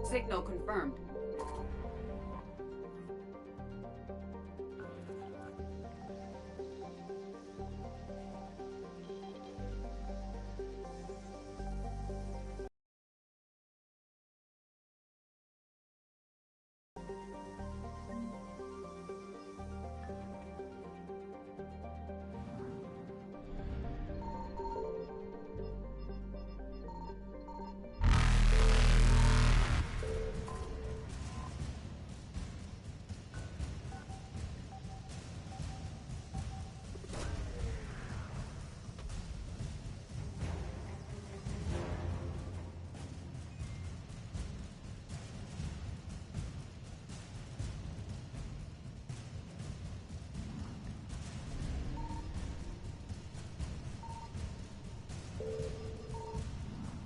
Signal confirmed.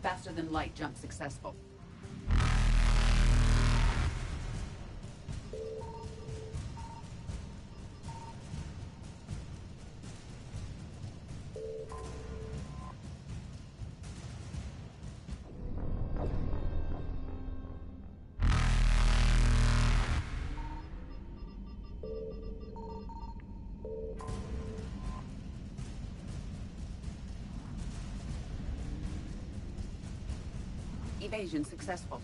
Faster than light jump successful. Evasion successful.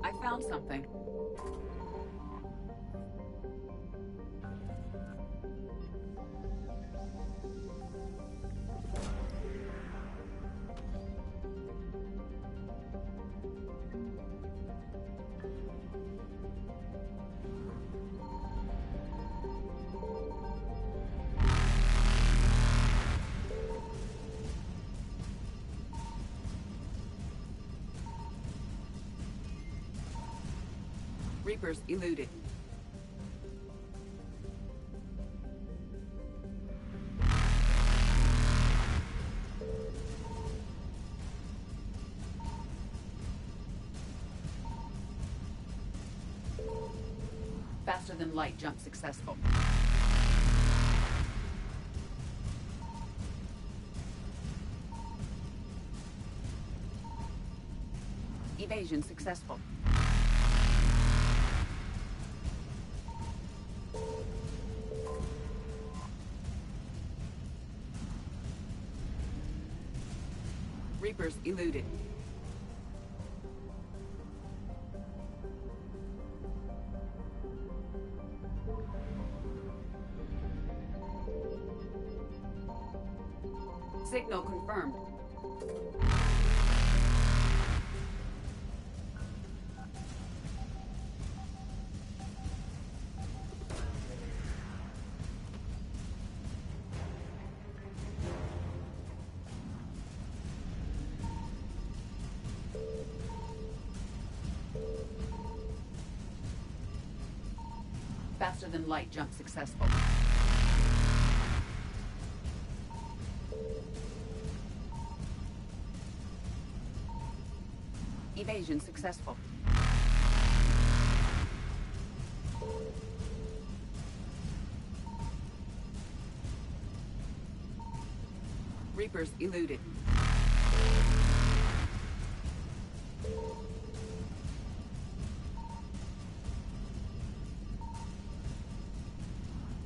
I found something. Reapers eluded. Faster than light jump successful. Evasion successful. Reapers eluded. Signal confirmed. Faster than light jump successful. Evasion successful. Reapers eluded.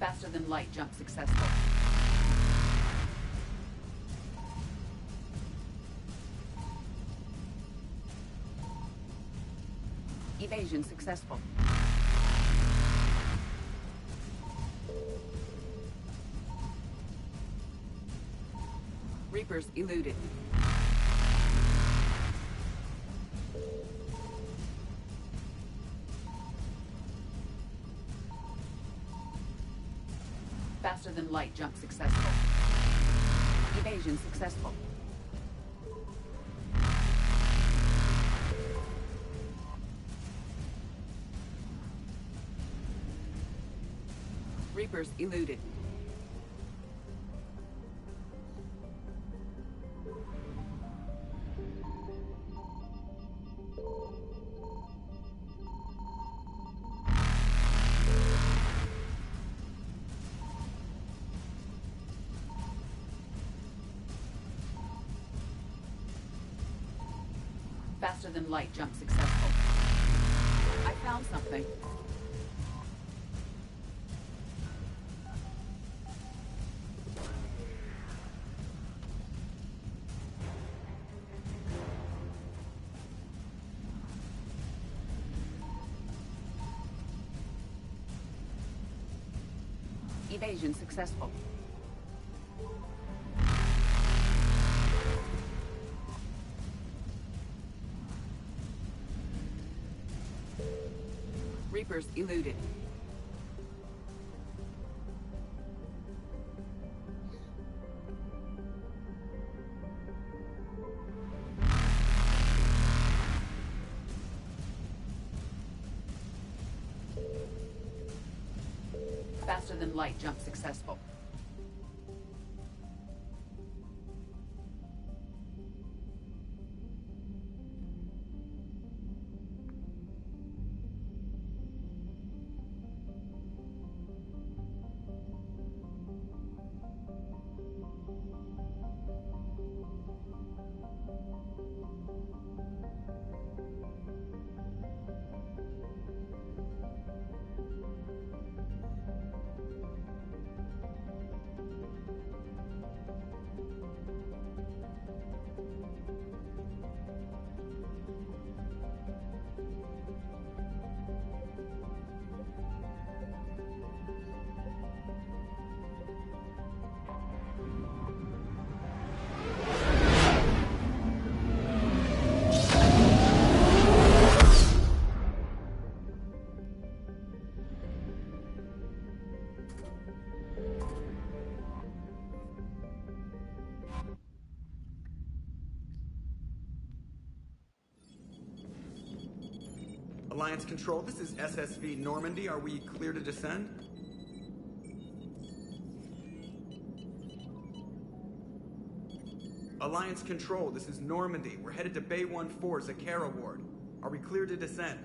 Faster than light jump successful. Evasion successful. Reapers eluded. Faster than light jump successful. Evasion successful. Reapers eluded. Faster than light jump successful. I found something. Evasion successful. Reapers eluded. Faster than light jump successful. Alliance Control, this is SSV Normandy. Are we clear to descend? Alliance Control, this is Normandy. We're headed to Bay 1-4, Zakara Ward. Are we clear to descend?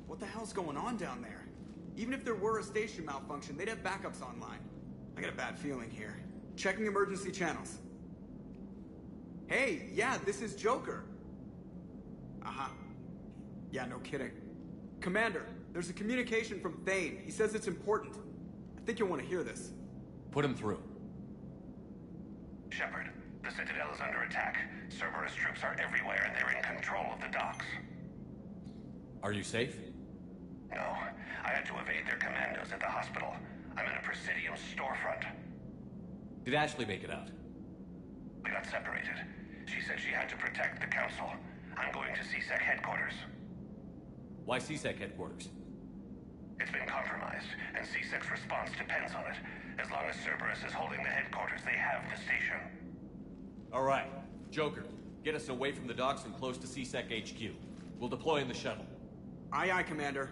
What the hell's going on down there? Even if there were a station malfunction, they'd have backups online. I got a bad feeling here. Checking emergency channels. Hey, yeah, this is Joker. Uh-huh. Yeah, no kidding. Commander, there's a communication from Thane. He says it's important. I think you'll want to hear this. Put him through. Shepard, the Citadel is under attack. Cerberus troops are everywhere and they're in control of the docks. Are you safe? No, I had to evade their commandos at the hospital. I'm in a Presidium storefront. Did Ashley make it out? We got separated. She said she had to protect the Council. I'm going to CSEC headquarters. Why CSEC headquarters? It's been compromised, and CSEC's response depends on it. As long as Cerberus is holding the headquarters, they have the station. All right. Joker, get us away from the docks and close to CSEC HQ. We'll deploy in the shuttle. Aye, aye, Commander.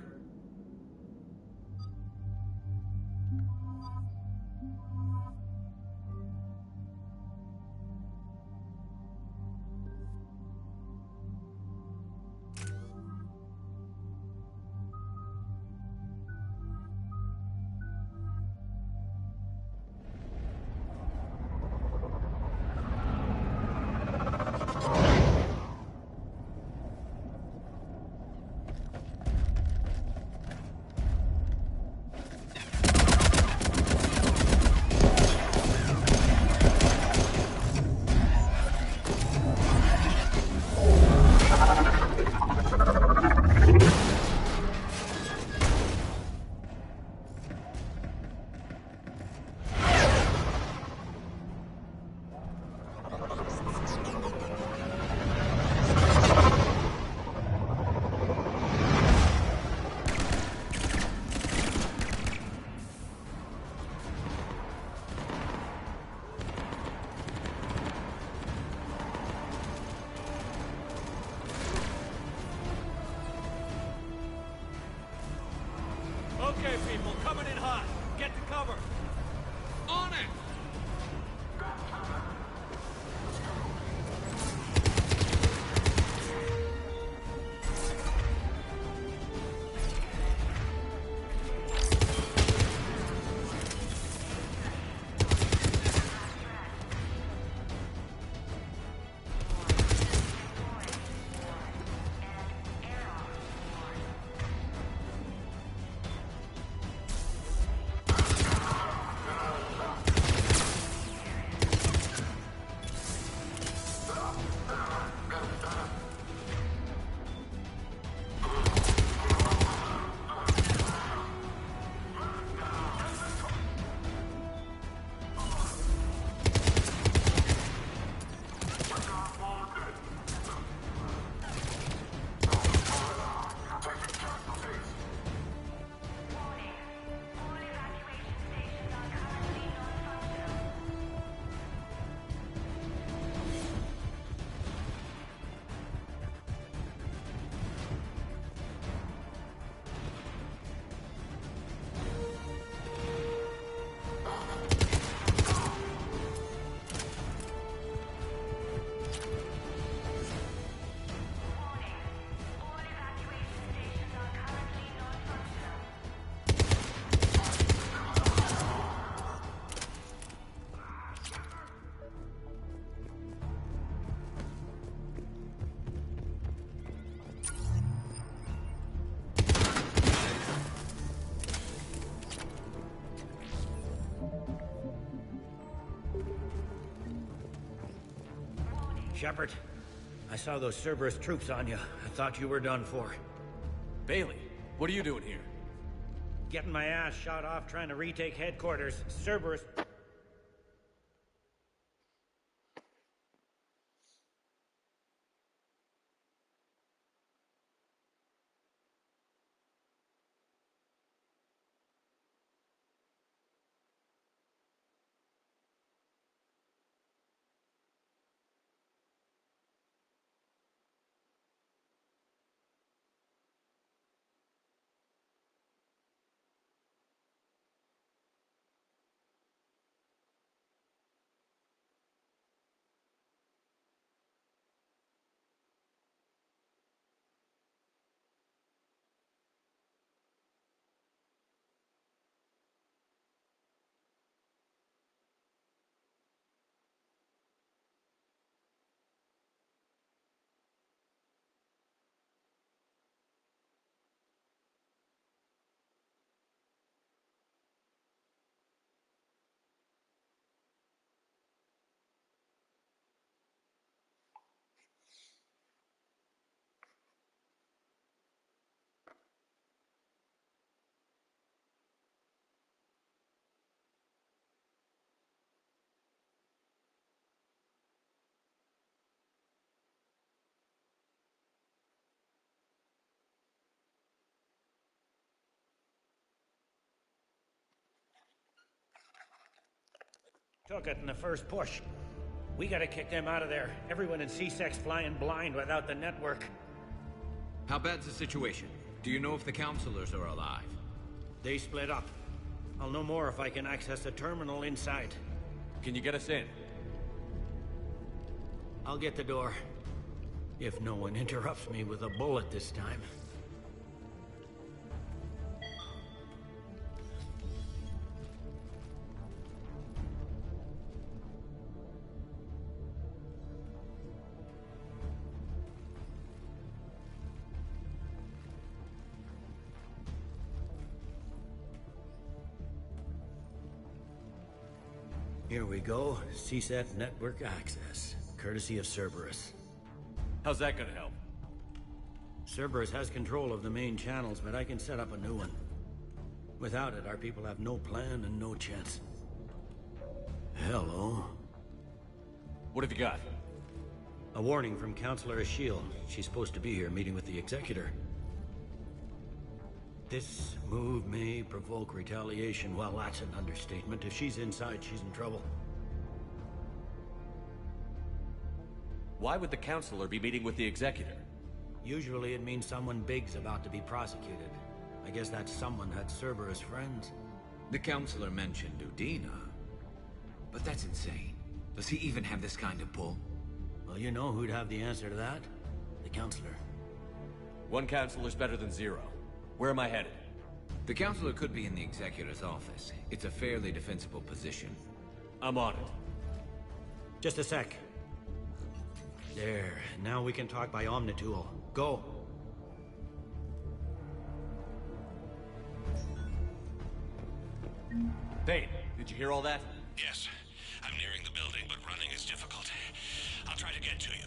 Okay, people, coming in hot. Get to cover. On it! Shepard, I saw those Cerberus troops on you. I thought you were done for. Bailey, what are you doing here? Getting my ass shot off trying to retake headquarters. Cerberus... Took it in the first push. We gotta kick them out of there. Everyone in C-Sec's flying blind without the network. How bad's the situation? Do you know if the counselors are alive? They split up. I'll know more if I can access the terminal inside. Can you get us in? I'll get the door. If no one interrupts me with a bullet this time. Here we go. CSAT network access, courtesy of Cerberus. How's that gonna help? Cerberus has control of the main channels, but I can set up a new one. Without it, our people have no plan and no chance. Hello. What have you got? A warning from Counselor Ashiel. She's supposed to be here meeting with the Executor. This move may provoke retaliation. Well, that's an understatement. If she's inside, she's in trouble. Why would the Counselor be meeting with the Executor? Usually it means someone big's about to be prosecuted. I guess that someone had Cerberus friends. The counselor mentioned Udina. But that's insane. Does he even have this kind of pull? Well, you know who'd have the answer to that? The counselor. One counselor's better than zero. Where am I headed? The counselor could be in the executor's office. It's a fairly defensible position. I'm on it. Just a sec. There, now we can talk by Omnitool. Go! Thane, did you hear all that? Yes. I'm nearing the building, but running is difficult. I'll try to get to you.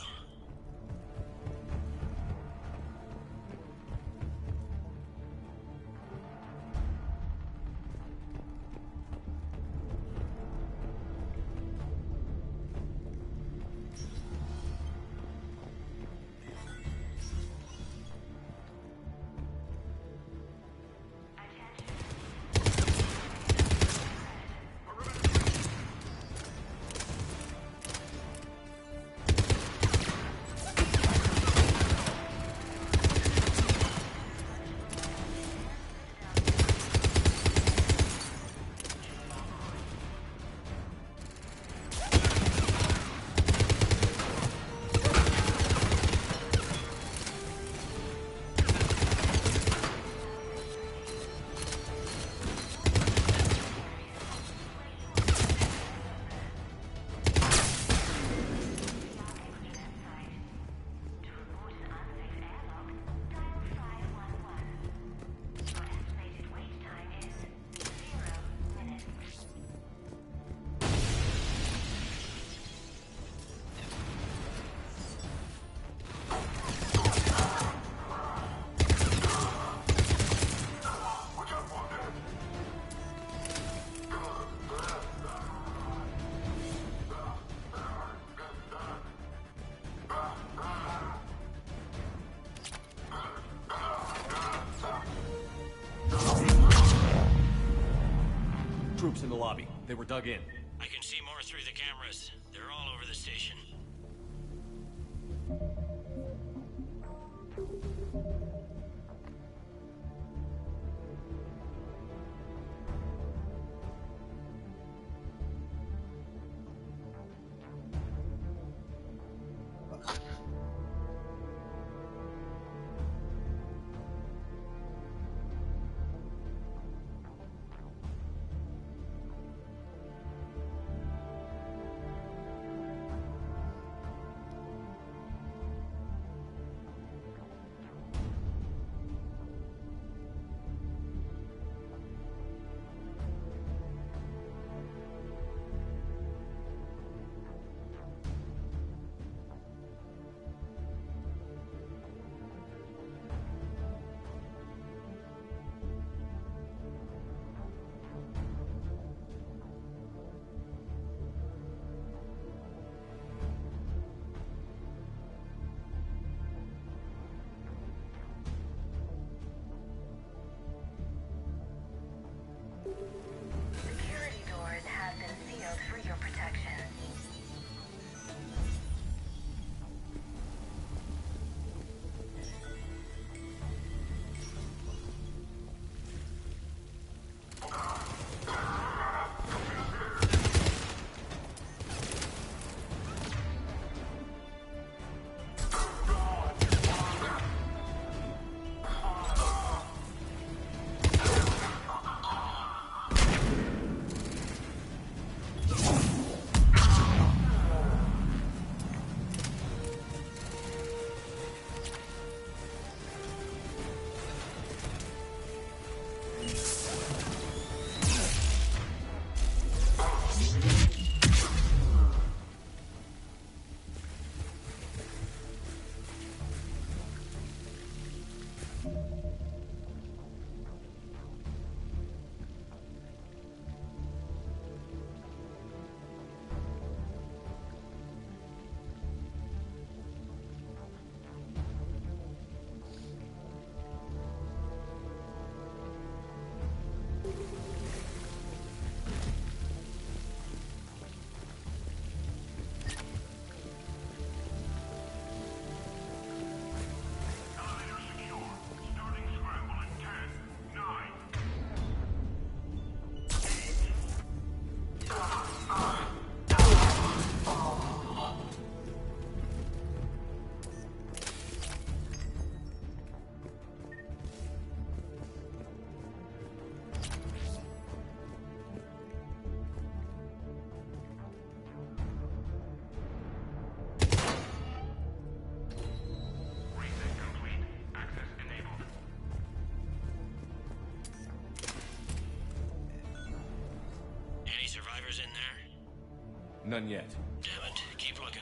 Troops in the lobby. They were dug in. I can see more through the cameras. They're all over the station. None yet. Damn it. Keep looking.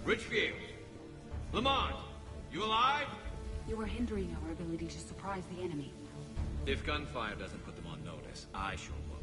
Richfield! Lamont! You alive? You are hindering our ability to surprise the enemy. If gunfire doesn't put them on notice, I sure won't.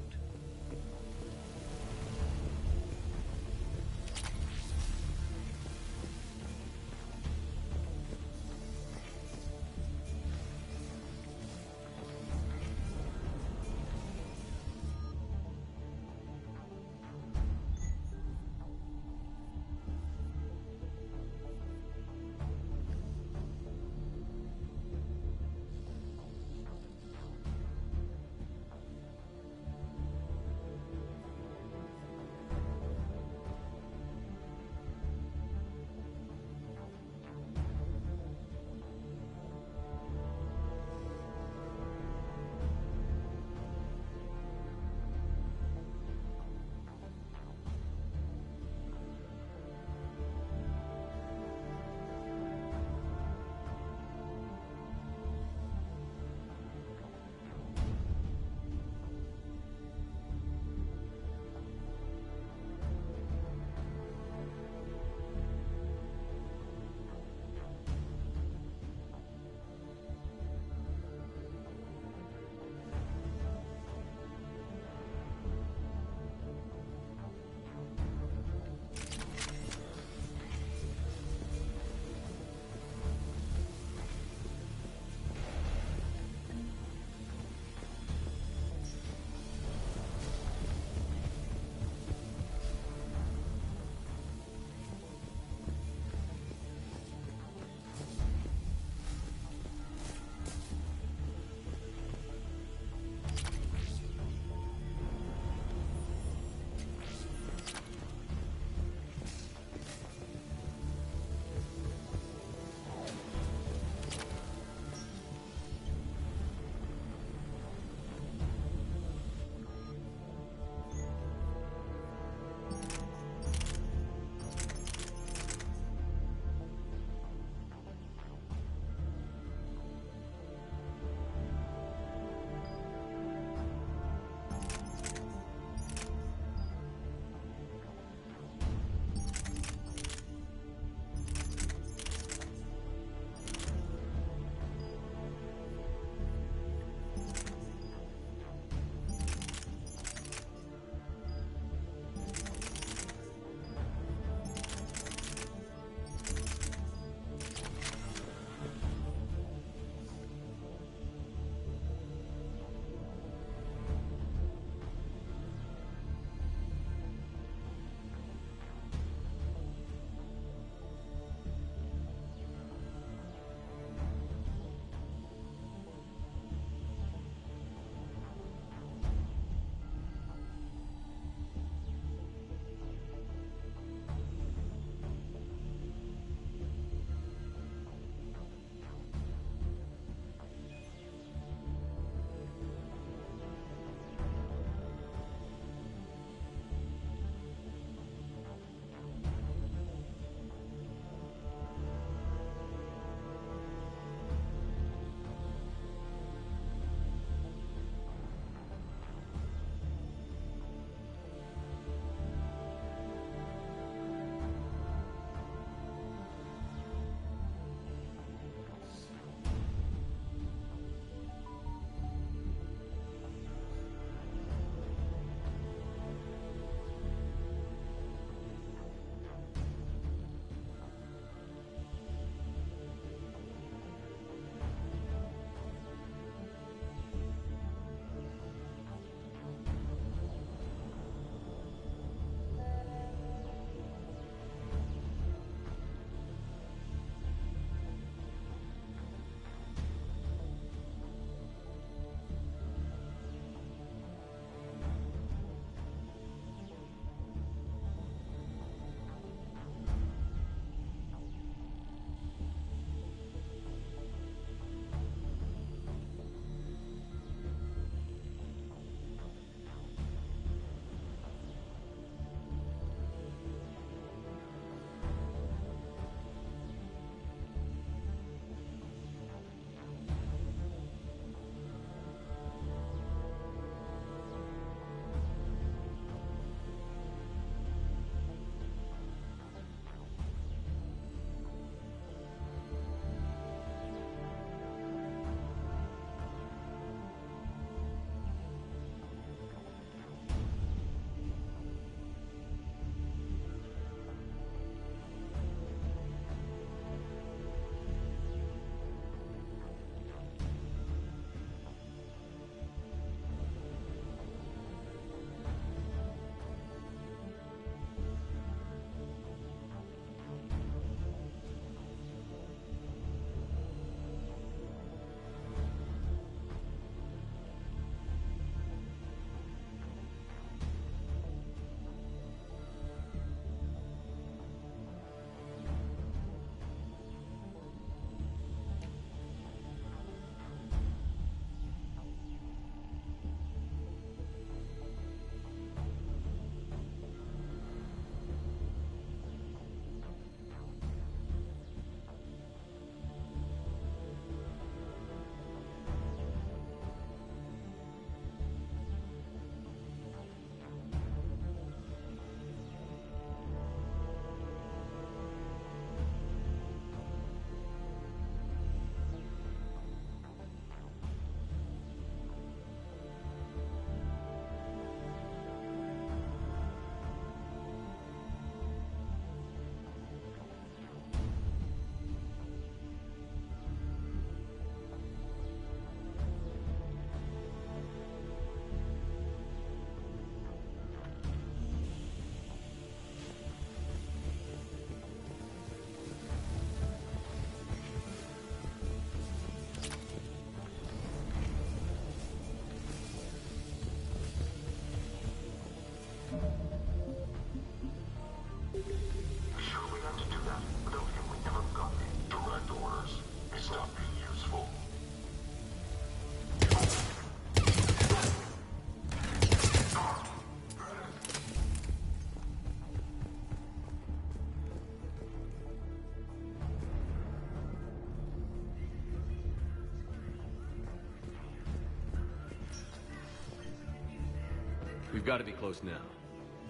We've got to be close now.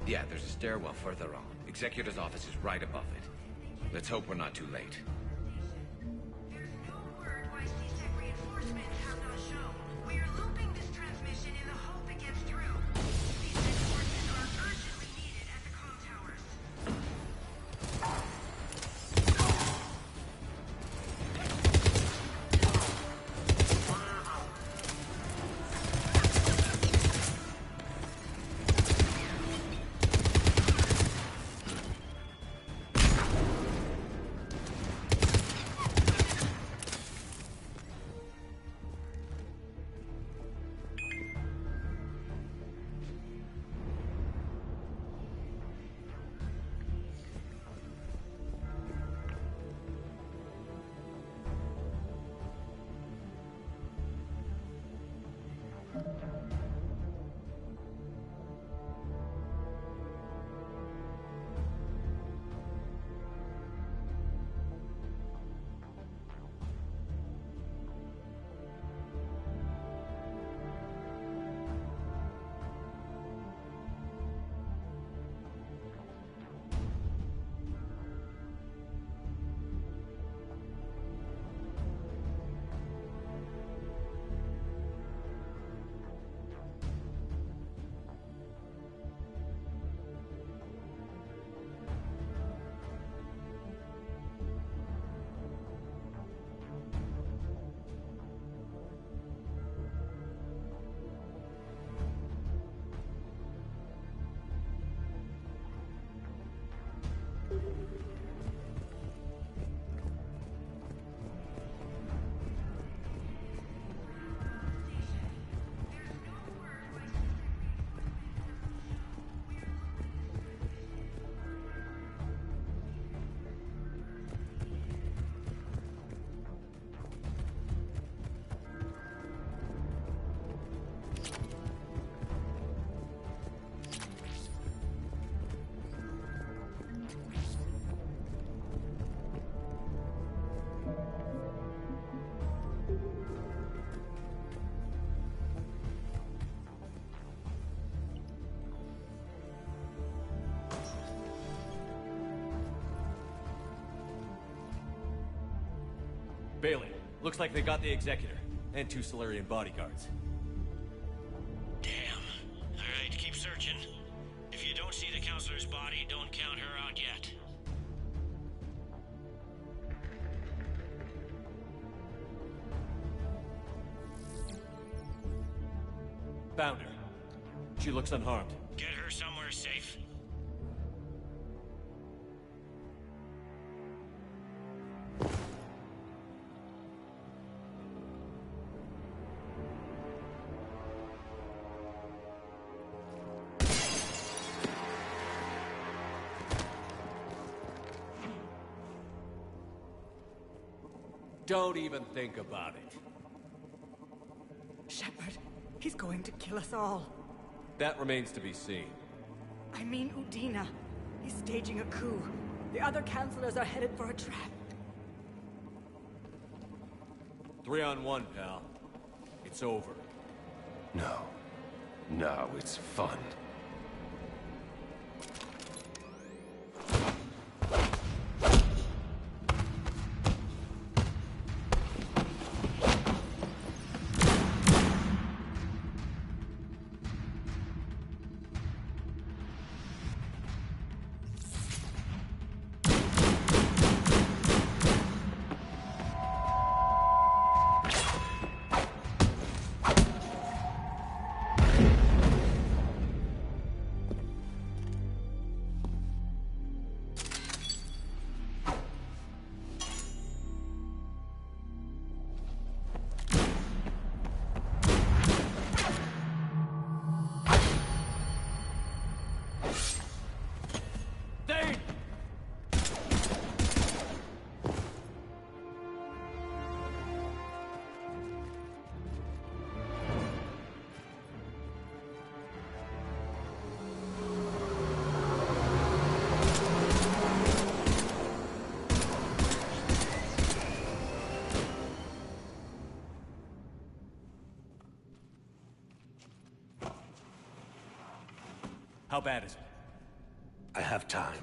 Yeah, there's a stairwell further on. Executor's office is right above it. Let's hope we're not too late. There's no word why C-Sec reinforcements have not shown. We are looping this transmission in the hope it gets through. C-Sec forces are urgently needed at the comm towers. Bailey, looks like they got the Executor, and 2 Solarian bodyguards. Damn. Alright, keep searching. If you don't see the counselor's body, don't count her out yet. Found her. She looks unharmed. Get her somewhere safe. Don't even think about it. Shepard, he's going to kill us all. That remains to be seen. I mean Udina. He's staging a coup. The other counselors are headed for a trap. 3-on-1, pal. It's over. No. No, it's fun. How bad is it? I have time.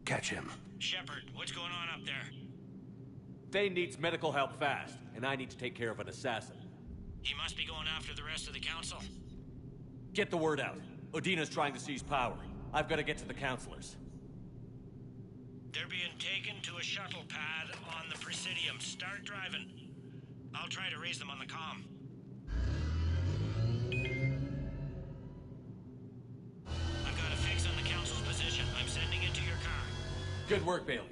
Catch him. Shepard, what's going on up there? Thane needs medical help fast, and I need to take care of an assassin. He must be going after the rest of the council. Get the word out. Udina's trying to seize power. I've got to get to the counselors. They're being taken to a shuttle pad on the Presidium. Start driving. I'll try to raise them on the comm. I've got a fix on the council's position. I'm sending it to your car. Good work, Bailey.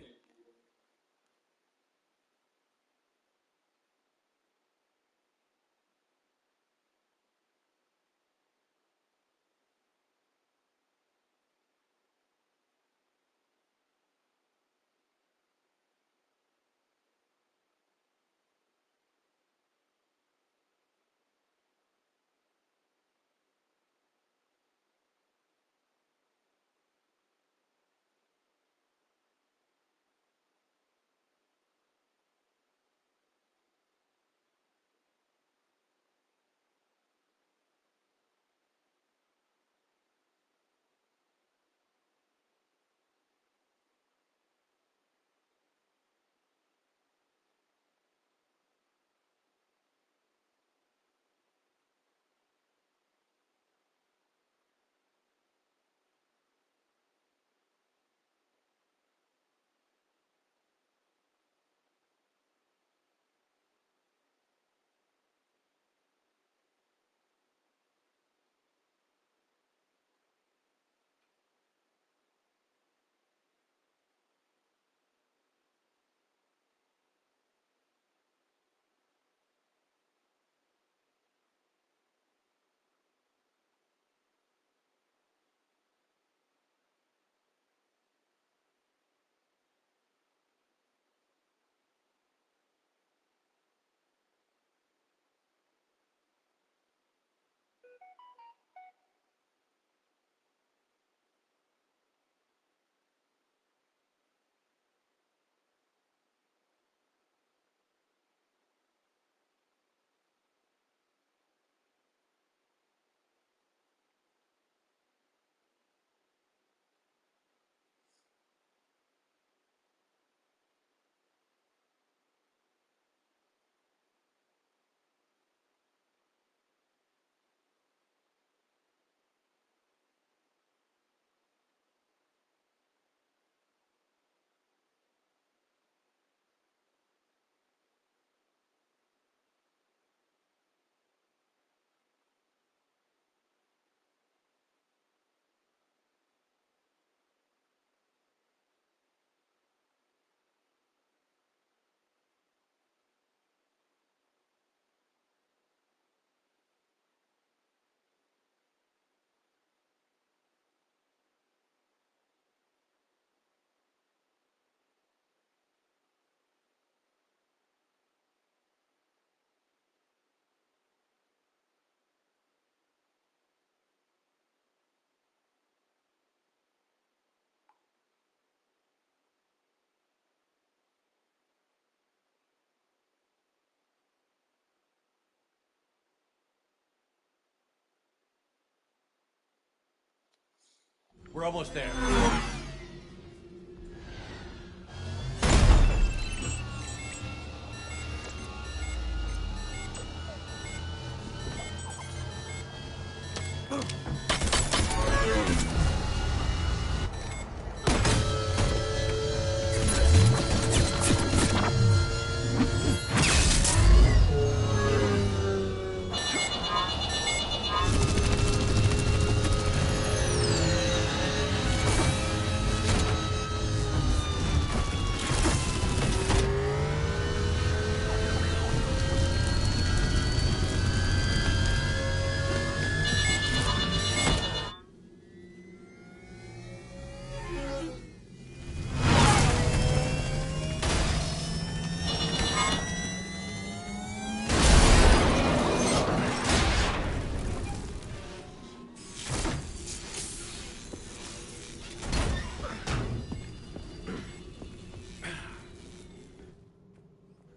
We're almost there.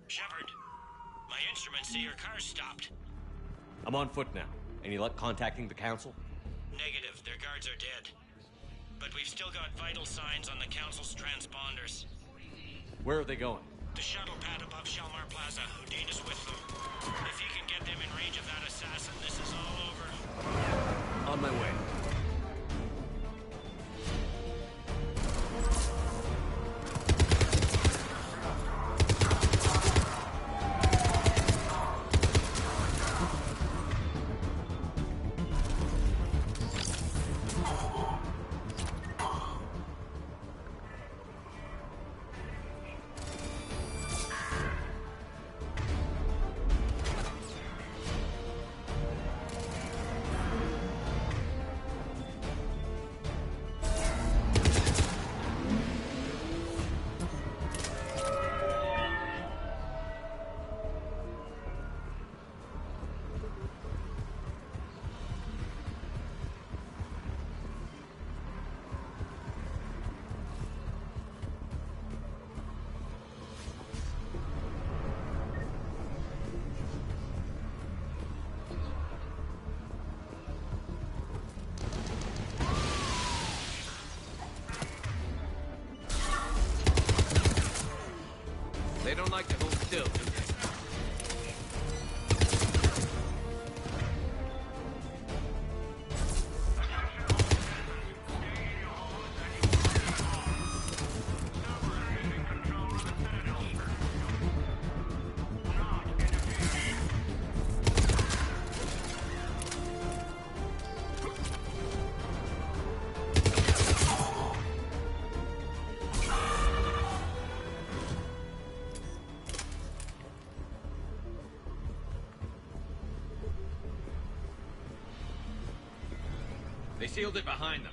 Shepard, my instruments say your car's stopped. I'm on foot now. Any luck contacting the council? Negative. Their guards are dead. but we've still got vital signs on the Council's transponders. Where are they going? The shuttle pad above Shalmar Plaza. Udina's with them. If he can get them in range of that assassin, this is all over. On my way. They don't like to hold still, do they? They sealed it behind them.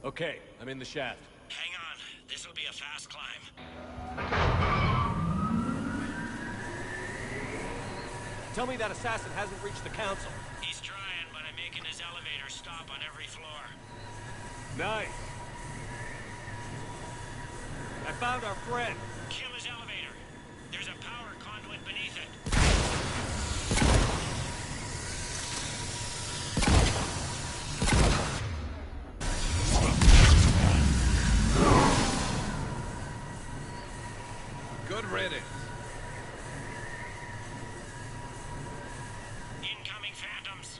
Okay, I'm in the shaft. Hang on. This'll be a fast climb. Tell me that assassin hasn't reached the council. He's trying, but I'm making his elevator stop on every floor. Nice. I found our friend. Kill his elevator. There's a power conduit beneath it. Good riddance. Incoming phantoms.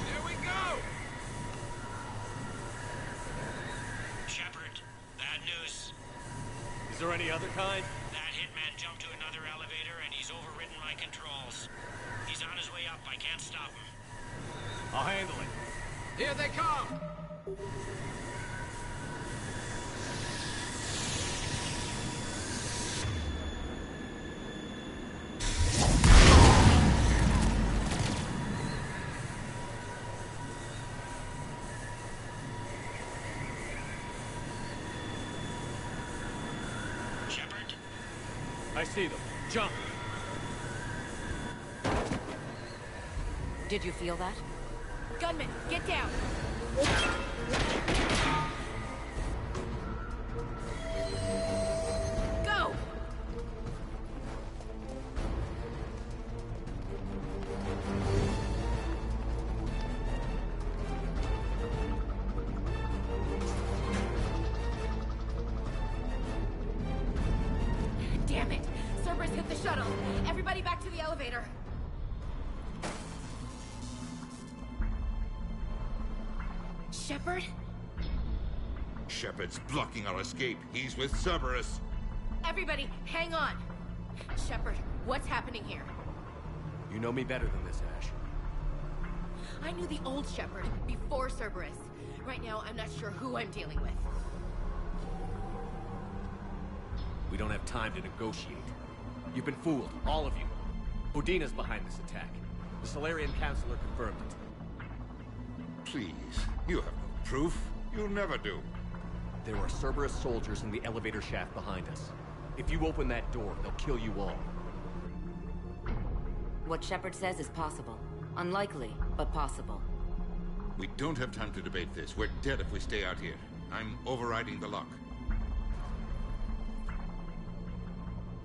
There we go! Shepard, bad news. Is there any other kind? That hitman jumped to another elevator and he's overridden my controls. He's on his way up. I can't stop him. I'll handle it. Here they come! Shepard? I see them. Jump. Did you feel that? Gunman, get down! Go! Damn it! Cerberus hit the shuttle! Everybody back to the elevator! Shepard? Shepard's blocking our escape. He's with Cerberus. Everybody, hang on! Shepard, what's happening here? You know me better than this, Ash. I knew the old Shepard before Cerberus. Right now, I'm not sure who I'm dealing with. We don't have time to negotiate. You've been fooled, all of you. Udina's behind this attack. The Solarian Councilor confirmed it. Please, you have no proof. You'll never do. There are Cerberus soldiers in the elevator shaft behind us. If you open that door, they'll kill you all. What Shepard says is possible. Unlikely, but possible. We don't have time to debate this. We're dead if we stay out here. I'm overriding the lock.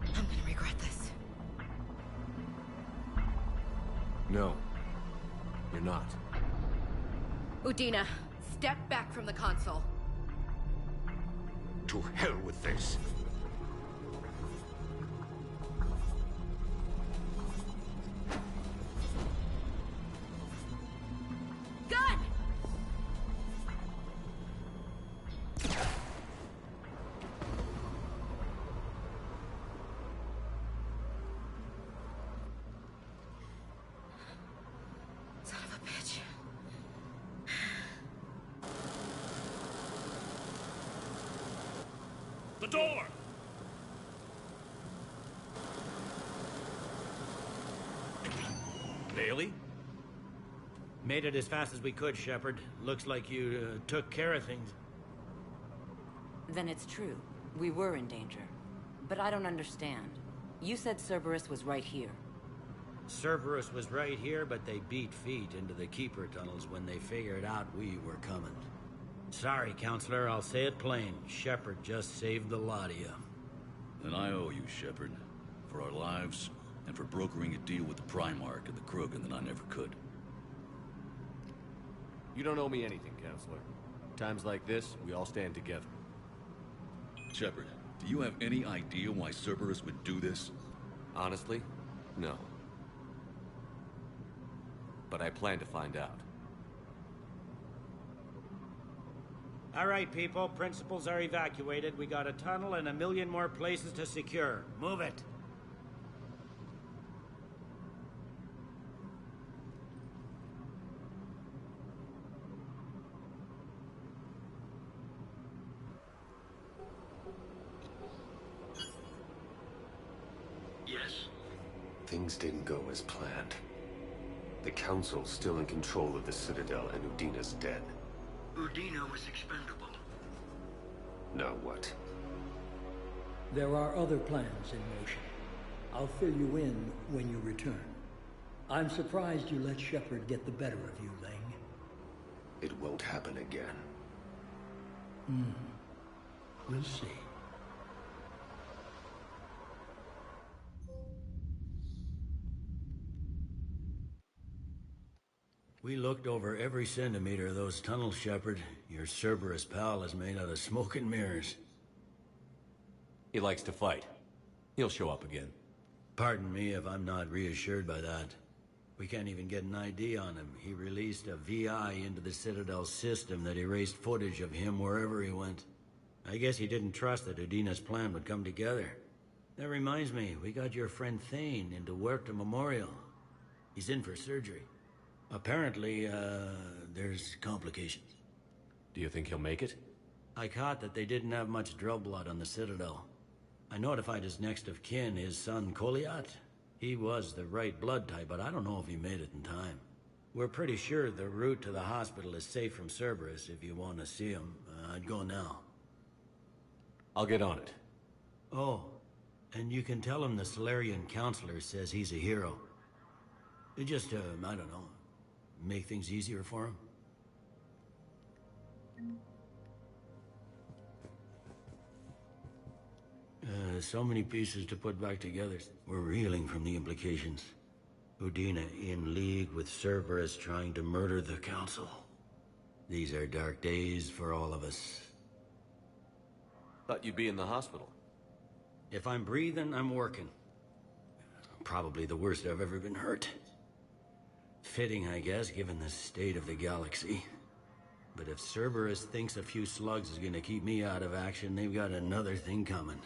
I'm gonna regret this. No. You're not. Udina, step back from the console. To hell with this. Gun! Son of a bitch. The door! Bailey? Made it as fast as we could, Shepard. Looks like you took care of things. Then it's true. We were in danger. But I don't understand. You said Cerberus was right here. Cerberus was right here, but they beat feet into the Keeper tunnels when they figured out we were coming. Sorry, Counselor, I'll say it plain. Shepard just saved the lot of you. Then I owe you, Shepard. For our lives, and for brokering a deal with the Primarch and the Krogan that I never could. You don't owe me anything, Counselor. Times like this, we all stand together. Shepard, do you have any idea why Cerberus would do this? Honestly, no. But I plan to find out. All right, people. Principals are evacuated. We got a tunnel and 1 million more places to secure. Move it. things didn't go as planned. The Council's still in control of the Citadel and Udina's dead. Udina was expendable. Now what? There are other plans in motion. I'll fill you in when you return. I'm surprised you let Shepard get the better of you, Ling. It won't happen again. We'll see. We looked over every centimeter of those tunnels, Shepard. Your Cerberus pal is made out of smoke and mirrors. He likes to fight. He'll show up again. Pardon me if I'm not reassured by that. We can't even get an ID on him. He released a VI into the Citadel system that erased footage of him wherever he went. I guess he didn't trust that Udina's plan would come together. That reminds me, we got your friend Thane into Huerta Memorial. He's in for surgery. Apparently, there's complications. Do you think he'll make it? I caught that they didn't have much drill blood on the Citadel. I notified his next of kin, his son Koliat. He was the right blood type, but I don't know if he made it in time. We're pretty sure the route to the hospital is safe from Cerberus if you want to see him. I'd go now. I'll get on it. Oh, and you can tell him the Solarian Counselor says he's a hero. It just, I don't know, make things easier for him. So many pieces to put back together. We're reeling from the implications. Udina in league with Cerberus trying to murder the Council. These are dark days for all of us. Thought you'd be in the hospital. If I'm breathing, I'm working. Probably the worst I've ever been hurt. Fitting, I guess, given the state of the galaxy. But if Cerberus thinks a few slugs is gonna keep me out of action, they've got another thing coming.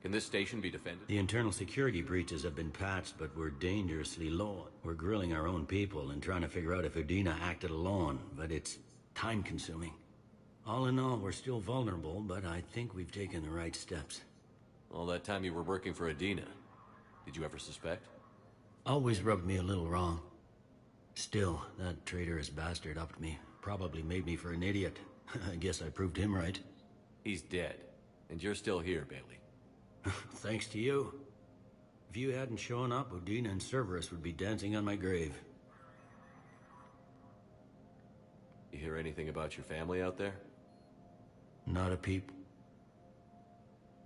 Can this station be defended? The internal security breaches have been patched, but we're dangerously low. We're grilling our own people and trying to figure out if Udina acted alone, but it's time-consuming. All in all, we're still vulnerable, but I think we've taken the right steps. All that time you were working for Udina, did you ever suspect? Always rubbed me a little wrong. Still, that traitorous bastard upped me. Probably made me for an idiot. I guess I proved him right. He's dead, and you're still here, Bailey. Thanks to you. If you hadn't shown up, Udina and Cerberus would be dancing on my grave. You hear anything about your family out there? Not a peep.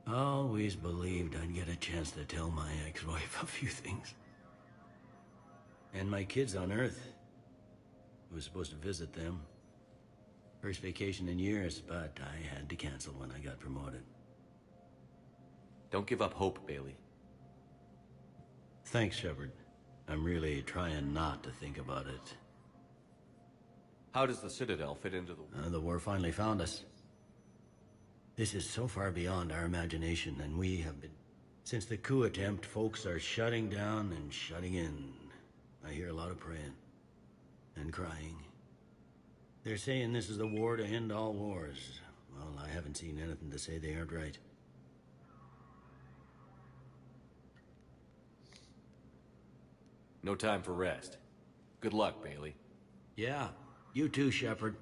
Always believed I'd get a chance to tell my ex-wife a few things. And my kids on Earth. I was supposed to visit them. First vacation in years, but I had to cancel when I got promoted. Don't give up hope, Bailey. Thanks, Shepard. I'm really trying not to think about it. How does the Citadel fit into the... The war finally found us. This is so far beyond our imagination, and we have been... Since the coup attempt, folks are shutting down and shutting in. I hear a lot of praying. And crying. They're saying this is the war to end all wars. Well, I haven't seen anything to say they aren't right. No time for rest. Good luck, Bailey. Yeah, you too, Shepard.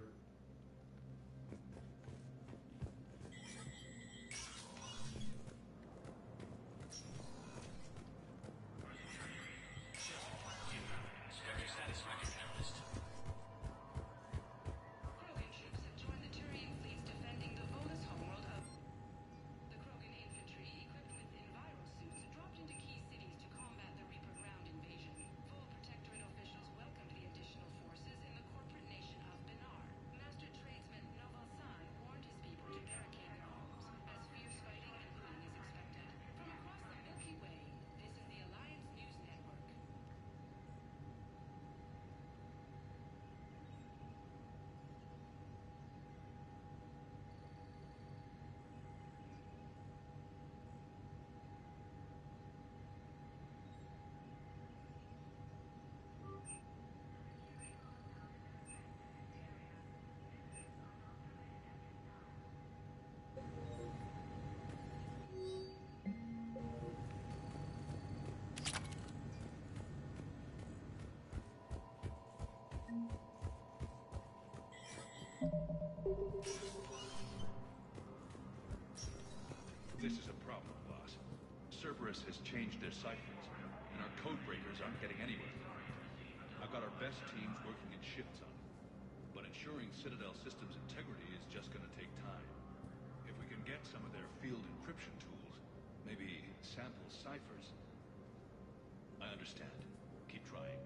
This is a problem, boss. Cerberus has changed their ciphers, and our code breakers aren't getting anywhere. I've got our best teams working in shifts on it, but ensuring Citadel systems integrity is just gonna take time. If we can get some of their field encryption tools, maybe sample ciphers. I understand. Keep trying.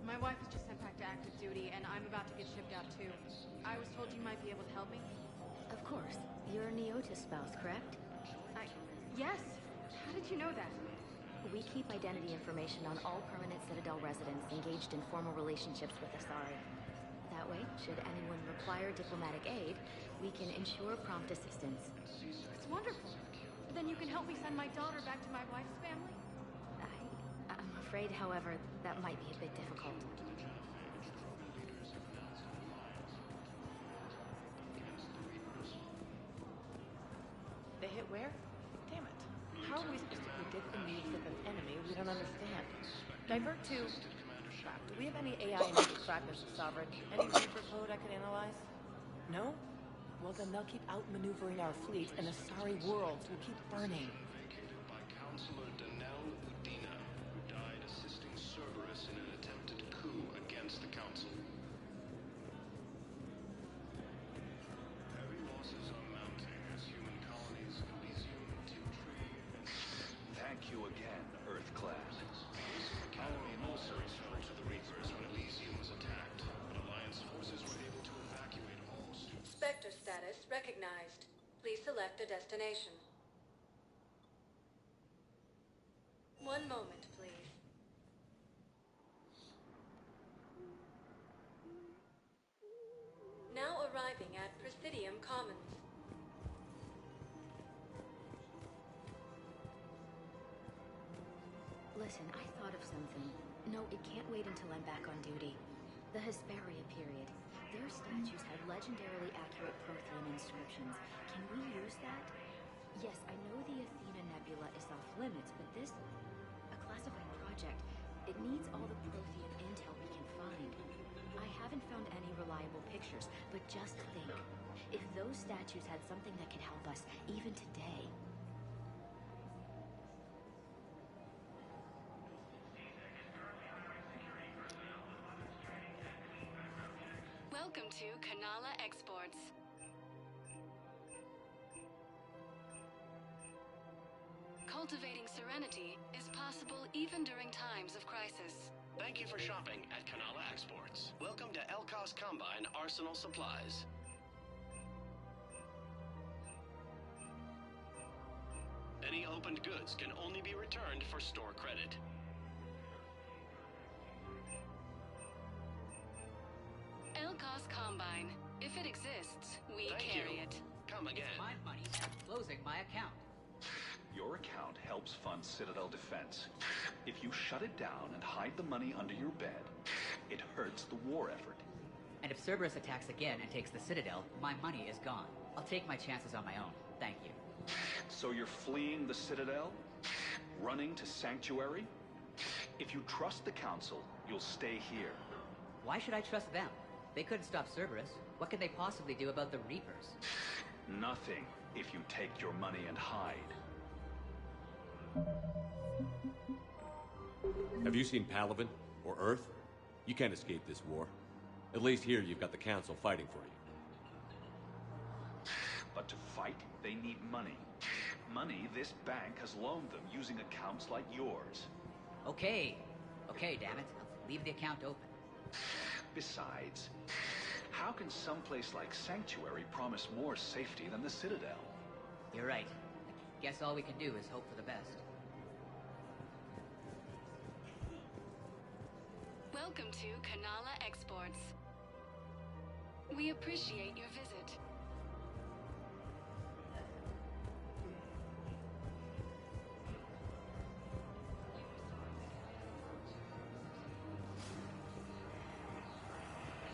My wife was just sent back to active duty, and I'm about to get shipped out too. I was told you might be able to help me. Of course. You're Neota's spouse, correct? Yes. How did you know that? We keep identity information on all permanent Citadel residents engaged in formal relationships with Asari. That way, should anyone require diplomatic aid, we can ensure prompt assistance. It's wonderful. Then you can help me send my daughter back to my wife's family? I'm afraid, however, that might be a bit difficult. They hit where? Damn it. How are we supposed to predict the needs of an enemy we don't understand? Divert to... trapped we have any AI-enabled fragments of Sovereign? Any Reaper code I could analyze? No? Well, then they'll keep outmaneuvering our fleet, and Asari worlds will keep burning. Vacated by Counselor Danelle Udina, who died assisting Cerberus in an attempted coup against the Council. Heavy losses are mounting as human colonies Elysium, Tiltree, and... Thank you again, Earth-class. The Academy also fell to the Reapers when Elysium was attacked, but Alliance forces were able to evacuate all students. Spectre status recognized. Please select a destination. One moment, please. Now arriving at Presidium Commons. Listen, I thought of something. No, it can't wait until I'm back on duty. The Hesperia period. Their statues had legendarily accurate Prothean inscriptions. Can we use that? Yes, I know the Athena Nebula is off limits, but this... a classified project. It needs all the Prothean intel we can find. I haven't found any reliable pictures, but just think. If those statues had something that could help us, even today... Welcome to Kanala Exports. Cultivating serenity is possible even during times of crisis. Thank you for shopping at Kanala Exports. Welcome to Elkos Combine Arsenal Supplies. Any opened goods can only be returned for store credit. Elkos Combine. If it exists, we Thank carry you. it. Come again. My money and closing my account. Your account helps fund Citadel defense. If you shut it down and hide the money under your bed, it hurts the war effort. And if Cerberus attacks again and takes the Citadel, my money is gone. I'll take my chances on my own. Thank you. So you're fleeing the Citadel? Running to Sanctuary? If you trust the Council, you'll stay here. Why should I trust them? They couldn't stop Cerberus. What could they possibly do about the Reapers? Nothing if you take your money and hide. Have you seen Palaven? Or Earth? You can't escape this war. At least here you've got the Council fighting for you. But to fight, they need money. Money this bank has loaned them using accounts like yours. Okay. Okay, damn it. Leave the account open. Besides, how can someplace like Sanctuary promise more safety than the Citadel? You're right. Guess all we can do is hope for the best. Welcome to Kanala Exports. We appreciate your visit.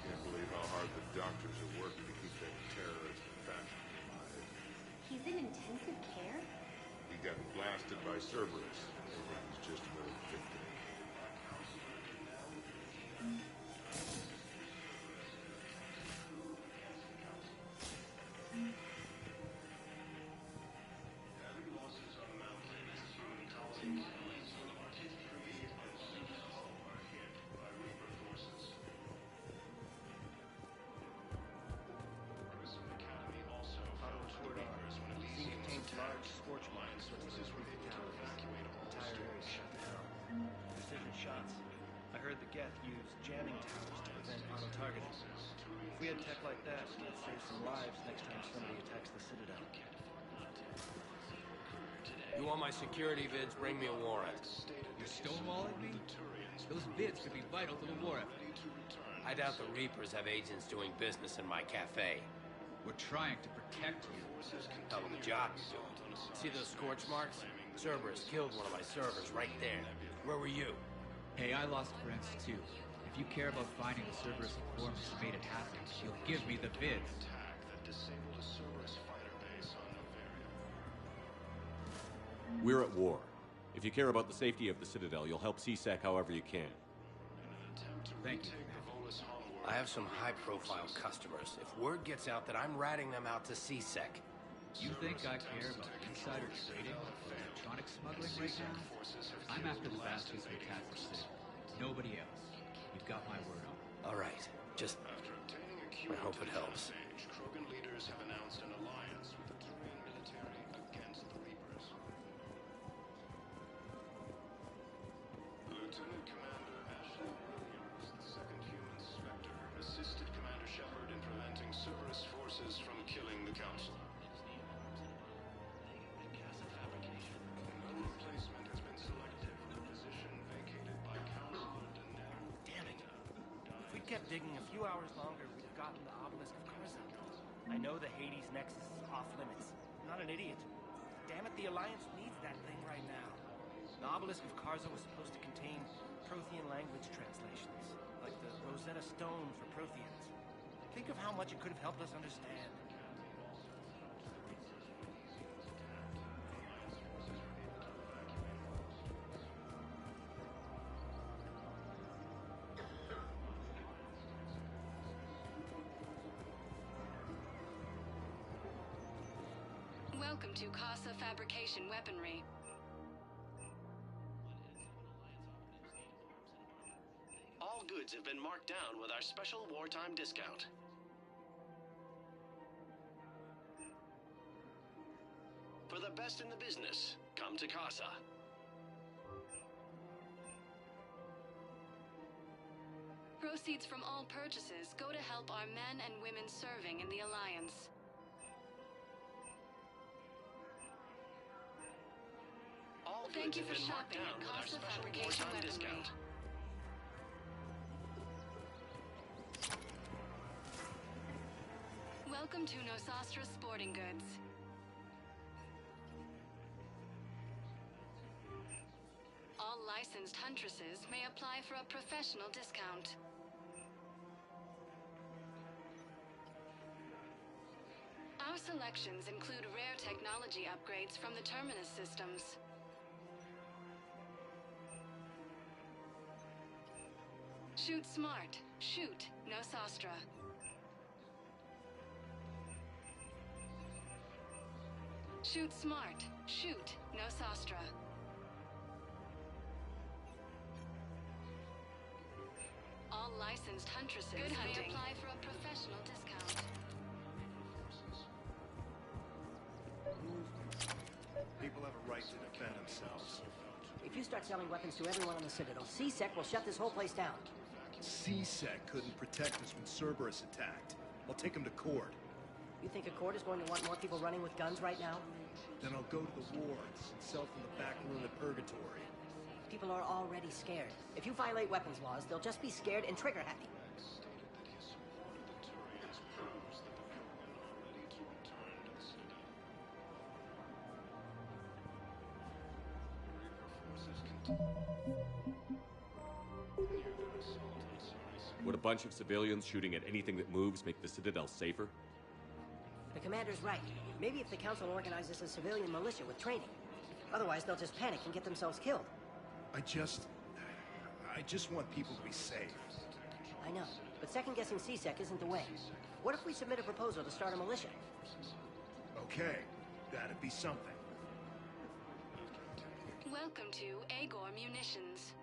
Can't believe how hard the doctors are working to keep that terrorist faction alive. He's in intensive care? He got blasted by Cerberus. He's just another victim. Large scorch marks with the entire area shut down. Precision shots. I heard the Geth use jamming towers to prevent auto-targeting. If we had tech like that, we could save some lives next time somebody attacks the Citadel. You want my security vids? Bring me a warrant. You're stonewalling me? Those vids could be vital to the war effort. I doubt the Reapers have agents doing business in my cafe. We're trying to protect you. Hell of a job you're doing. See those scorch marks? Cerberus killed one of my servers right there. Where were you? Hey, I lost friends too. If you care about finding the Cerberus informants who made it happen, you'll give me the vids. We're at war. If you care about the safety of the Citadel, you'll help CSEC however you can. Thank you. I have some high-profile customers. If word gets out that I'm ratting them out to CSEC... You think I care about insider trading or electronic smuggling right now? I'm after the bastards who attacked the city. Nobody else. You've got my word on it. All right. Just... I hope it helps. Krogan leaders have announced an alliance with the Terran military against the Reapers. Lieutenant Commander Ashley Williams, the second human Spectre, assisted Commander Shepard in preventing Cerberus forces from killing the Council. Another replacement has been selected for the position vacated by Councilor Denel. Damn it. If we'd kept digging a few hours longer, we'd have gotten the Obelisk of Karza. I know the Hades Nexus is off limits. I'm not an idiot. Damn it, the Alliance needs that thing right now. The Obelisk of Karza was supposed to contain Prothean language translations, like the Rosetta Stone for Protheans. Think of how much it could have helped us understand. Welcome to Casa Fabrication Weaponry. All goods have been marked down with our special wartime discount. For the best in the business, come to Casa. Proceeds from all purchases go to help our men and women serving in the Alliance. All Thank goods you have for been marked shopping down at with our Casa special Fabrication wartime Weaponry. discount. Welcome to Nosastra Sporting Goods. All licensed huntresses may apply for a professional discount. Our selections include rare technology upgrades from the Terminus systems. Shoot smart. Shoot Nosastra. Shoot smart. Shoot Nosastra. All licensed huntresses may apply for a professional discount. People have a right to defend themselves. If you start selling weapons to everyone on the Citadel, CSEC will shut this whole place down. CSEC couldn't protect us when Cerberus attacked. I'll take them to court. You think a court is going to want more people running with guns right now? Then I'll go to the wards and sell from the back room at Purgatory. People are already scared. If you violate weapons laws, they'll just be scared and trigger happy. Would a bunch of civilians shooting at anything that moves make the Citadel safer? The commander's right. Maybe if the Council organizes a civilian militia with training. Otherwise, they'll just panic and get themselves killed. I just want people to be safe. I know, but second-guessing CSEC isn't the way. What if we submit a proposal to start a militia? Okay, that'd be something. Welcome to Agor Munitions.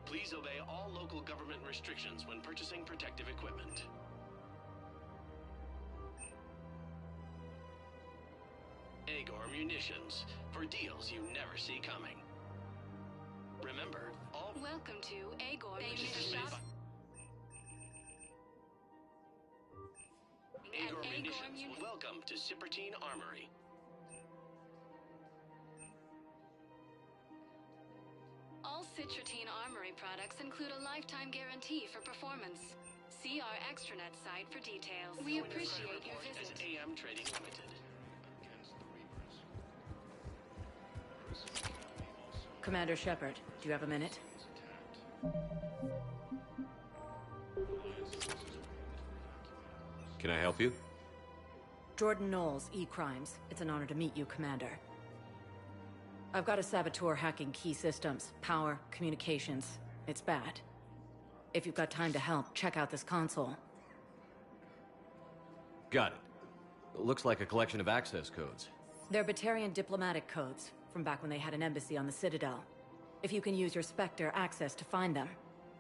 Please obey all local government restrictions when purchasing protective equipment. Agor Munitions, for deals you never see coming. Remember, all... Welcome to Agor Munitions. Munitions. Agor Munitions, welcome to Cipertine Armory. All Citrotine Armory products include a lifetime guarantee for performance. See our extranet site for details. We appreciate your visit. As AM Trading Limited. Commander Shepard, do you have a minute? Can I help you? Jordan Knowles, E-Crimes. It's an honor to meet you, Commander. I've got a saboteur hacking key systems, power, communications. It's bad. If you've got time to help, check out this console. Got it. Looks like a collection of access codes. They're Batarian diplomatic codes, from back when they had an embassy on the Citadel. If you can use your Spectre access to find them,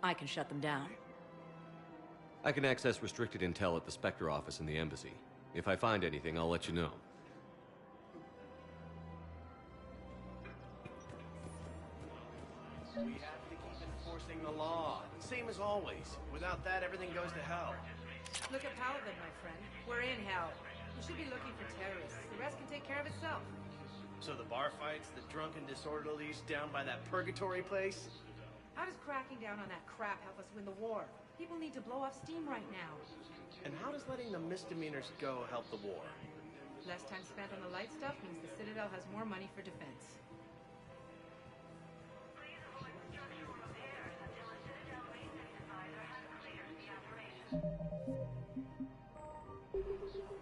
I can shut them down. I can access restricted intel at the Spectre office in the embassy. If I find anything, I'll let you know. We have to keep enforcing the law. Same as always. Without that, everything goes to hell. Look at Paladin, my friend. We're in hell. We should be looking for terrorists. The rest can take care of itself. So the bar fights, the drunken disorderlies down by that purgatory place? How does cracking down on that crap help us win the war? People need to blow off steam right now. And how does letting the misdemeanors go help the war? Less time spent on the light stuff means the Citadel has more money for defense.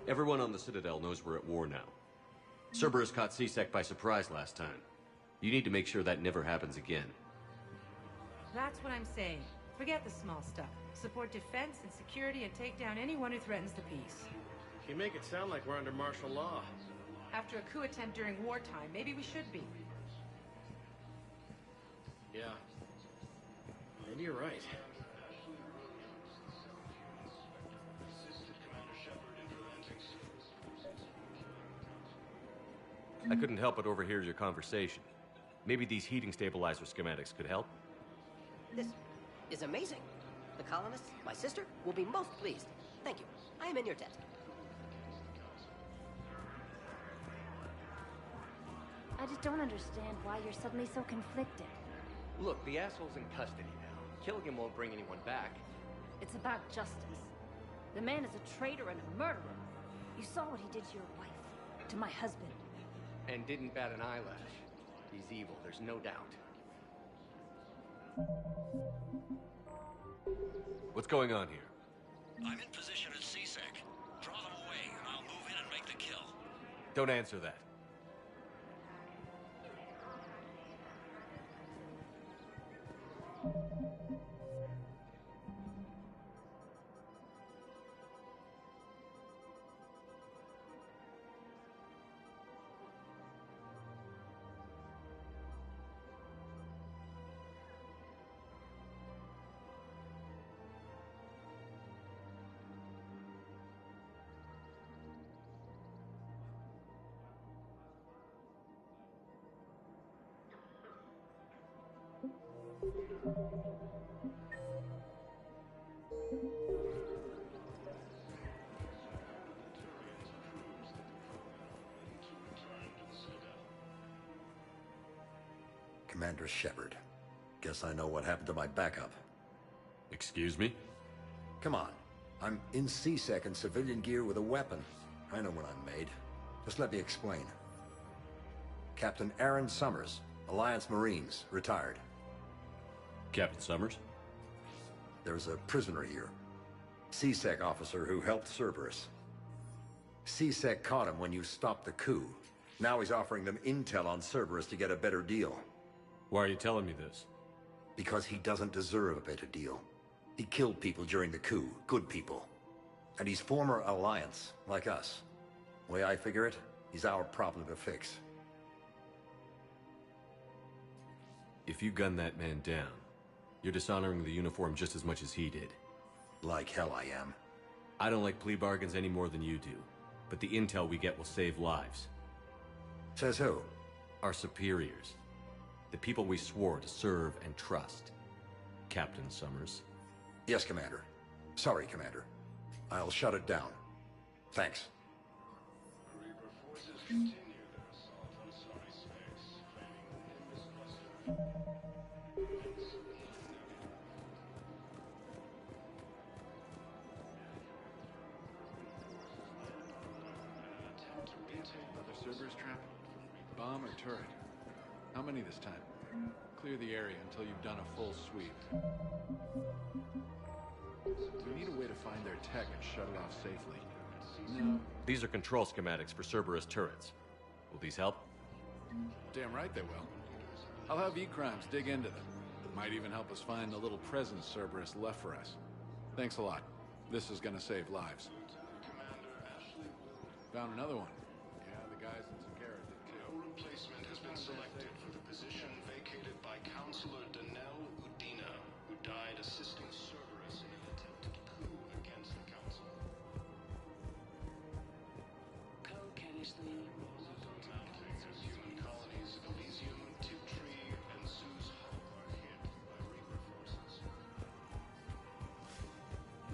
Everyone on the Citadel knows we're at war now. Cerberus caught C-Sec by surprise last time. You need to make sure that never happens again. That's what I'm saying. Forget the small stuff. Support defense and security and take down anyone who threatens the peace. You make it sound like we're under martial law. After a coup attempt during wartime, maybe we should be. Yeah. Maybe you're right. I couldn't help but overhear your conversation. Maybe these heating stabilizer schematics could help? This is amazing. The colonists, my sister, will be most pleased. Thank you. I am in your debt. I just don't understand why you're suddenly so conflicted. Look, the asshole's in custody now. Killing him won't bring anyone back. It's about justice. The man is a traitor and a murderer. You saw what he did to your wife, to my husband. And didn't bat an eyelash. He's evil, there's no doubt. What's going on here? I'm in position at C-Sec. Draw them away, and I'll move in and make the kill. Don't answer that. Commander Shepard. Guess I know what happened to my backup. Excuse me? Come on. I'm in C-Sec in civilian gear with a weapon. I know what I'm made. Just let me explain. Captain Aaron Summers, Alliance Marines, retired. Captain Summers? There's a prisoner here. C-Sec officer who helped Cerberus. C-Sec caught him when you stopped the coup. Now he's offering them intel on Cerberus to get a better deal. Why are you telling me this? Because he doesn't deserve a better deal. He killed people during the coup, good people. And he's former Alliance, like us. The way I figure it, he's our problem to fix. If you gun that man down, you're dishonoring the uniform just as much as he did. Like hell I am. I don't like plea bargains any more than you do, but the intel we get will save lives. Says who? Our superiors. The people we swore to serve and trust. Captain Summers. Yes, Commander. Sorry, Commander. I'll shut it down. Thanks. Another Cerberus trap? Bomb or turret? How many this time? Clear the area until you've done a full sweep. We need a way to find their tech and shut it off safely. No. These are control schematics for Cerberus turrets. Will these help? Damn right they will. I'll have E-Crimes dig into them. Might even help us find the little presents Cerberus left for us. Thanks a lot. This is gonna save lives. Found another one. Yeah, the guys in Takara did too. No replacement has been selected for the position vacated by Counselor Danelle Udina, who died assisting Cerberus in an attempted coup against the Council. Human colonies of Elysium, Tiptree, and Sue's Hope are hit by Reaper forces.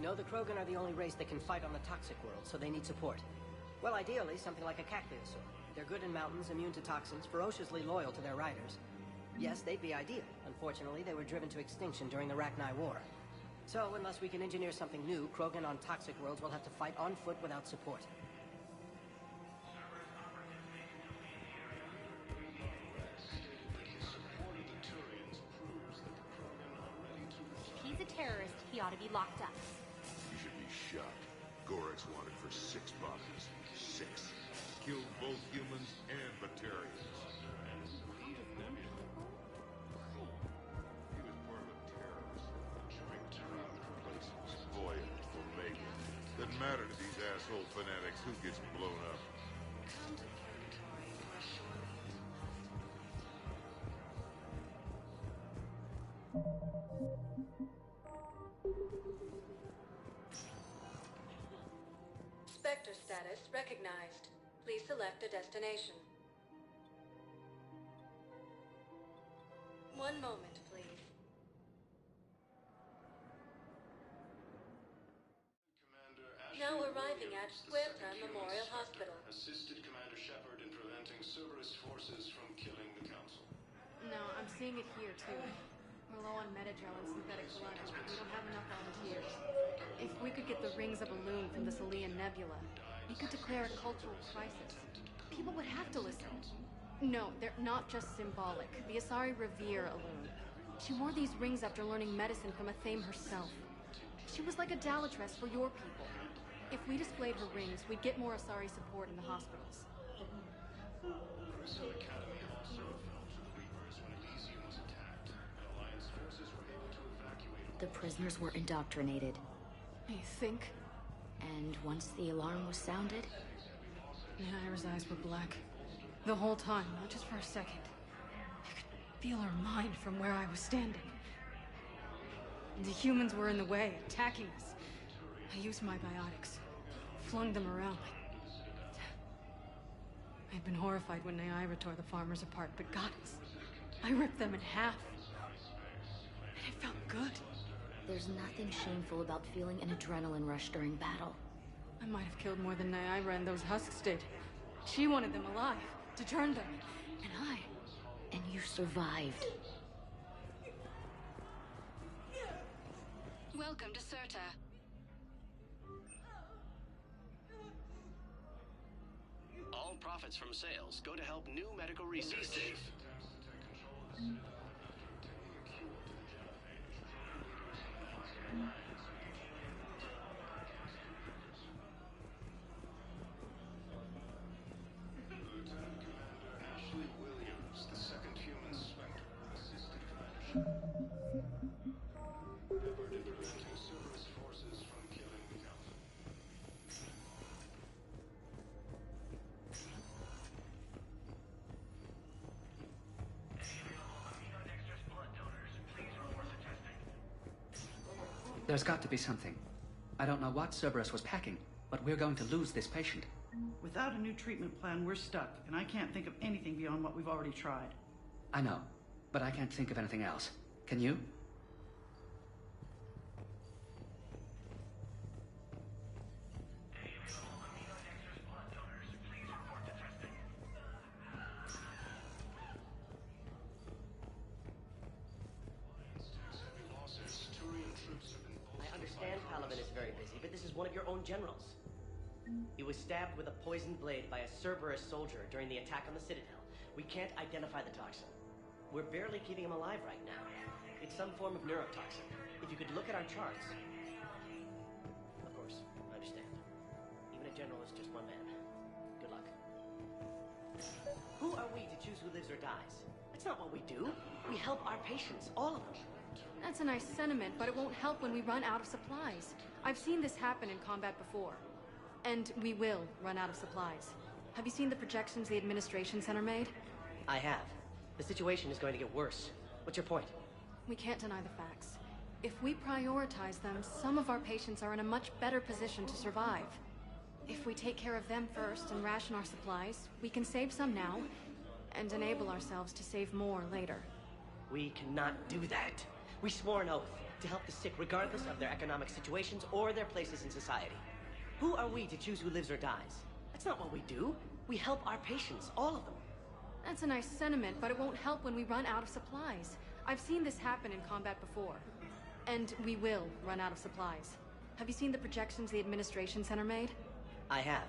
No, the Krogan are the only race that can fight on the toxic world, so they need support. Well, ideally, something like a Cacliosaur. They're good in mountains, immune to toxins, ferociously loyal to their riders. Yes, they'd be ideal. Unfortunately, they were driven to extinction during the Rachni War. So, unless we can engineer something new, Krogan on toxic worlds will have to fight on foot without support. If he's a terrorist, he ought to be locked up. You should be shot. Gorex wanted for 6 bodies. 6. Killed both humans and Batarians. He was part of a terrorist joint around places. Voyage, Omega. Doesn't matter to these asshole fanatics who gets blown up. Spectre status recognized. Please select a destination. One moment, please. Now arriving at Huerta Memorial Hospital. Assisted Commander Shepard in preventing Cerberus forces from killing the Council. No, I'm seeing it here, too. We're low on metagel and synthetic blood, but we don't have enough volunteers. If we could get the rings of Elune from the Salian Nebula, we could declare a cultural crisis. People would have to listen. No, they're not just symbolic. The Asari revere Elune. She wore these rings after learning medicine from Athame herself. She was like a Dalatress for your people. If we displayed her rings, we'd get more Asari support in the hospitals. Prison Academy also fell to the Reapers when Elysium was attacked, and Alliance forces were able to evacuate all. The prisoners were indoctrinated. You think? And once the alarm was sounded... Naira's eyes were black. The whole time, not just for a second. I could feel her mind from where I was standing. The humans were in the way, attacking us. I used my biotics, flung them around. I'd been horrified when Naira tore the farmers apart, but goddess, I ripped them in half. And it felt good. There's nothing shameful about feeling an adrenaline rush during battle. I might have killed more than Naira and those husks did. She wanted them alive, to turn them, and I... And you survived. Welcome to Certa. All profits from sales go to help new medical research. Lieutenant Commander Ashley Williams, the second human Spectre, assisted Commander Shepard in preventing Cerberus forces from killing the Council. There's got to be something. I don't know what Cerberus was packing, but we're going to lose this patient. Without a new treatment plan, we're stuck, and I can't think of anything beyond what we've already tried. I know, but I can't think of anything else. Can you? I understand Palaven is very busy, but this is one of your own generals. He was stabbed with a poisoned blade by a Cerberus soldier during the attack on the Citadel. We can't identify the toxin. We're barely keeping him alive right now. It's some form of neurotoxin. If you could look at our charts... Of course, I understand. Even a general is just one man. Good luck. Who are we to choose who lives or dies? That's not what we do. We help our patients, all of them. That's a nice sentiment, but it won't help when we run out of supplies. I've seen this happen in combat before. And we will run out of supplies. Have you seen the projections the Administration Center made? I have. The situation is going to get worse. What's your point? We can't deny the facts. If we prioritize them, some of our patients are in a much better position to survive. If we take care of them first and ration our supplies, we can save some now, and enable ourselves to save more later. We cannot do that. We swore an oath to help the sick regardless of their economic situations or their places in society. Who are we to choose who lives or dies? That's not what we do. We help our patients, all of them. That's a nice sentiment, but it won't help when we run out of supplies. I've seen this happen in combat before. And we will run out of supplies. Have you seen the projections the Administration Center made? I have.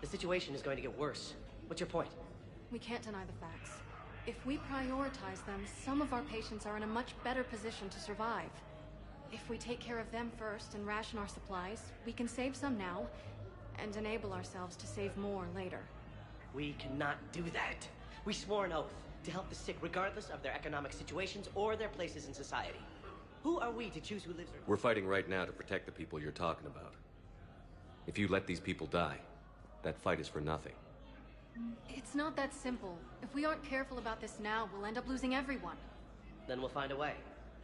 The situation is going to get worse. What's your point? We can't deny the facts. If we prioritize them, some of our patients are in a much better position to survive. If we take care of them first and ration our supplies, we can save some now, and enable ourselves to save more later. We cannot do that. We swore an oath to help the sick regardless of their economic situations or their places in society. Who are we to choose who lives or... We're fighting right now to protect the people you're talking about. If you let these people die, that fight is for nothing. It's not that simple. If we aren't careful about this now, we'll end up losing everyone. Then we'll find a way.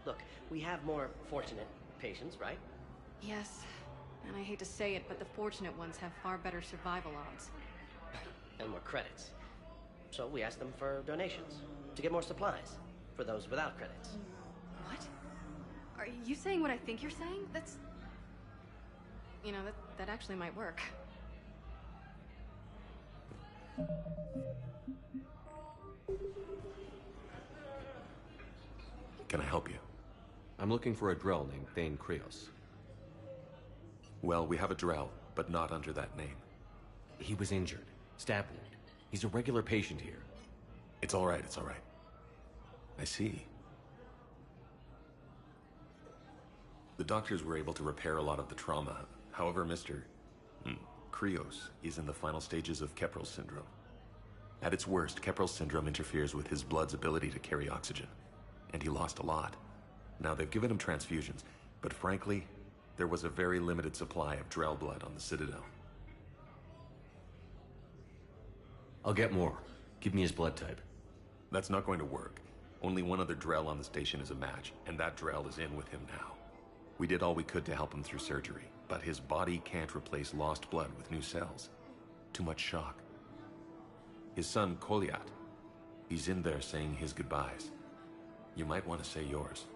Look, we have more fortunate patients, right? Yes. And I hate to say it, but the fortunate ones have far better survival odds. And more credits. So we asked them for donations, to get more supplies, for those without credits. What? Are you saying what I think you're saying? That's... You know, that actually might work. Can I help you? I'm looking for a Drell named Thane Krios. Well, we have a Drell, but not under that name. He was injured. Stab wound. He's a regular patient here. It's all right, it's all right. I see. The doctors were able to repair a lot of the trauma. However, Mr. Krios is in the final stages of Keppel syndrome. At its worst, Keppel syndrome interferes with his blood's ability to carry oxygen. And he lost a lot. Now, they've given him transfusions, but frankly, there was a very limited supply of Drell blood on the Citadel. I'll get more. Give me his blood type. That's not going to work. Only one other Drell on the station is a match, and that Drell is in with him now. We did all we could to help him through surgery, but his body can't replace lost blood with new cells. Too much shock. His son, Kolyat, he's in there saying his goodbyes. You might want to say yours.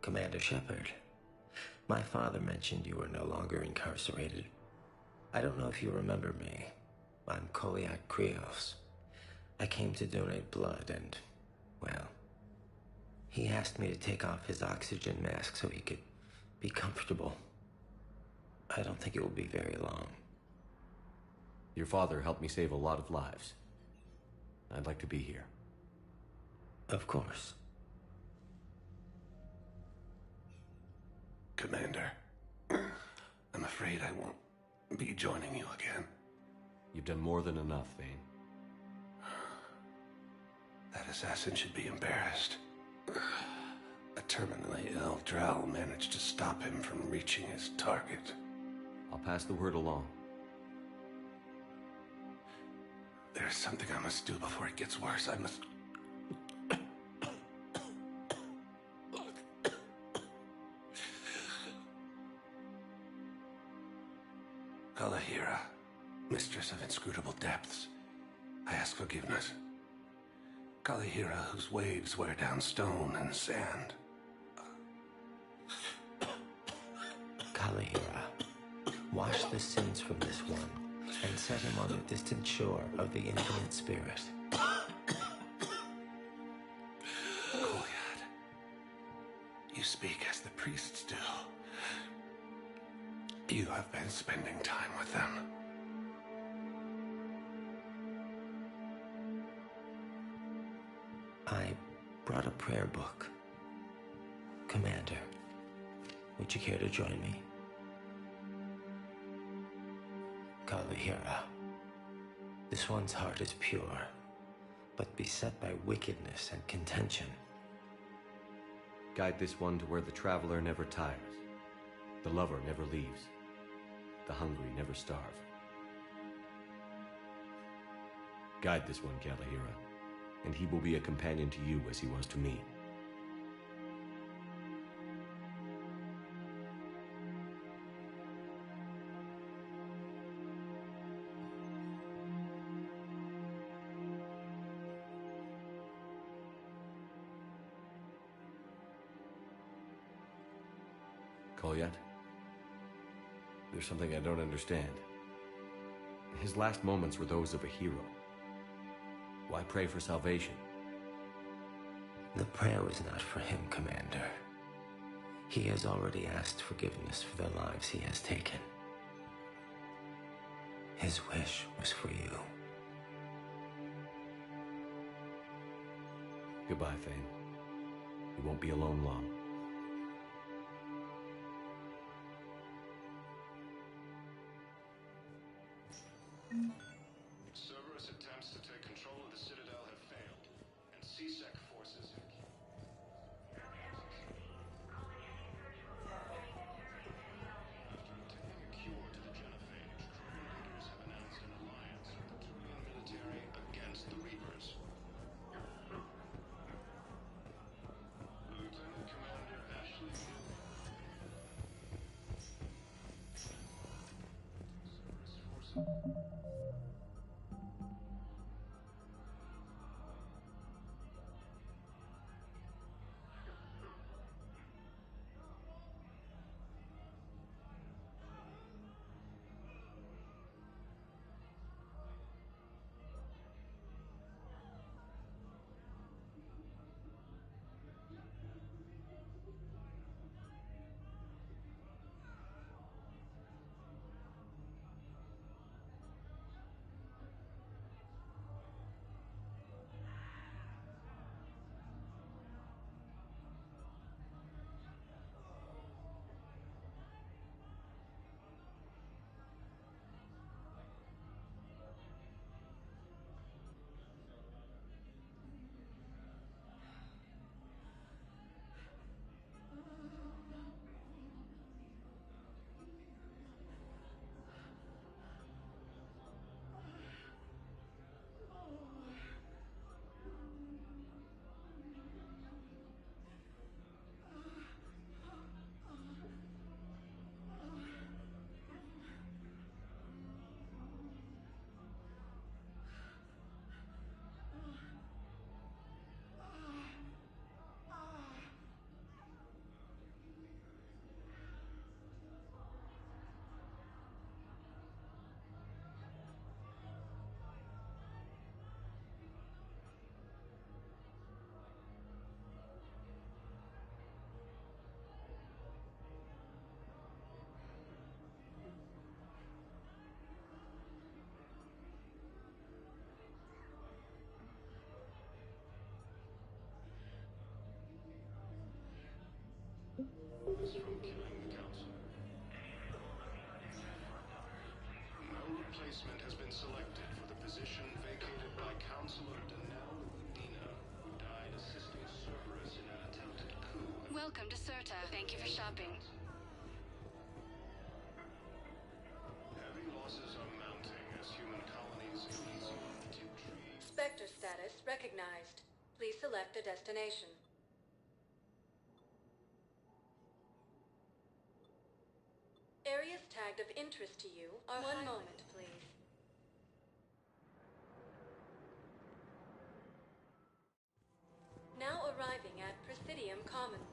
Commander Shepard, my father mentioned you were no longer incarcerated. I don't know if you remember me. I'm Kolyat Krios. I came to donate blood and, well, he asked me to take off his oxygen mask so he could be comfortable. I don't think it will be very long. Your father helped me save a lot of lives. I'd like to be here. Of course. Commander, I'm afraid I won't be joining you again. You've done more than enough, Thane. That assassin should be embarrassed. A terminally ill Drell managed to stop him from reaching his target. I'll pass the word along. There's something I must do before it gets worse. I must... Kalahira, mistress of inscrutable depths, I ask forgiveness. Kalahira, whose waves wear down stone and sand. Kalahira, wash the sins from this one, and set him on the distant shore of the infinite spirit. Kolyat, you speak as the priests do. You have been spending time with them. I brought a prayer book. Commander, Would you care to join me? Kalahira. This one's heart is pure, but beset by wickedness and contention. Guide this one to where the traveler never tires, the lover never leaves, the hungry never starve. Guide this one, Kalahira, and he will be a companion to you as he was to me. Kolyat? There's something I don't understand. His last moments were those of a hero. Why pray for salvation? The prayer was not for him, Commander. He has already asked forgiveness for the lives he has taken. His wish was for you. Goodbye, Thane. You won't be alone long. Cerberus attempts to take control of the Citadel have failed, and C-Sec forces have... After obtaining a cure to the genophage, Krogan leaders have announced an alliance with the Turian military against the Reapers. Lieutenant Commander Ashley Hill. Cerberus forces... From killing the Council. No replacement has been selected for the position vacated by Councilor Danelle Udina, who died assisting Cerberus in an attempted coup. Welcome to Serta. Thank you for shopping. Heavy losses are mounting as human colonies in Elysium take trees. Spectre status recognized. Please select a destination. Areas tagged of interest to you are... One moment, please. Now arriving at Presidium Commons.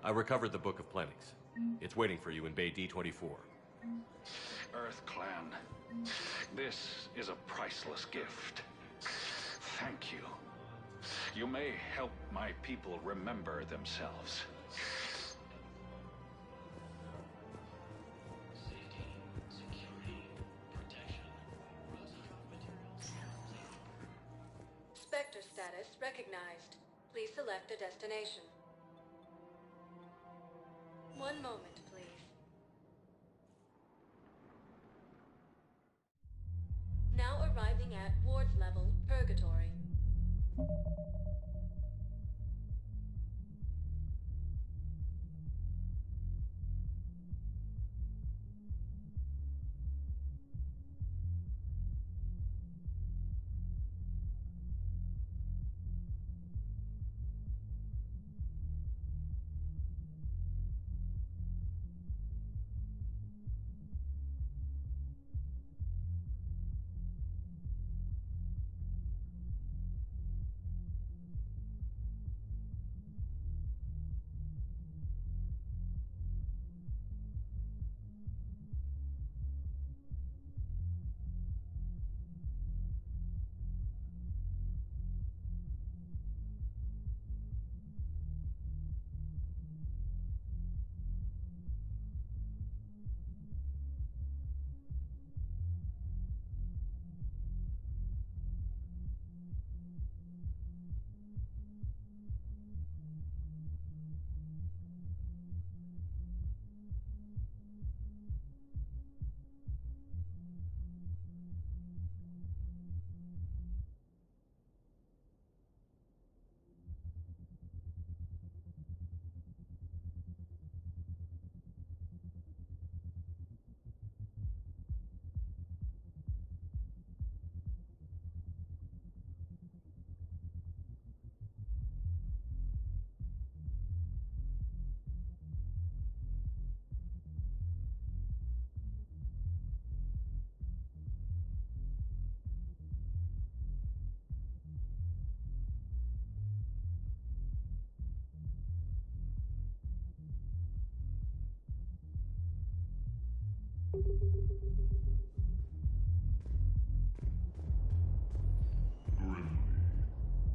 I recovered the Book of Plenix. It's waiting for you in Bay D-24. Earth Clan, this is a priceless gift. Thank you. You may help my people remember themselves. Safety, security, protection. Please select a destination. One moment, please. Now arriving at Ward's level, Purgatory. Grimly,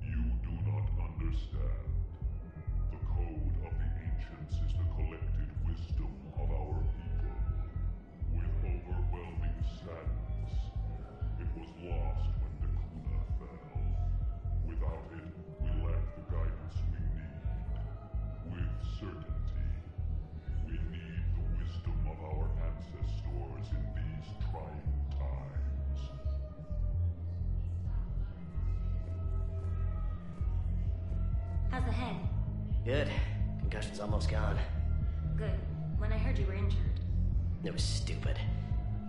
you do not understand. The code of the ancients is the collected wisdom of our people. With overwhelming sadness, it was lost when Dakuna fell. Without it, we lack the guidance we need. With certainty, we need the wisdom of our ancestors in these trying times. How's the head? Good. Concussion's almost gone. Good. When I heard you were injured. It was stupid.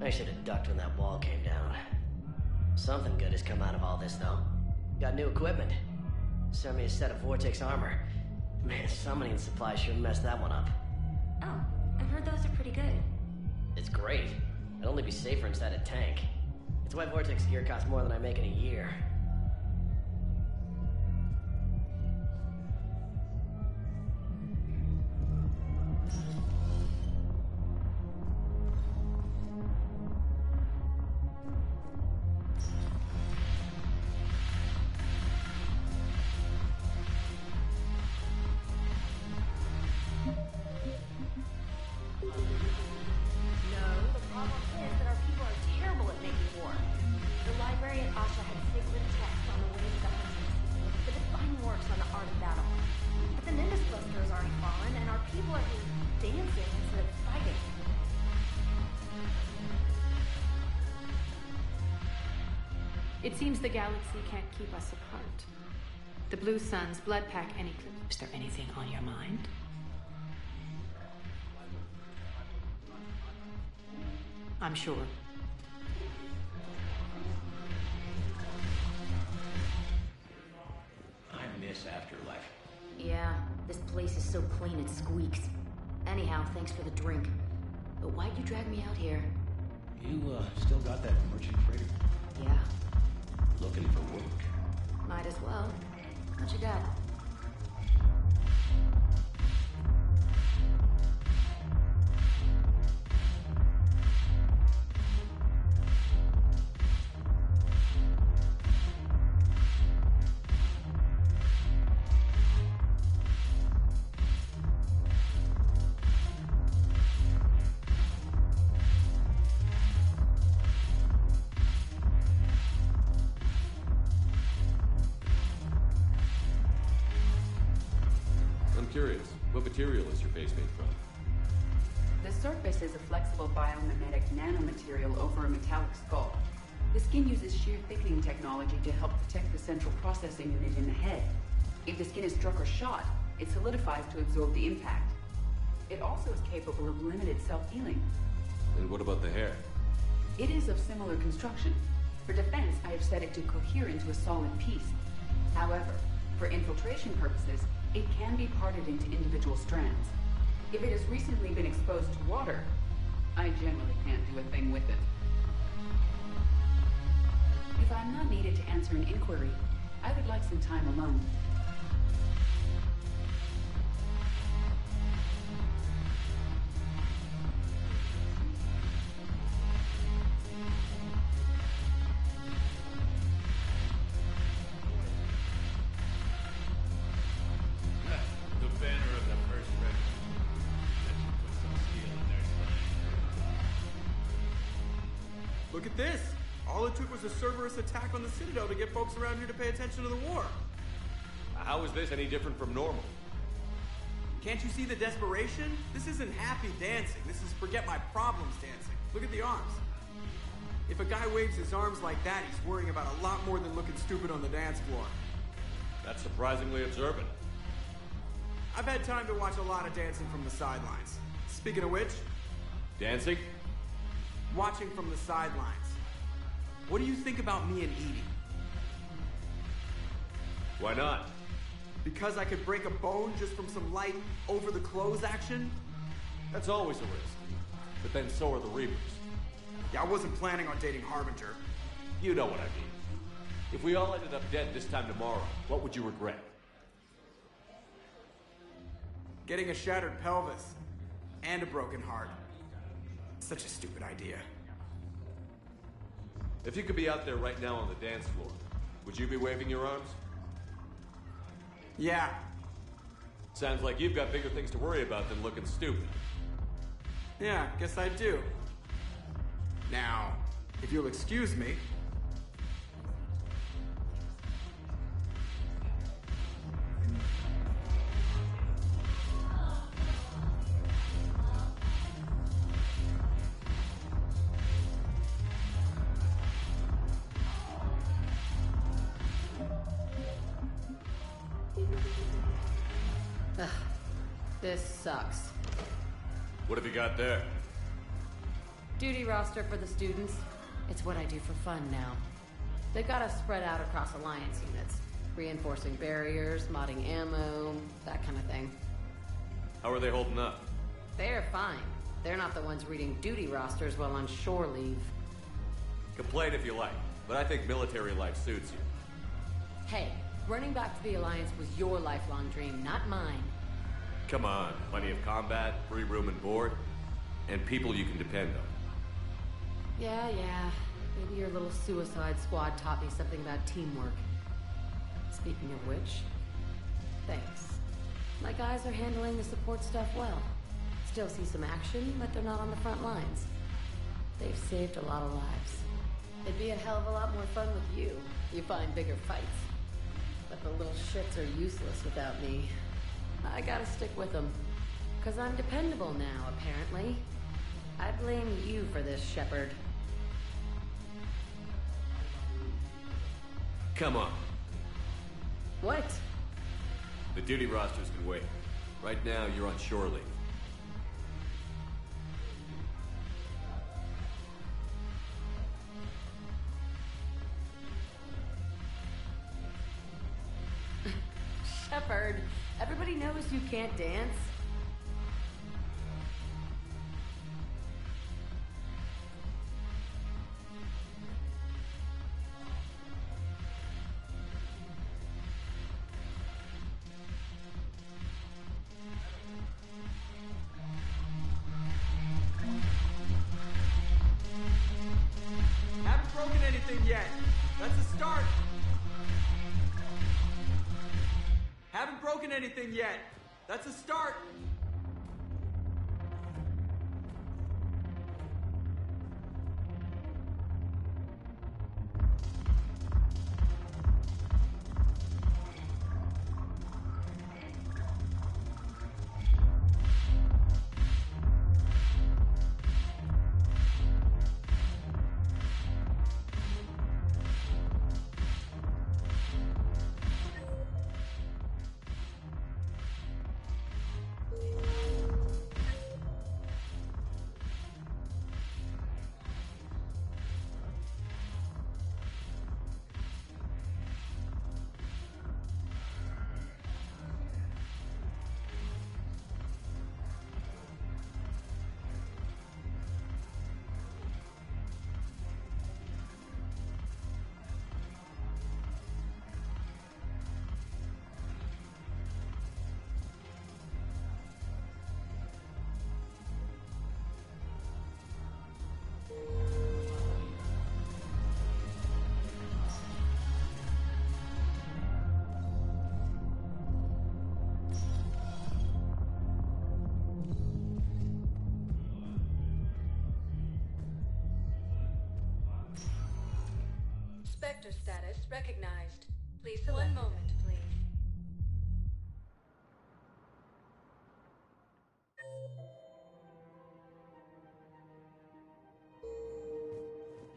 I should have ducked when that wall came down. Something good has come out of all this, though. Got new equipment. Sent me a set of Vortex armor. Man, summoning supply sure messed that one up. Oh, I've heard those are pretty good. It's great. I'd only be safer inside a tank. It's why Vortex gear costs more than I make in a year. It seems the galaxy can't keep us apart. The Blue Suns, Blood Pack, and Eclipse. Is there anything on your mind? I'm sure. I miss Afterlife. Yeah, this place is so clean it squeaks. Anyhow, thanks for the drink. But why'd you drag me out here? You, still got that merchant freighter? Yeah. Looking for work? Might as well. What you got? curious. What material is your face made from? The surface is a flexible biomimetic nanomaterial over a metallic skull. The skin uses shear thickening technology to help protect the central processing unit in the head. If the skin is struck or shot, it solidifies to absorb the impact. It also is capable of limited self-healing. And what about the hair? It is of similar construction. For defense, I have set it to cohere into a solid piece. However, for infiltration purposes, it can be parted into individual strands. If it has recently been exposed to water, I generally can't do a thing with it. If I'm not needed to answer an inquiry, I would like some time alone. The banner of the First Regiment. That should put some steel in their spine. Look at this! All it took was a Cerberus attack on the Citadel to get folks around here to pay attention to the war. How is this any different from normal? Can't you see the desperation? This isn't happy dancing. This is forget my problems dancing. Look at the arms. If a guy waves his arms like that, he's worrying about a lot more than looking stupid on the dance floor. That's surprisingly observant. I've had time to watch a lot of dancing from the sidelines. Speaking of which... Dancing? Watching from the sidelines. What do you think about me and Edie? Why not? Because I could break a bone just from some light over-the-clothes action? That's always a risk. But then so are the Reapers. Yeah, I wasn't planning on dating Harbinger. You know what I mean. If we all ended up dead this time tomorrow, what would you regret? Getting a shattered pelvis. And a broken heart. Such a stupid idea. If you could be out there right now on the dance floor, would you be waving your arms? Yeah. Sounds like you've got bigger things to worry about than looking stupid. Yeah, guess I do. Now, if you'll excuse me... Ugh, this sucks. What have you got there? Duty roster for the students. It's what I do for fun now. They've got us spread out across Alliance units. Reinforcing barriers, modding ammo, that kind of thing. How are they holding up? They're fine. They're not the ones reading duty rosters while on shore leave. Complain if you like, but I think military life suits you. Hey, running back to the Alliance was your lifelong dream, not mine. Come on, plenty of combat, free room and board, and people you can depend on. Yeah. Maybe your little suicide squad taught me something about teamwork. Speaking of which, thanks. My guys are handling the support stuff well. Still see some action, but they're not on the front lines. They've saved a lot of lives. It'd be a hell of a lot more fun with you. You find bigger fights. But the little shits are useless without me. I gotta stick with them. 'Cause I'm dependable now, apparently. I blame you for this, Shepard. Come on. What? The duty rosters can wait. Right now, you're on shore leave. Shepard, everybody knows you can't dance. Haven't broken anything yet. That's a start. Haven't broken anything yet. That's a start. Spectre status recognized. Please select. One moment, please.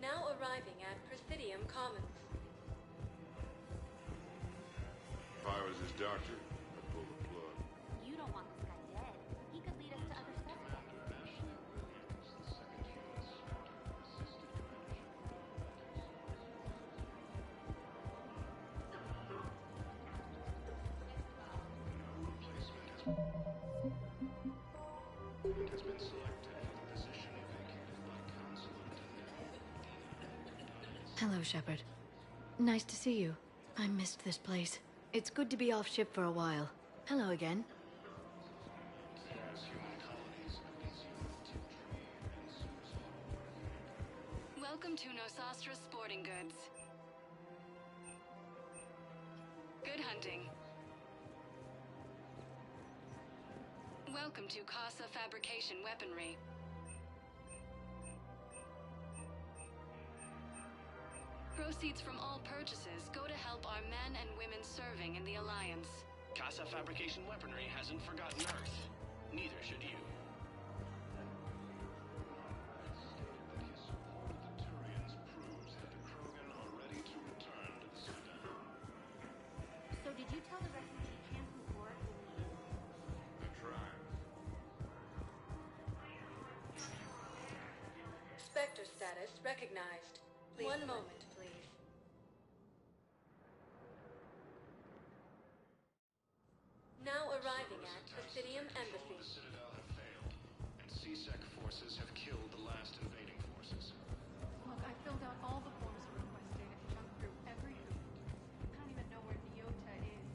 Now arriving at Presidium Commons. If I was his doctor, I'd pull the plug. You don't want this guy dead. He could lead us to other suspects. It has been selected for the position vacated by Counselor Hello, Shepard. Nice to see you. I missed this place. It's good to be off ship for a while. Hello again. Welcome to Nosastra Sporting Goods. Good hunting. Welcome to Casa Fabrication Weaponry. Proceeds from all purchases go to help our men and women serving in the Alliance. Casa Fabrication Weaponry hasn't forgotten Earth. Neither should you. So did you tell the refugee camp who Warwick will need? I tried. Spectre status recognized. Please one moment, please. Now arriving at Presidium Embassy. The Citadel have failed, and CSEC forces have killed the last invading forces. Look, I filled out all the forms you requested and jumped through every hoop. I don't even know where Leota is.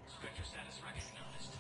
Spectre status recognized.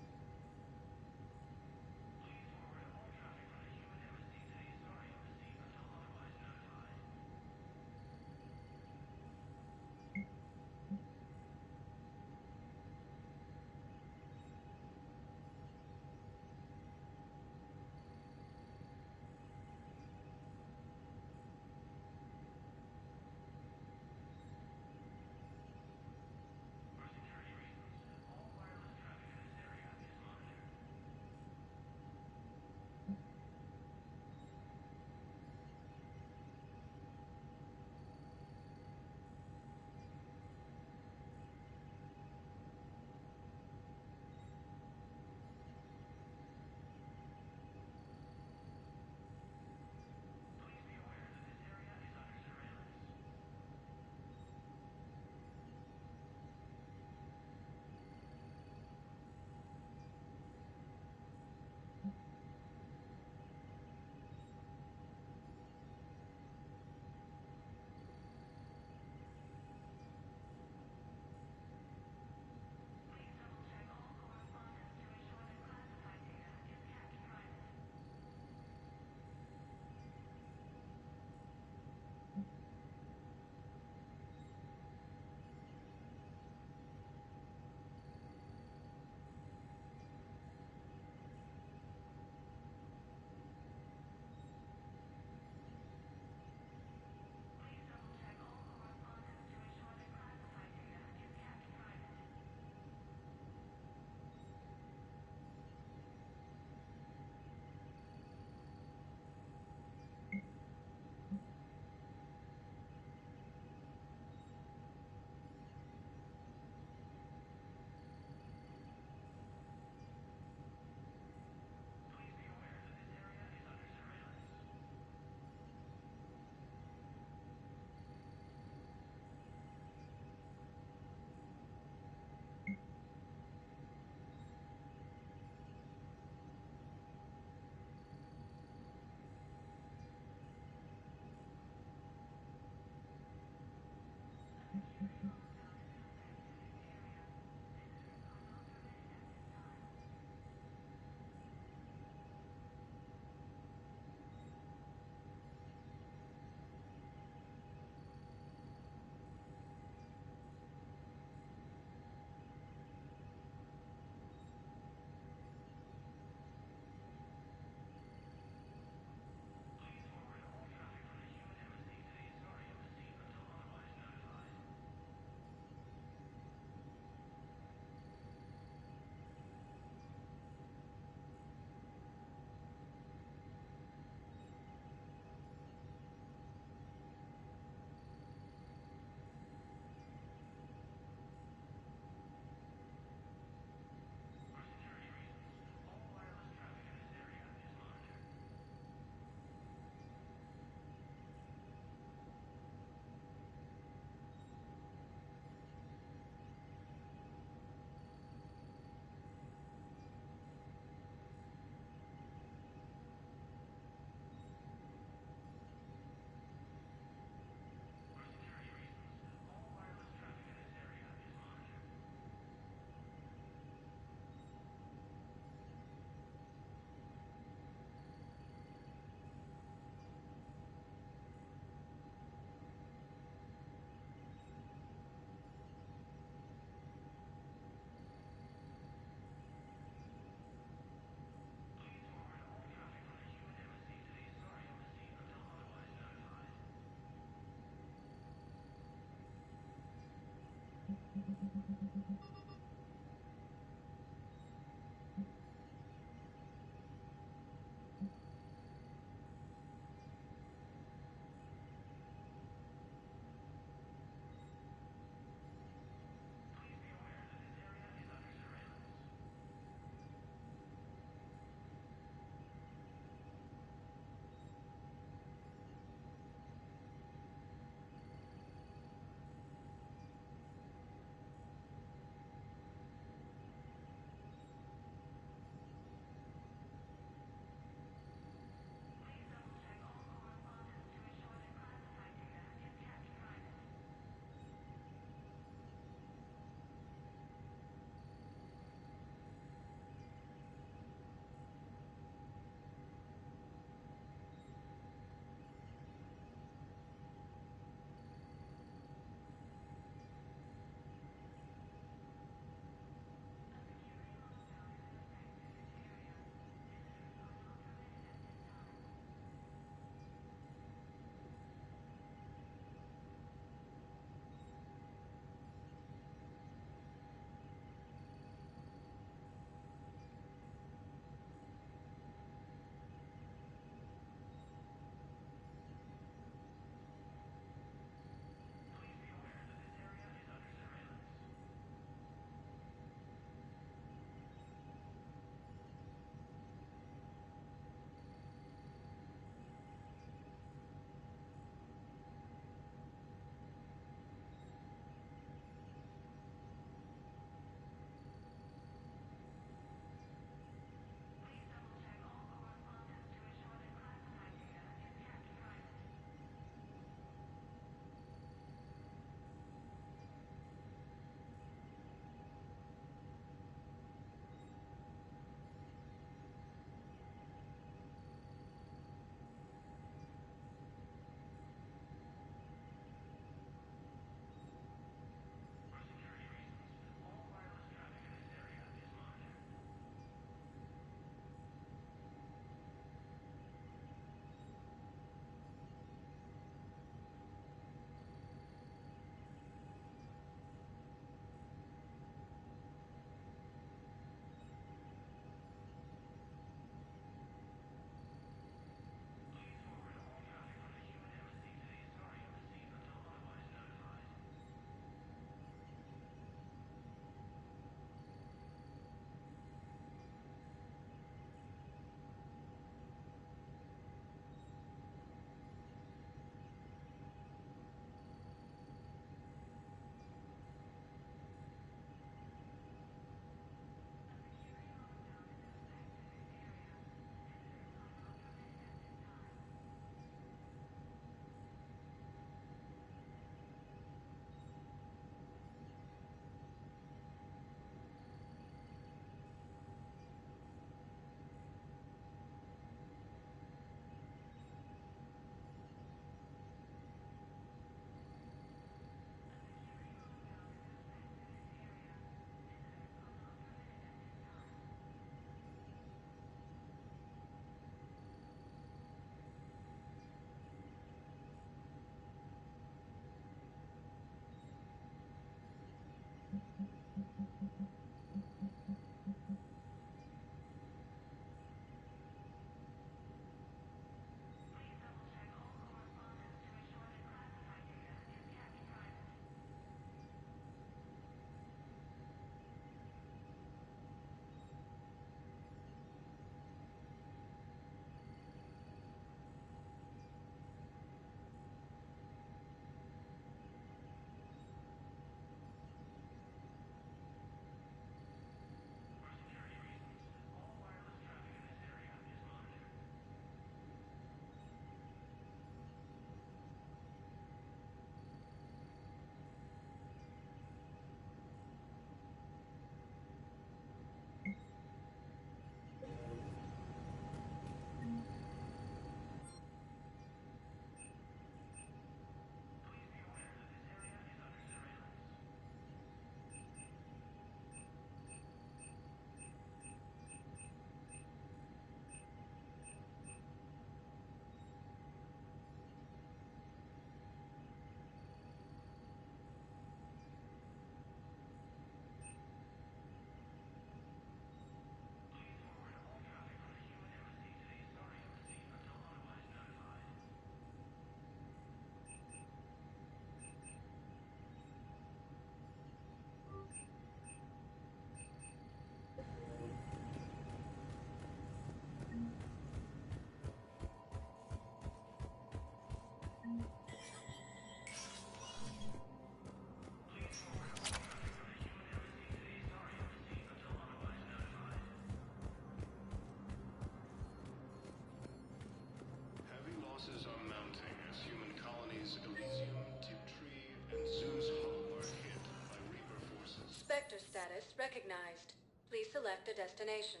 recognized. Please select a destination.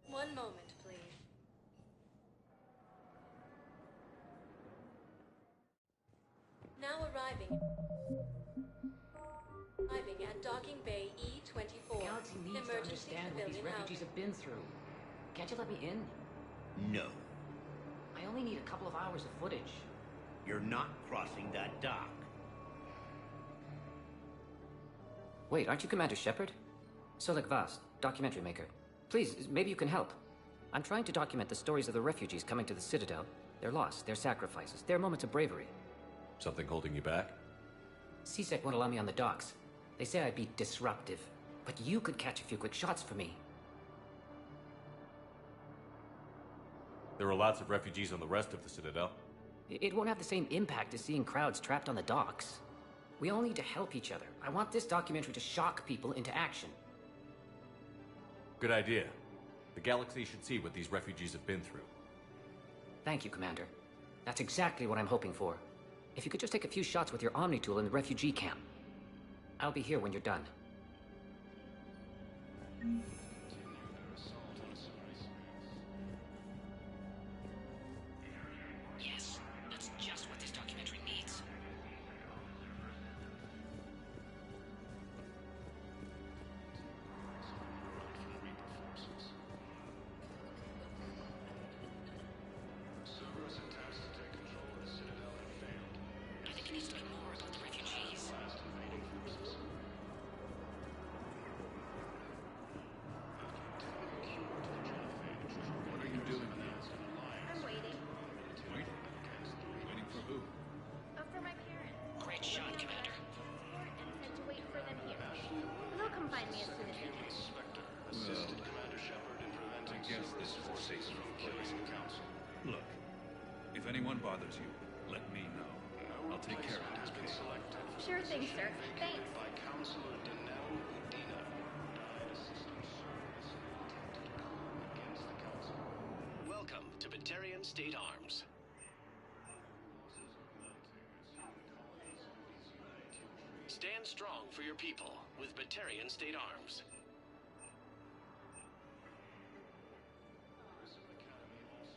One moment, please. Now arriving at Docking Bay E-24. The galaxy needs to Emergency understand what these civilian refugees have been through. Can't you let me in? No. I only need a couple of hours of footage. You're not crossing that dock. Wait, aren't you Commander Shepard? Solek Vast, documentary maker. Please, maybe you can help. I'm trying to document the stories of the refugees coming to the Citadel. Their loss, their sacrifices, their moments of bravery. Something holding you back? CSEC won't allow me on the docks. They say I'd be disruptive. But you could catch a few quick shots for me. There are lots of refugees on the rest of the Citadel. It won't have the same impact as seeing crowds trapped on the docks. We all need to help each other. I want this documentary to shock people into action. Good idea. The galaxy should see what these refugees have been through. Thank you, Commander. That's exactly what I'm hoping for. If you could just take a few shots with your Omni tool in the refugee camp. I'll be here when you're done. Yes, that's just what this documentary needs. Cerberus attempts to take control of the Citadel have failed. I think it needs to be more about the refugees. Last invading forces. What are you doing now? I'm waiting. Wait? Waiting for who? For my parents. Great shot, Commander. And said to wait for them here. They'll come find me as soon as they can. Spectre assisted Commander Shepard in preventing Cerberus forces from killing the Council. Look, if anyone bothers you, let me know. I'll take care of it. Has been selected for Sure thing, sir. Thanks. by Counselor Danelle Udina, who died assisting Cerberus in an attempted coup against the Council. Welcome to Batarian State Arms. Stand strong for your people with Batarian State Arms.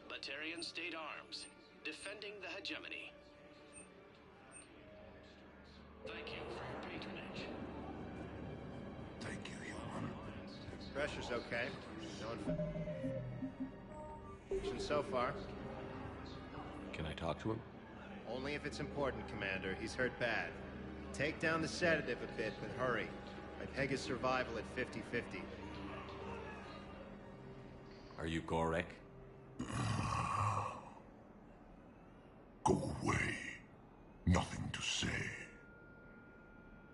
Batarian State Arms, defending the hegemony. Thank you for your patronage. Thank you, human. Pressure's okay. No infection so far. Can I talk to him? Only if it's important, Commander. He's hurt bad. Take down the sedative a bit, but hurry. I peg his survival at 50-50. Are you Gorek? Go away. Nothing to say.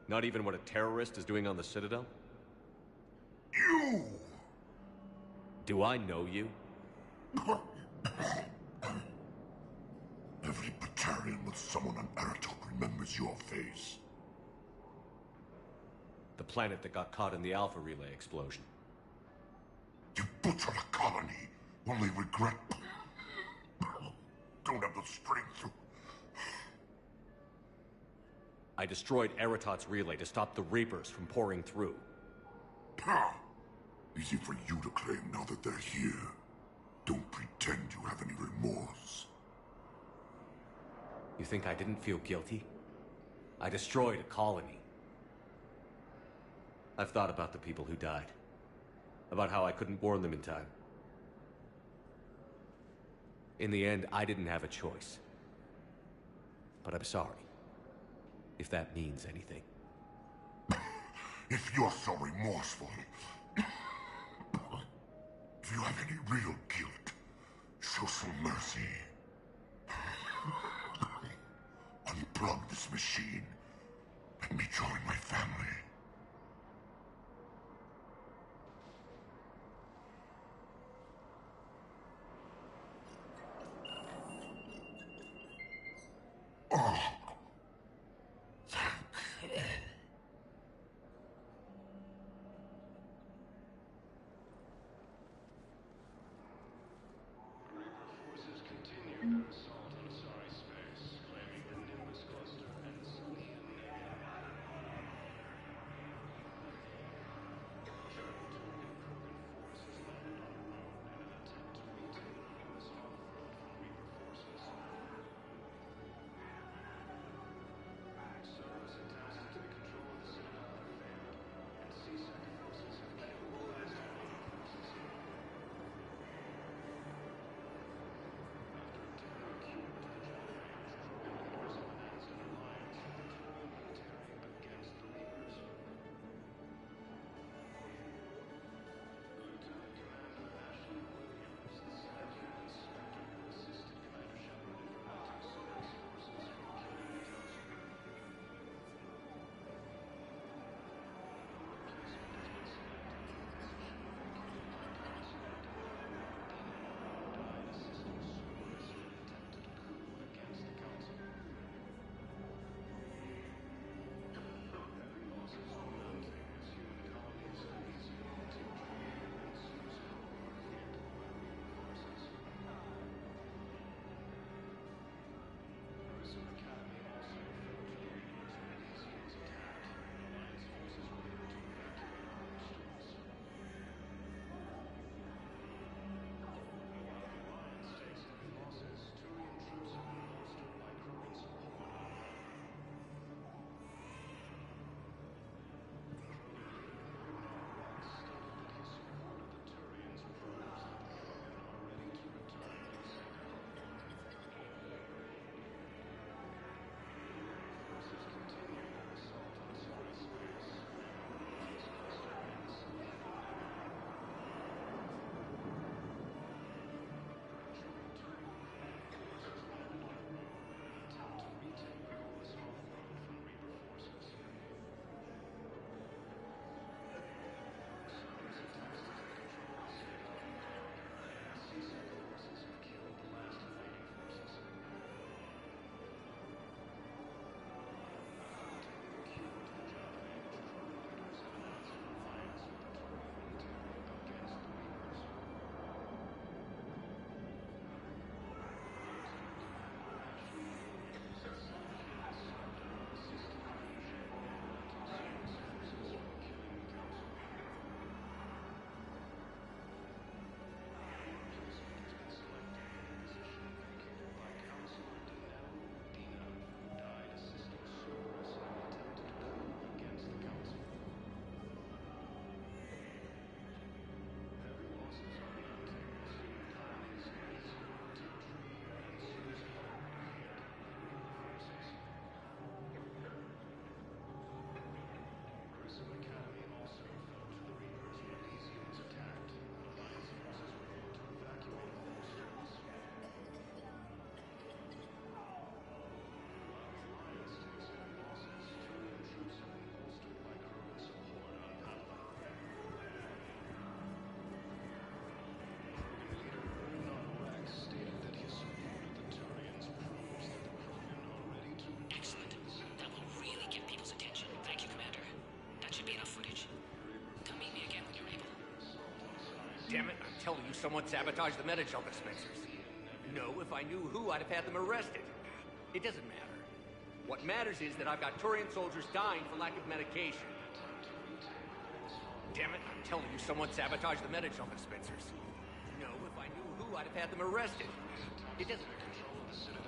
Not even what a terrorist is doing on the Citadel? You! Do I know you? Every Batarian with someone on Aratok remembers your face. The planet that got caught in the Alpha Relay explosion. You butchered a colony, only regret... Don't have the strength to... I destroyed Eratot's relay to stop the Reapers from pouring through. Easy for you to claim now that they're here. Don't pretend you have any remorse. You think I didn't feel guilty? I destroyed a colony. I've thought about the people who died. About how I couldn't warn them in time. In the end, I didn't have a choice. But I'm sorry. If that means anything. If you're so remorseful... if you have any real guilt, show some mercy. Unplug this machine. Let me join my family. Oh. Forces continued their assault on Asari space, claiming the Nimbus cluster and Salian Nebula. someone sabotaged the Metagel dispensers. No, if I knew who, I'd have had them arrested. It doesn't matter. What matters is that I've got Turian soldiers dying for lack of medication. Damn it, I'm telling you, someone sabotaged the Metagel dispensers. No, if I knew who, I'd have had them arrested. It doesn't matter.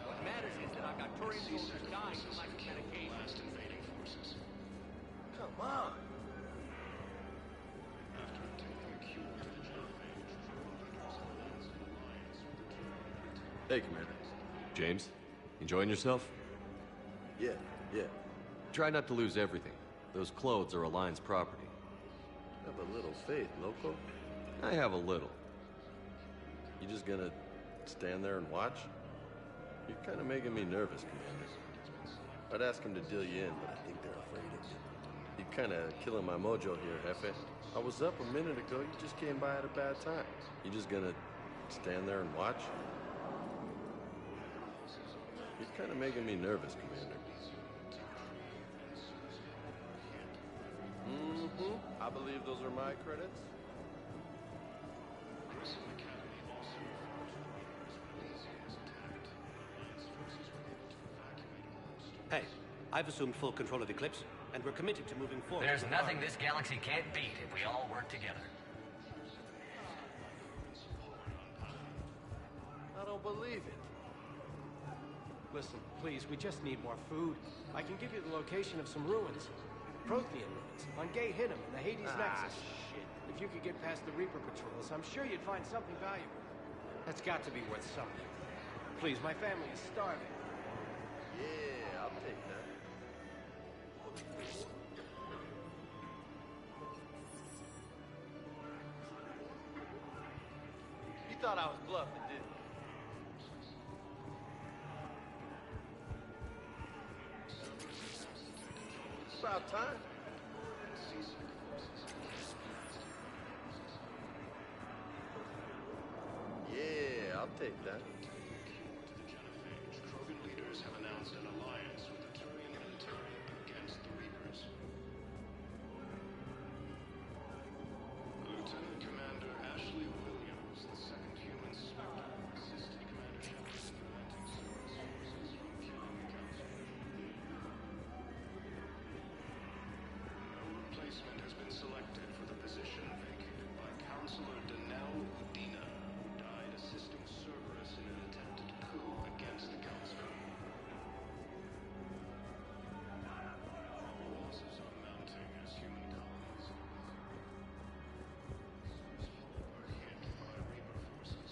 What matters is that I've got Turian soldiers dying for lack of medication. Come on. Hey, Commander. James, enjoying yourself? Yeah. Try not to lose everything. Those clothes are Alliance property. Have a little faith, loco. I have a little. You just gonna stand there and watch? You're kind of making me nervous, Commander. I'd ask them to deal you in, but I think they're afraid of you. You're kind of killing my mojo here, Jefe. I was up a minute ago. You just came by at a bad time. You just gonna stand there and watch? You're kind of making me nervous, Commander. I believe those are my credits. Hey, I've assumed full control of Eclipse, and we're committed to moving forward. There's nothing this galaxy can't beat if we all work together. I don't believe it. Listen, please, we just need more food. I can give you the location of some ruins. Prothean ruins, on Gay Hinnom in the Hades Nexus. Shit. If you could get past the Reaper patrols, I'm sure you'd find something valuable. That's got to be worth something. Please, my family is starving. Yeah, I'll take that. You thought I was bluffing, didn't you? It's about time. Yeah, I'll take that. Krogan leaders have announced an alliance with the Turian military against the Reapers. Lieutenant Commander Ashley Williams, the second human Spectre, assisted Commander Shepard in preventing service forces from killing the Council. No replacement has been selected for the position vacated by Counselor Danelle Udina, who died assisting Cerberus in an attempted coup against the Council. Losses are mounting as human colonies are hit by Reaper forces.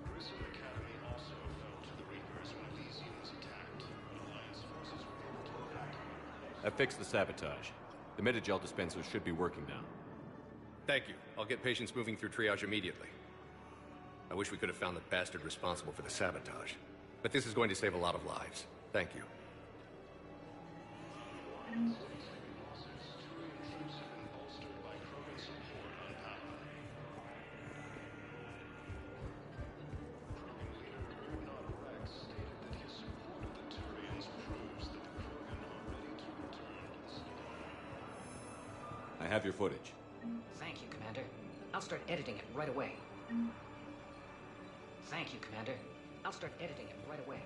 Grissom Academy also fell to the Reapers when Elysium was attacked, but Alliance forces were able to evacuate. I fixed the sabotage. The Metagel dispensers should be working now. Thank you. I'll get patients moving through triage immediately. I wish we could have found the bastard responsible for the sabotage. But this is going to save a lot of lives. Thank you. I have your footage. Thank you, Commander. I'll start editing it right away. Thank you, Commander. I'll start editing it right away.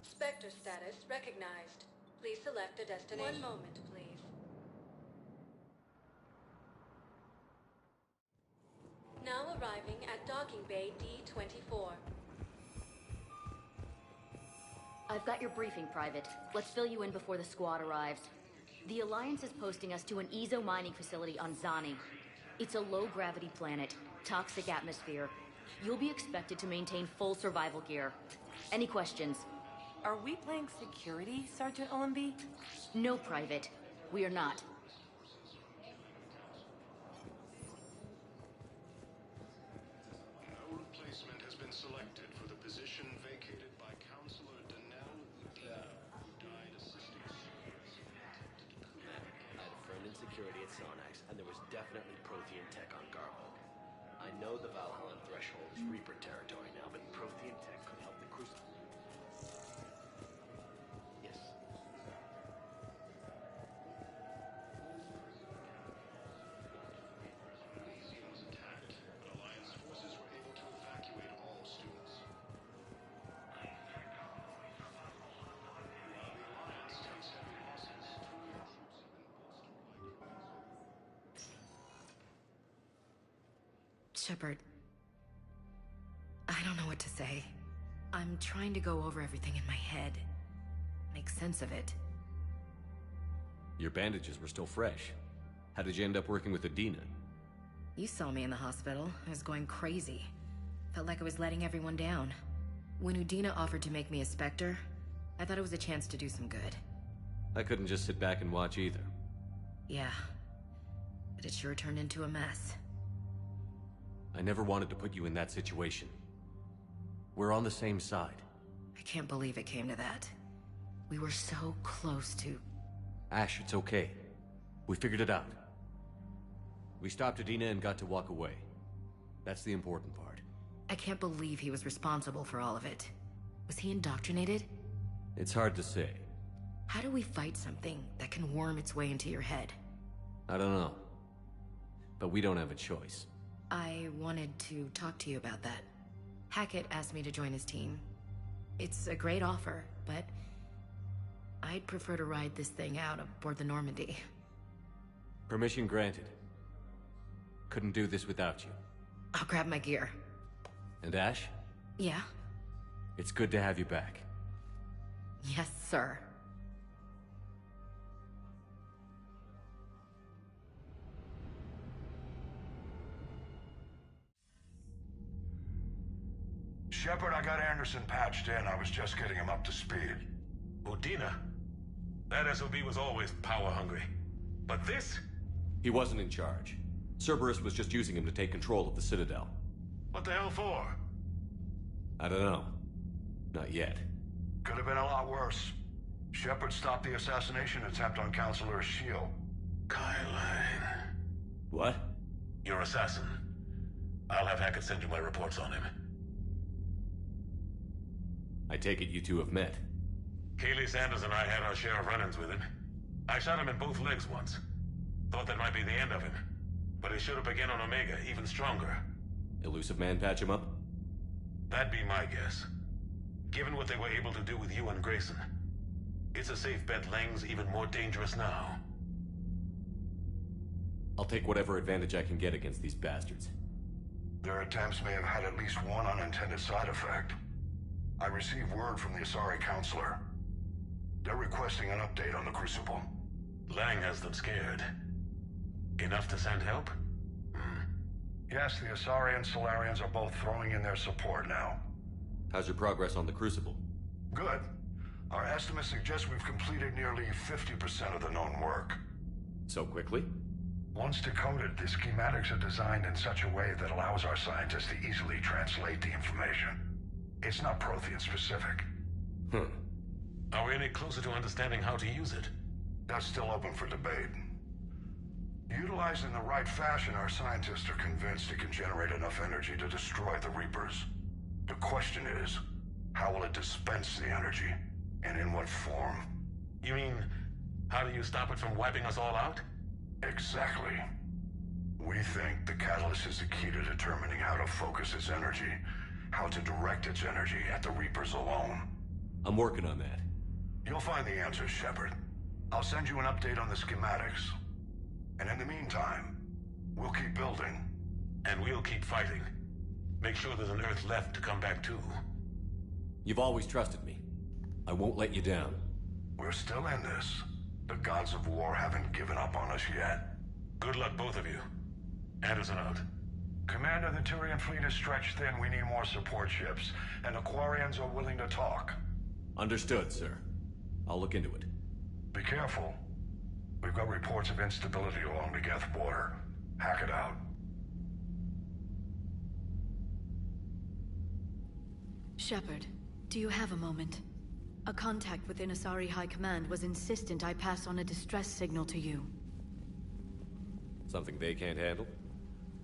Spectre status recognized. Please select a destination. 1 moment, please. Now arriving at docking bay D-24. I've got your briefing, Private. Let's fill you in before the squad arrives. The Alliance is posting us to an Ezo mining facility on Zani. It's a low-gravity planet, toxic atmosphere. You'll be expected to maintain full survival gear. Any questions? Are we playing security, Sergeant Owenby? No, Private. We are not. No replacement has been selected for the position vacated by Counselor Danelle Udina, who died assisting I had a friend in security at Sonax, and there was definitely Prothean tech on Garbo. I know the Valhalla threshold is Reaper territory now, but Prothean tech could help the Crucible. Yes. Elysium was attacked, but Alliance forces were able to evacuate all students. While the Alliance takes heavy losses, two of their troops have been bolstered by Shepard, I don't know what to say. I'm trying to go over everything in my head. Make sense of it. Your bandages were still fresh. How did you end up working with Udina? You saw me in the hospital. I was going crazy. Felt like I was letting everyone down. When Udina offered to make me a Spectre, I thought it was a chance to do some good. I couldn't just sit back and watch either. Yeah. But it sure turned into a mess. I never wanted to put you in that situation. We're on the same side. I can't believe it came to that. We were so close to... Ash, it's okay. We figured it out. We stopped Udina and got to walk away. That's the important part. I can't believe he was responsible for all of it. Was he indoctrinated? It's hard to say. How do we fight something that can worm its way into your head? I don't know. But we don't have a choice. I wanted to talk to you about that. Hackett asked me to join his team. It's a great offer, but I'd prefer to ride this thing out aboard the Normandy. Permission granted. Couldn't do this without you. I'll grab my gear. And Ash? Yeah? It's good to have you back. Yes, sir. Shepard, I got Anderson patched in. I was just getting him up to speed. Udina? That SOB was always power-hungry. But this? He wasn't in charge. Cerberus was just using him to take control of the Citadel. What the hell for? I don't know. Not yet. Could have been a lot worse. Shepard stopped the assassination attempt on Counselor Shield. Kylane. What? Your assassin. I'll have Hackett send you my reports on him. I take it you two have met. Kaylee Sanders and I had our share of run-ins with him. I shot him in both legs once. Thought that might be the end of him. But he should have begun on Omega, even stronger. Elusive Man patch him up? That'd be my guess. Given what they were able to do with you and Grayson. It's a safe bet Lang's even more dangerous now. I'll take whatever advantage I can get against these bastards. Their attempts may have had at least one unintended side effect. I received word from the Asari Counselor. They're requesting an update on the Crucible. Lang has them scared. Enough to send help? Yes, the Asari and Solarians are both throwing in their support now. How's your progress on the Crucible? Good. Our estimates suggest we've completed nearly 50% of the known work. So quickly? Once decoded, the schematics are designed in such a way that allows our scientists to easily translate the information. It's not Prothean specific. Are we any closer to understanding how to use it? That's still open for debate. Utilized in the right fashion, our scientists are convinced it can generate enough energy to destroy the Reapers. The question is, how will it dispense the energy? And in what form? You mean, how do you stop it from wiping us all out? Exactly. We think the catalyst is the key to determining how to focus its energy, how to direct its energy at the Reapers alone. I'm working on that. You'll find the answers, Shepard. I'll send you an update on the schematics. And in the meantime, we'll keep building. And we'll keep fighting. Make sure there's an Earth left to come back to. You've always trusted me. I won't let you down. We're still in this. The gods of war haven't given up on us yet. Good luck, both of you. Anderson out. Commander, the Turian fleet is stretched thin. We need more support ships, and the Quarians are willing to talk. Understood, sir. I'll look into it. Be careful. We've got reports of instability along the Geth border. Hack it out. Shepard, do you have a moment? A contact within Asari High Command was insistent I pass on a distress signal to you. Something they can't handle?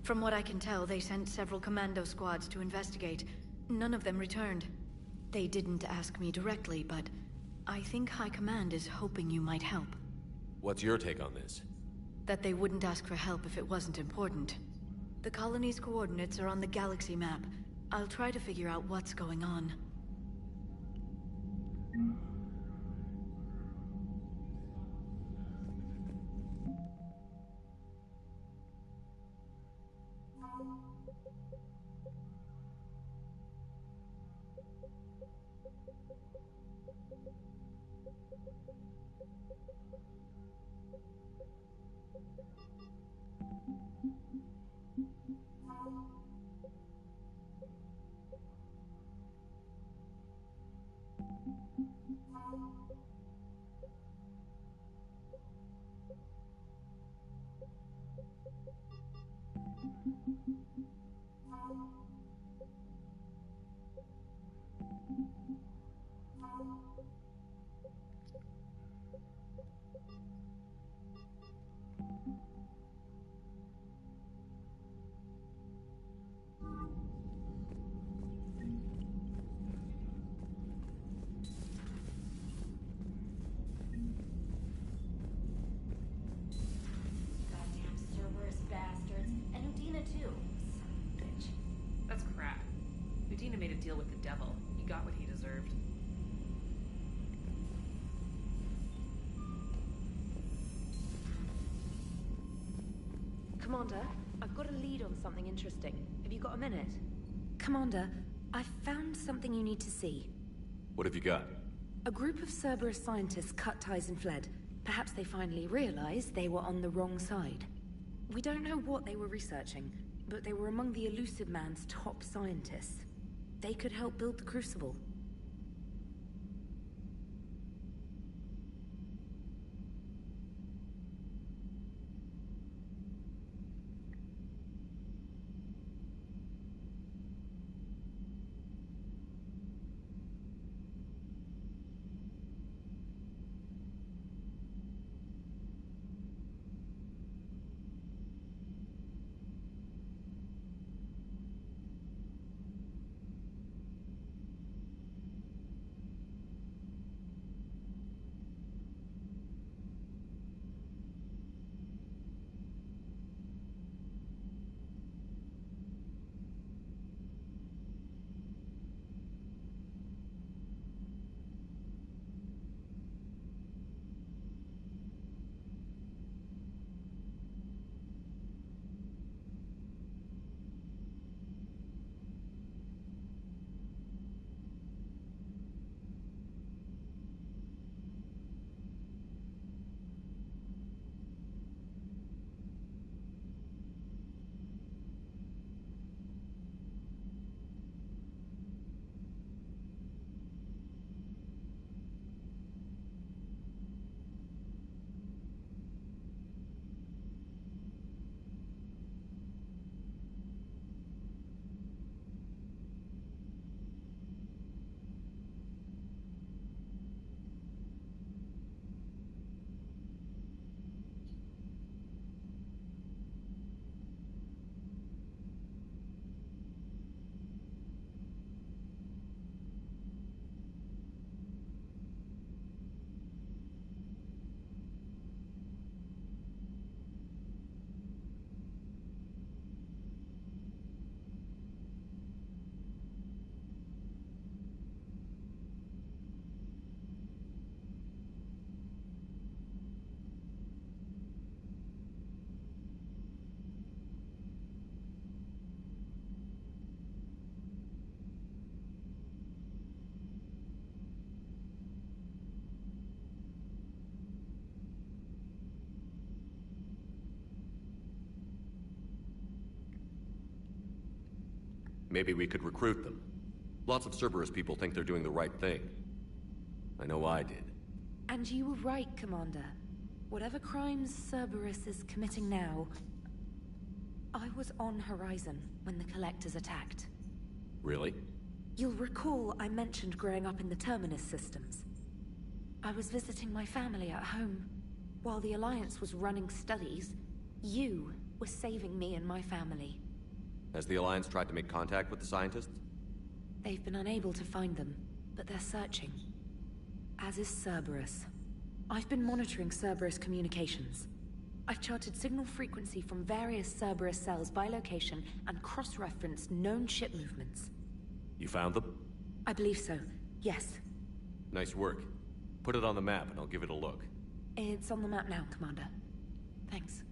From what I can tell, they sent several commando squads to investigate. None of them returned. They didn't ask me directly, but I think High Command is hoping you might help. What's your take on this? That they wouldn't ask for help if it wasn't important. The colony's coordinates are on the galaxy map. I'll try to figure out what's going on. Made a deal with the devil. He got what he deserved. Commander, I've got a lead on something interesting. Have you got a minute? Commander, I've found something you need to see. What have you got? A group of Cerberus scientists cut ties and fled. Perhaps they finally realized they were on the wrong side. We don't know what they were researching, but they were among the Elusive Man's top scientists. They could help build the Crucible. Maybe we could recruit them. Lots of Cerberus people think they're doing the right thing. I know I did. And you were right, Commander. Whatever crimes Cerberus is committing now... I was on Horizon when the Collectors attacked. Really? You'll recall I mentioned growing up in the Terminus systems. I was visiting my family at home. While the Alliance was running studies, you were saving me and my family. Has the Alliance tried to make contact with the scientists? They've been unable to find them, but they're searching. As is Cerberus. I've been monitoring Cerberus communications. I've charted signal frequency from various Cerberus cells by location and cross-referenced known ship movements. You found them? I believe so, yes. Nice work. Put it on the map and I'll give it a look. It's on the map now, Commander. Thanks.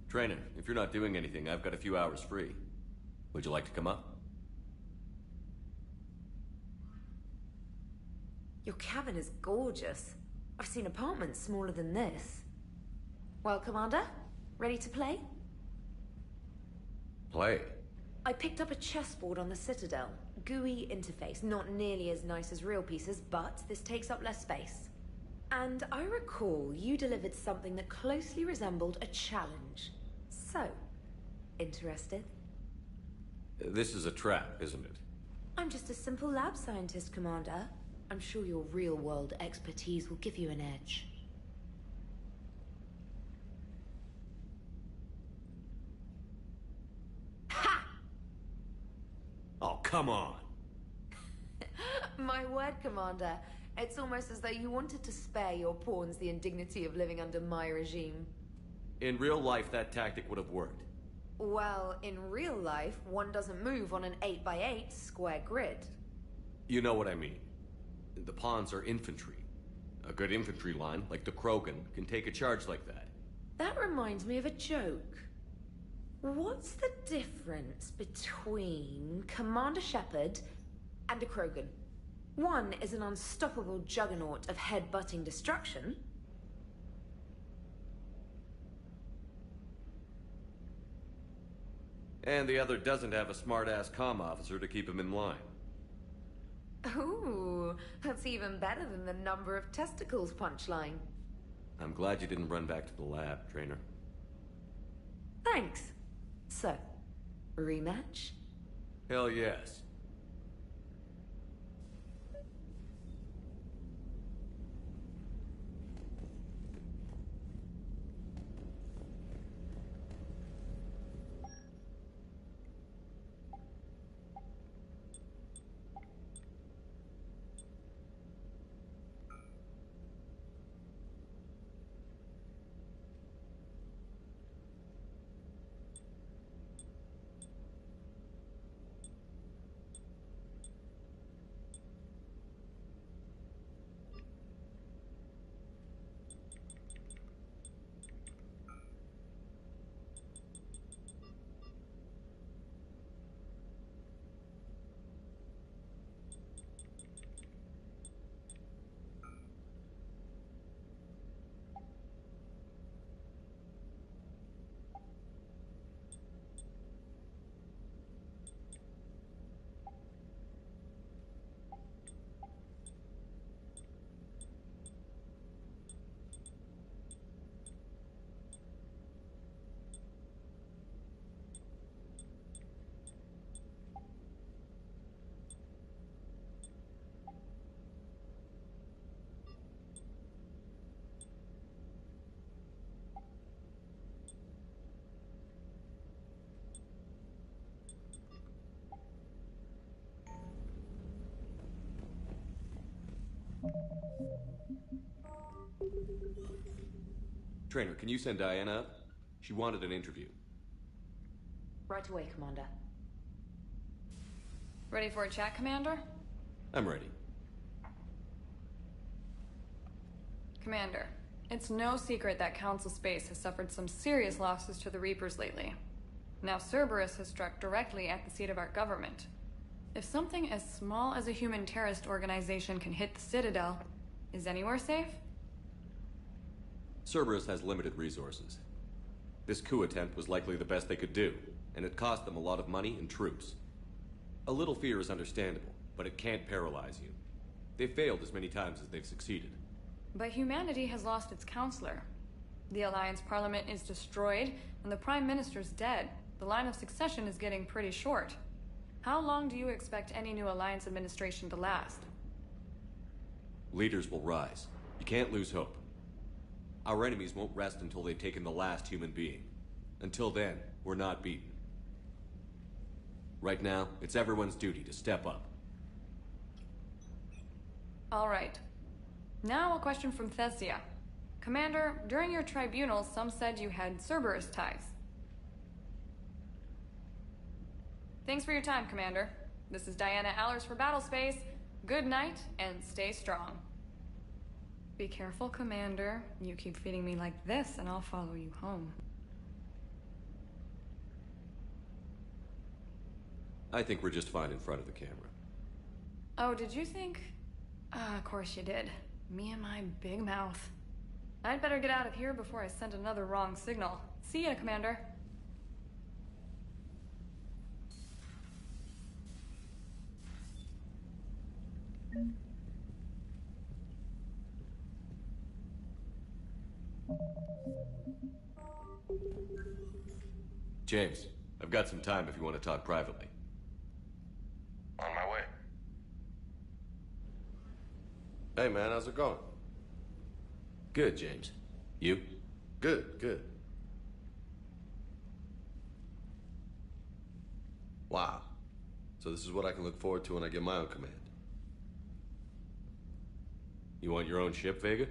Trainer, if you're not doing anything, I've got a few hours free. Would you like to come up? Your cabin is gorgeous. I've seen apartments smaller than this. Well, Commander, ready to play? Play? I picked up a chessboard on the Citadel. GUI interface, not nearly as nice as real pieces, but this takes up less space. And I recall you delivered something that closely resembled a challenge. So, interested? This is a trap, isn't it? I'm just a simple lab scientist, Commander. I'm sure your real-world expertise will give you an edge. Ha! Oh, come on! My word, Commander. It's almost as though you wanted to spare your pawns the indignity of living under my regime. In real life, that tactic would have worked. Well, in real life, one doesn't move on an 8x8 square grid. You know what I mean. The pawns are infantry. A good infantry line, like the Krogan, can take a charge like that. That reminds me of a joke. What's the difference between Commander Shepard and a Krogan? One is an unstoppable juggernaut of head-butting destruction. And the other doesn't have a smart-ass comm officer to keep him in line. Ooh, that's even better than the number of testicles punchline. I'm glad you didn't run back to the lab, Trainer. Thanks. So, rematch? Hell yes. Trainer, can you send Diana up? She wanted an interview. Right away, Commander. Ready for a chat, Commander? I'm ready. Commander, it's no secret that Council Space has suffered some serious losses to the Reapers lately. Now Cerberus has struck directly at the seat of our government. If something as small as a human terrorist organization can hit the Citadel, is anywhere safe? Cerberus has limited resources. This coup attempt was likely the best they could do, and it cost them a lot of money and troops. A little fear is understandable, but it can't paralyze you. They've failed as many times as they've succeeded. But humanity has lost its counselor. The Alliance Parliament is destroyed, and the Prime Minister's dead. The line of succession is getting pretty short. How long do you expect any new Alliance administration to last? Leaders will rise. You can't lose hope. Our enemies won't rest until they've taken the last human being. Until then, we're not beaten. Right now, it's everyone's duty to step up. All right. Now a question from Thessia. Commander, during your tribunal, some said you had Cerberus ties. Thanks for your time, Commander. This is Diana Allers for Battlespace. Good night, and stay strong. Be careful, Commander. You keep feeding me like this, and I'll follow you home. I think we're just fine in front of the camera. Oh, did you think? Of course you did. Me and my big mouth. I'd better get out of here before I send another wrong signal. See ya, Commander. James, I've got some time if you want to talk privately. On my way. Hey, man, how's it going? Good, James. You? Good, good. Wow. So this is what I can look forward to when I get my own command. You want your own ship, Vega?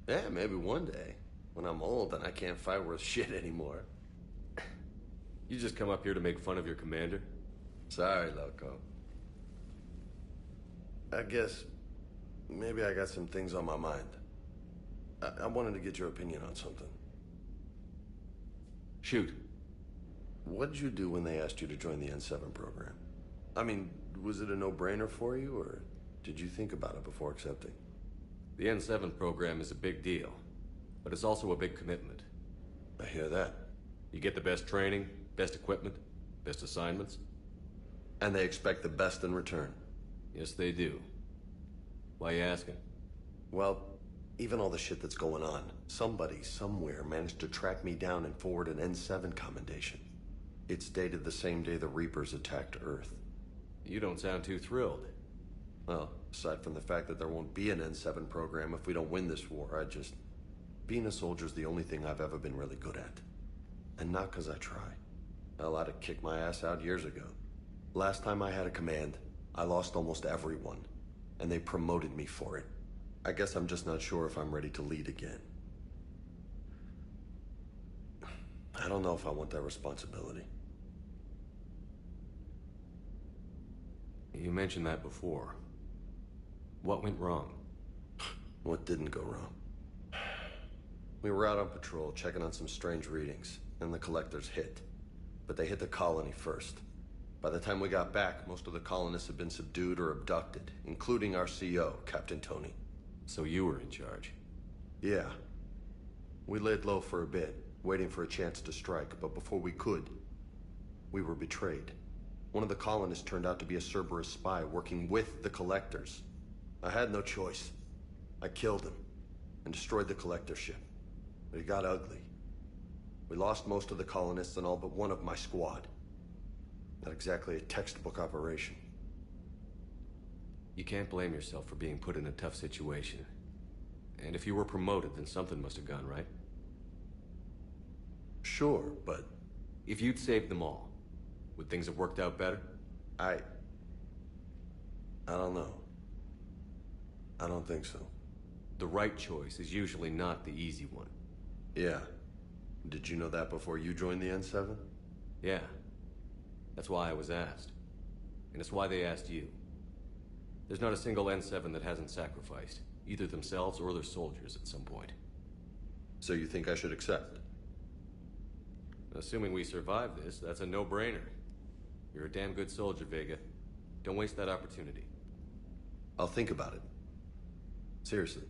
Yeah, maybe one day. When I'm old and I can't fight worth shit anymore. You just come up here to make fun of your commander? Sorry, Loco. I guess maybe I got some things on my mind. I wanted to get your opinion on something. Shoot. What'd you do when they asked you to join the N7 program? I mean, was it a no-brainer for you, or did you think about it before accepting? The N7 program is a big deal, but it's also a big commitment. I hear that. You get the best training, best equipment, best assignments. And they expect the best in return. Yes, they do. Why you asking? Well, even all the shit that's going on, somebody somewhere managed to track me down and forward an N7 commendation. It's dated the same day the Reapers attacked Earth. You don't sound too thrilled. Well, aside from the fact that there won't be an N7 program if we don't win this war, being a soldier's the only thing I've ever been really good at. And not because I try. Hell, I'd have kicked my ass out years ago. Last time I had a command, I lost almost everyone. And they promoted me for it. I guess I'm just not sure if I'm ready to lead again. I don't know if I want that responsibility. You mentioned that before. What went wrong? What didn't go wrong? We were out on patrol, checking on some strange readings, and the collectors hit. But they hit the colony first. By the time we got back, most of the colonists had been subdued or abducted, including our CO, Captain Tony. So you were in charge? Yeah. We laid low for a bit, waiting for a chance to strike, but before we could, we were betrayed. One of the colonists turned out to be a Cerberus spy working with the collectors. I had no choice. I killed him and destroyed the collector ship. But it got ugly. We lost most of the colonists and all but one of my squad. Not exactly a textbook operation. You can't blame yourself for being put in a tough situation. And if you were promoted, then something must have gone right. Sure, but... If you'd saved them all, would things have worked out better? I don't know. I don't think so. The right choice is usually not the easy one. Yeah. Did you know that before you joined the N7? Yeah. That's why I was asked. And it's why they asked you. There's not a single N7 that hasn't sacrificed, either themselves or their soldiers at some point. So you think I should accept? Assuming we survive this, that's a no-brainer. You're a damn good soldier, Vega. Don't waste that opportunity. I'll think about it. Seriously.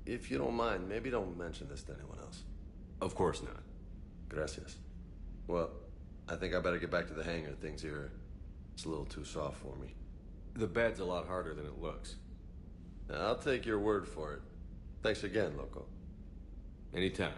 If you don't mind, maybe don't mention this to anyone else. Of course not. Gracias. Well, I think I better get back to the hangar. Things here, it's a little too soft for me. The bed's a lot harder than it looks. I'll take your word for it. Thanks again, Loco. Anytime.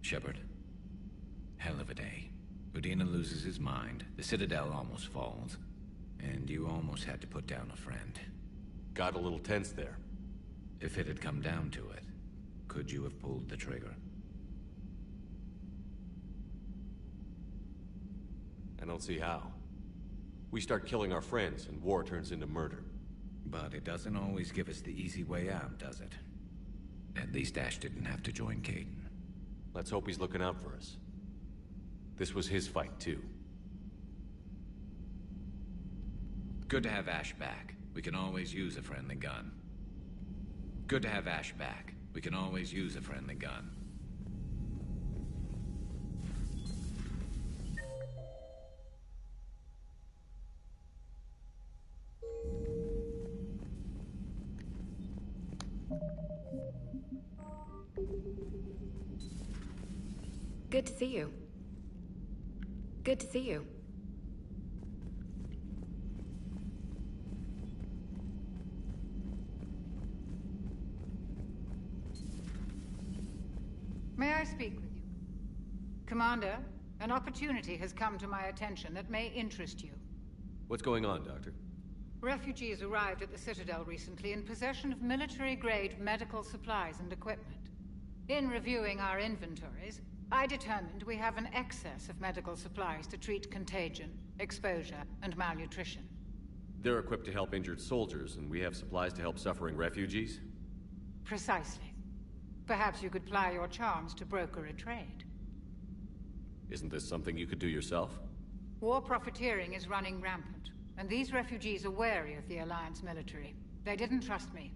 Shepard. Hell of a day. Udina loses his mind, the Citadel almost falls, and you almost had to put down a friend. Got a little tense there. If it had come down to it, could you have pulled the trigger? I don't see how. We start killing our friends, and war turns into murder. But it doesn't always give us the easy way out, does it? At least Ash didn't have to join Kaidan. Let's hope he's looking out for us. This was his fight, too. Good to have Ash back. We can always use a friendly gun. Good to have Ash back. We can always use a friendly gun. Good to see you. Good to see you. May I speak with you? Commander, an opportunity has come to my attention that may interest you. What's going on, Doctor? Refugees arrived at the Citadel recently in possession of military-grade medical supplies and equipment. In reviewing our inventories, I determined we have an excess of medical supplies to treat contagion, exposure, and malnutrition. They're equipped to help injured soldiers, and we have supplies to help suffering refugees? Precisely. Perhaps you could ply your charms to broker a trade. Isn't this something you could do yourself? War profiteering is running rampant, and these refugees are wary of the Alliance military. They didn't trust me.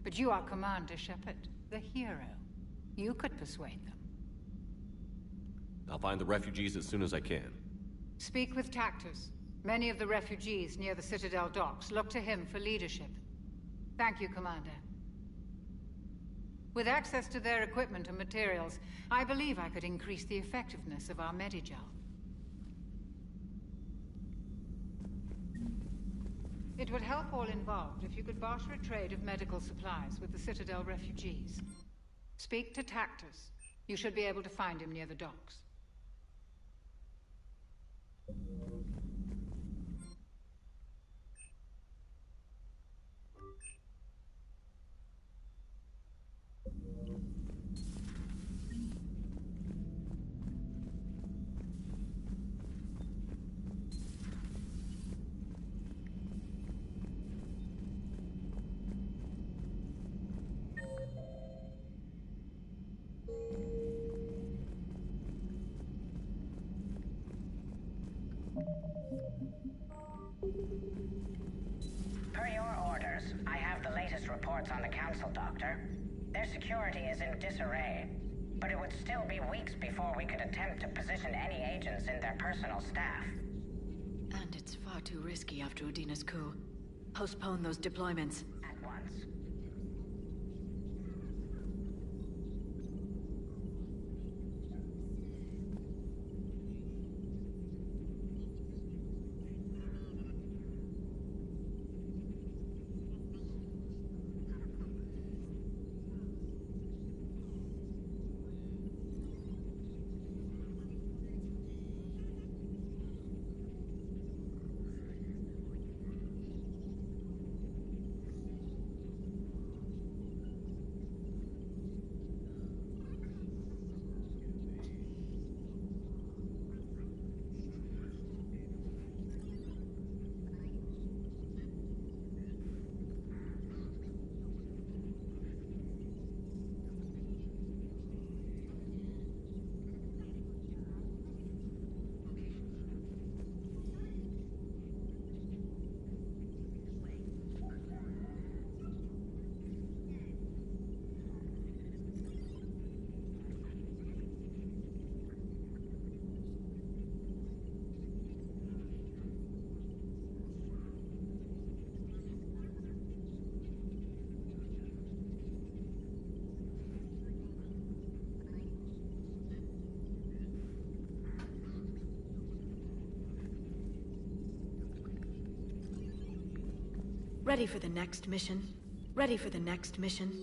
But you are Commander Shepard, the hero. You could persuade them. I'll find the refugees as soon as I can. Speak with Tactus. Many of the refugees near the Citadel docks look to him for leadership. Thank you, Commander. With access to their equipment and materials, I believe I could increase the effectiveness of our Medigel. It would help all involved if you could barter a trade of medical supplies with the Citadel refugees. Speak to Tactus. You should be able to find him near the docks. Per your orders, I have the latest reports on the Council, Doctor. Their security is in disarray, but it would still be weeks before we could attempt to position any agents in their personal staff. And it's far too risky after Udina's coup. Postpone those deployments. At once. Ready for the next mission? Ready for the next mission?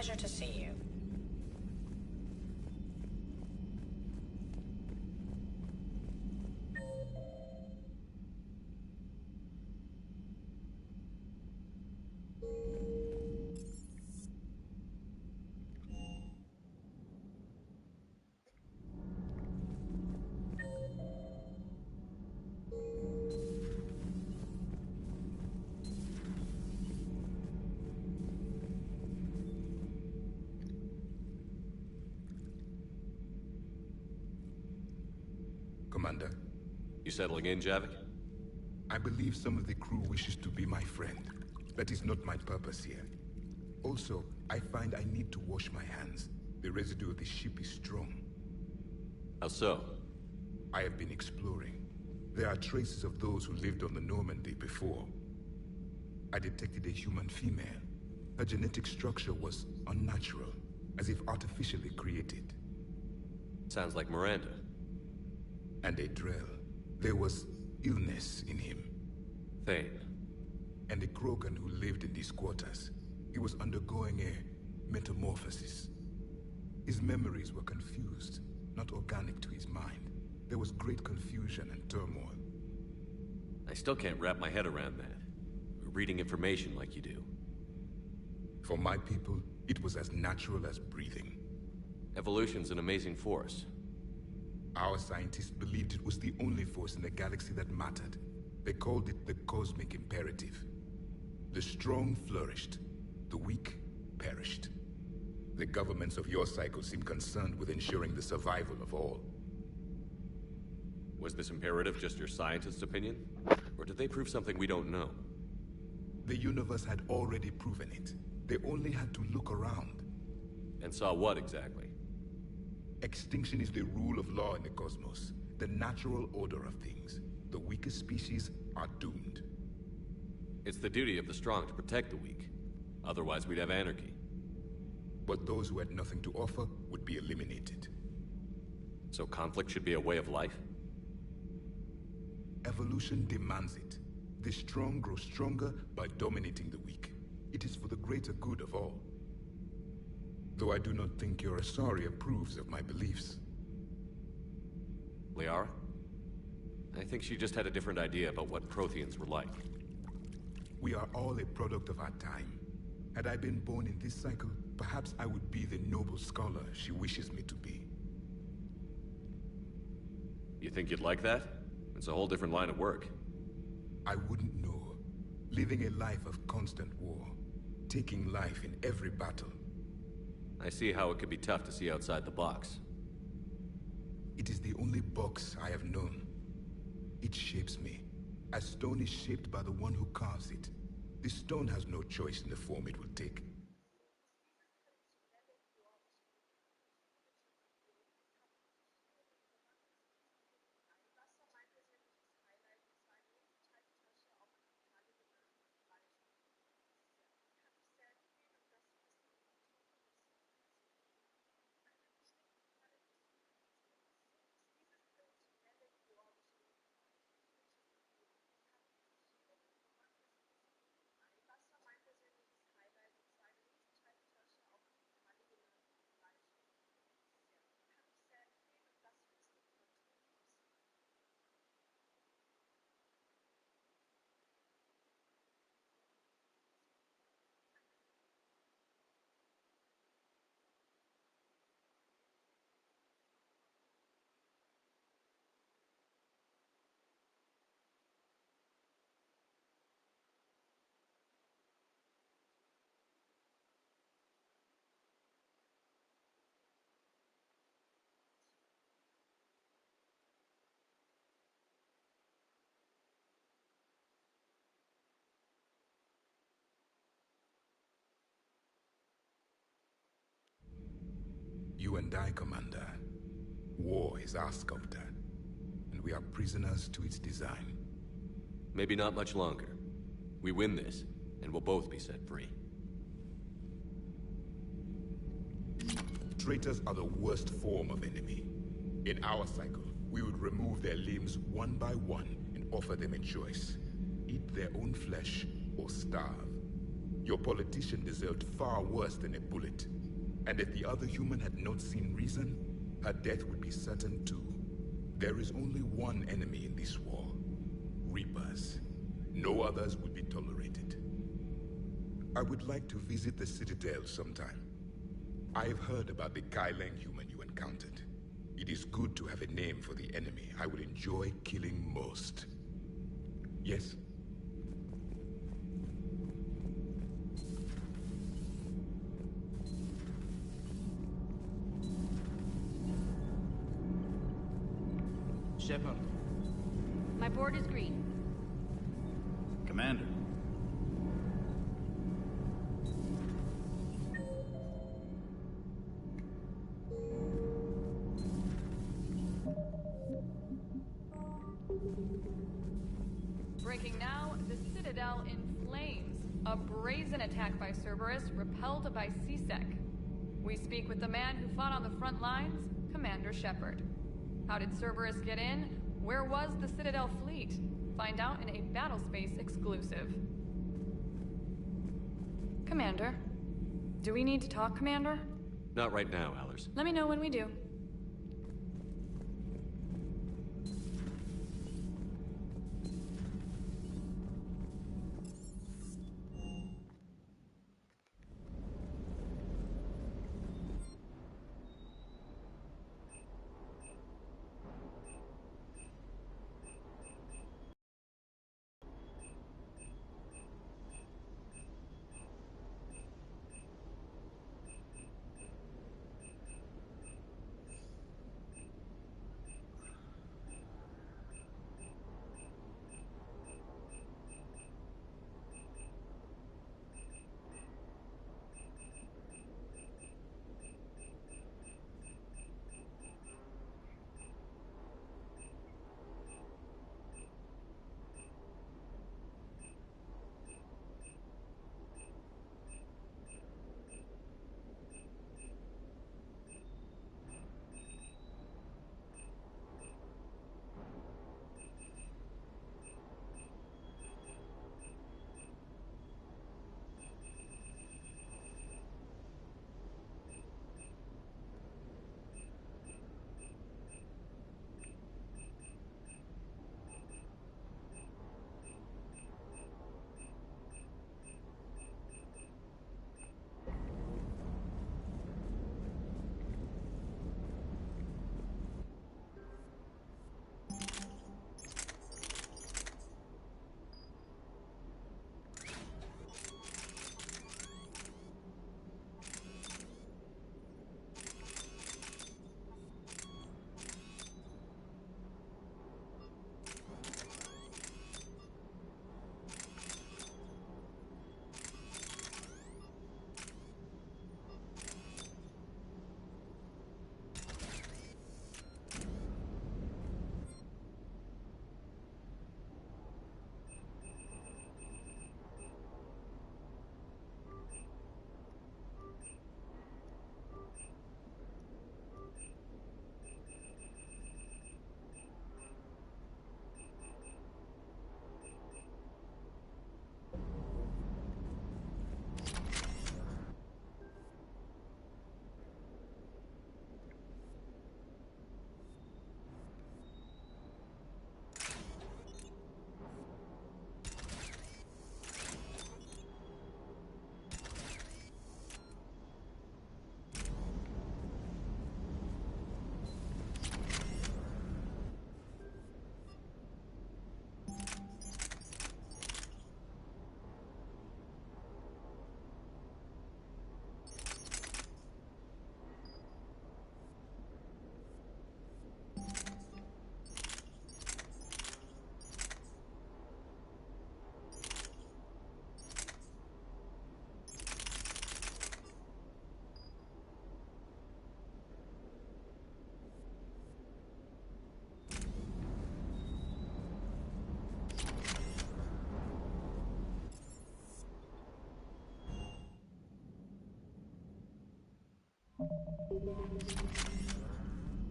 pleasure to see you. Commander. You settling in, Javik? I believe some of the crew wishes to be my friend. That is not my purpose here. Also, I find I need to wash my hands. The residue of the ship is strong. How so? I have been exploring. There are traces of those who lived on the Normandy before. I detected a human female. Her genetic structure was unnatural, as if artificially created. Sounds like Miranda. And a Drell. There was illness in him. Thane. And a Krogan who lived in these quarters. He was undergoing a metamorphosis. His memories were confused, not organic to his mind. There was great confusion and turmoil. I still can't wrap my head around that. Reading information like you do. For my people, it was as natural as breathing. Evolution's an amazing force. Our scientists believed it was the only force in the galaxy that mattered. They called it the cosmic imperative. The strong flourished, the weak perished. The governments of your cycle seem concerned with ensuring the survival of all. Was this imperative just your scientist's opinion? Or did they prove something we don't know? The universe had already proven it. They only had to look around. And saw what exactly? Extinction is the rule of law in the cosmos, the natural order of things. The weakest species are doomed. It's the duty of the strong to protect the weak. Otherwise, we'd have anarchy. But those who had nothing to offer would be eliminated. So conflict should be a way of life? Evolution demands it. The strong grow stronger by dominating the weak. It is for the greater good of all. Though I do not think your Asari approves of my beliefs. Liara? I think she just had a different idea about what Protheans were like. We are all a product of our time. Had I been born in this cycle, perhaps I would be the noble scholar she wishes me to be. You think you'd like that? It's a whole different line of work. I wouldn't know. Living a life of constant war. Taking life in every battle. I see how it could be tough to see outside the box. It is the only box I have known. It shapes me, as stone is shaped by the one who carves it. The stone has no choice in the form it will take. You and I, Commander. War is our sculptor, and we are prisoners to its design. Maybe not much longer. We win this, and we'll both be set free. Traitors are the worst form of enemy. In our cycle, we would remove their limbs one by one and offer them a choice. Eat their own flesh or starve. Your politician deserved far worse than a bullet. And if the other human had not seen reason, her death would be certain too. There is only one enemy in this war. Reapers. No others would be tolerated. I would like to visit the Citadel sometime. I've heard about the Kaileng human you encountered. It is good to have a name for the enemy I would enjoy killing most. Yes? Shepard. My board is green. Commander. Breaking now, the Citadel in flames. A brazen attack by Cerberus, repelled by C-Sec. We speak with the man who fought on the front lines, Commander Shepard. How did Cerberus get in? Where was the Citadel fleet? Find out in a Battlespace exclusive. Commander? Do we need to talk, Commander? Not right now, Allers. Let me know when we do.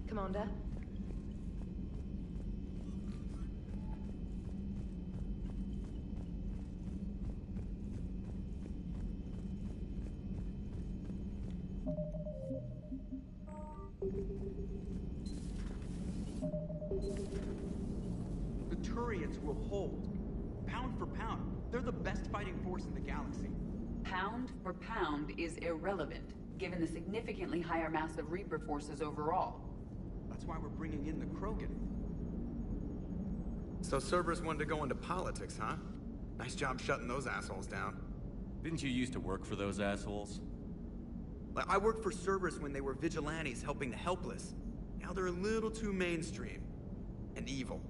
Commander? Turians will hold. Pound for pound, they're the best fighting force in the galaxy. Pound for pound is irrelevant, given the significantly higher mass of Reaper forces overall. That's why we're bringing in the Krogan. So Cerberus wanted to go into politics, huh? Nice job shutting those assholes down. Didn't you used to work for those assholes? I worked for Cerberus when they were vigilantes helping the helpless. Now they're a little too mainstream. And evil.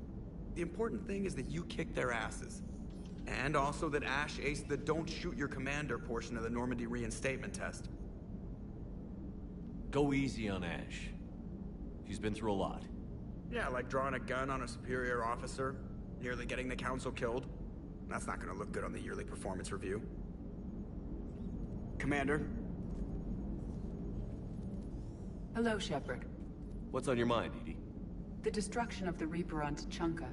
The important thing is that you kick their asses. And also that Ash aced the don't shoot your commander portion of the Normandy reinstatement test. Go easy on Ash. She's been through a lot. Yeah, like drawing a gun on a superior officer, nearly getting the council killed. That's not gonna look good on the yearly performance review. Commander? Hello, Shepard. What's on your mind, Edie? The destruction of the Reaper on Tuchanka.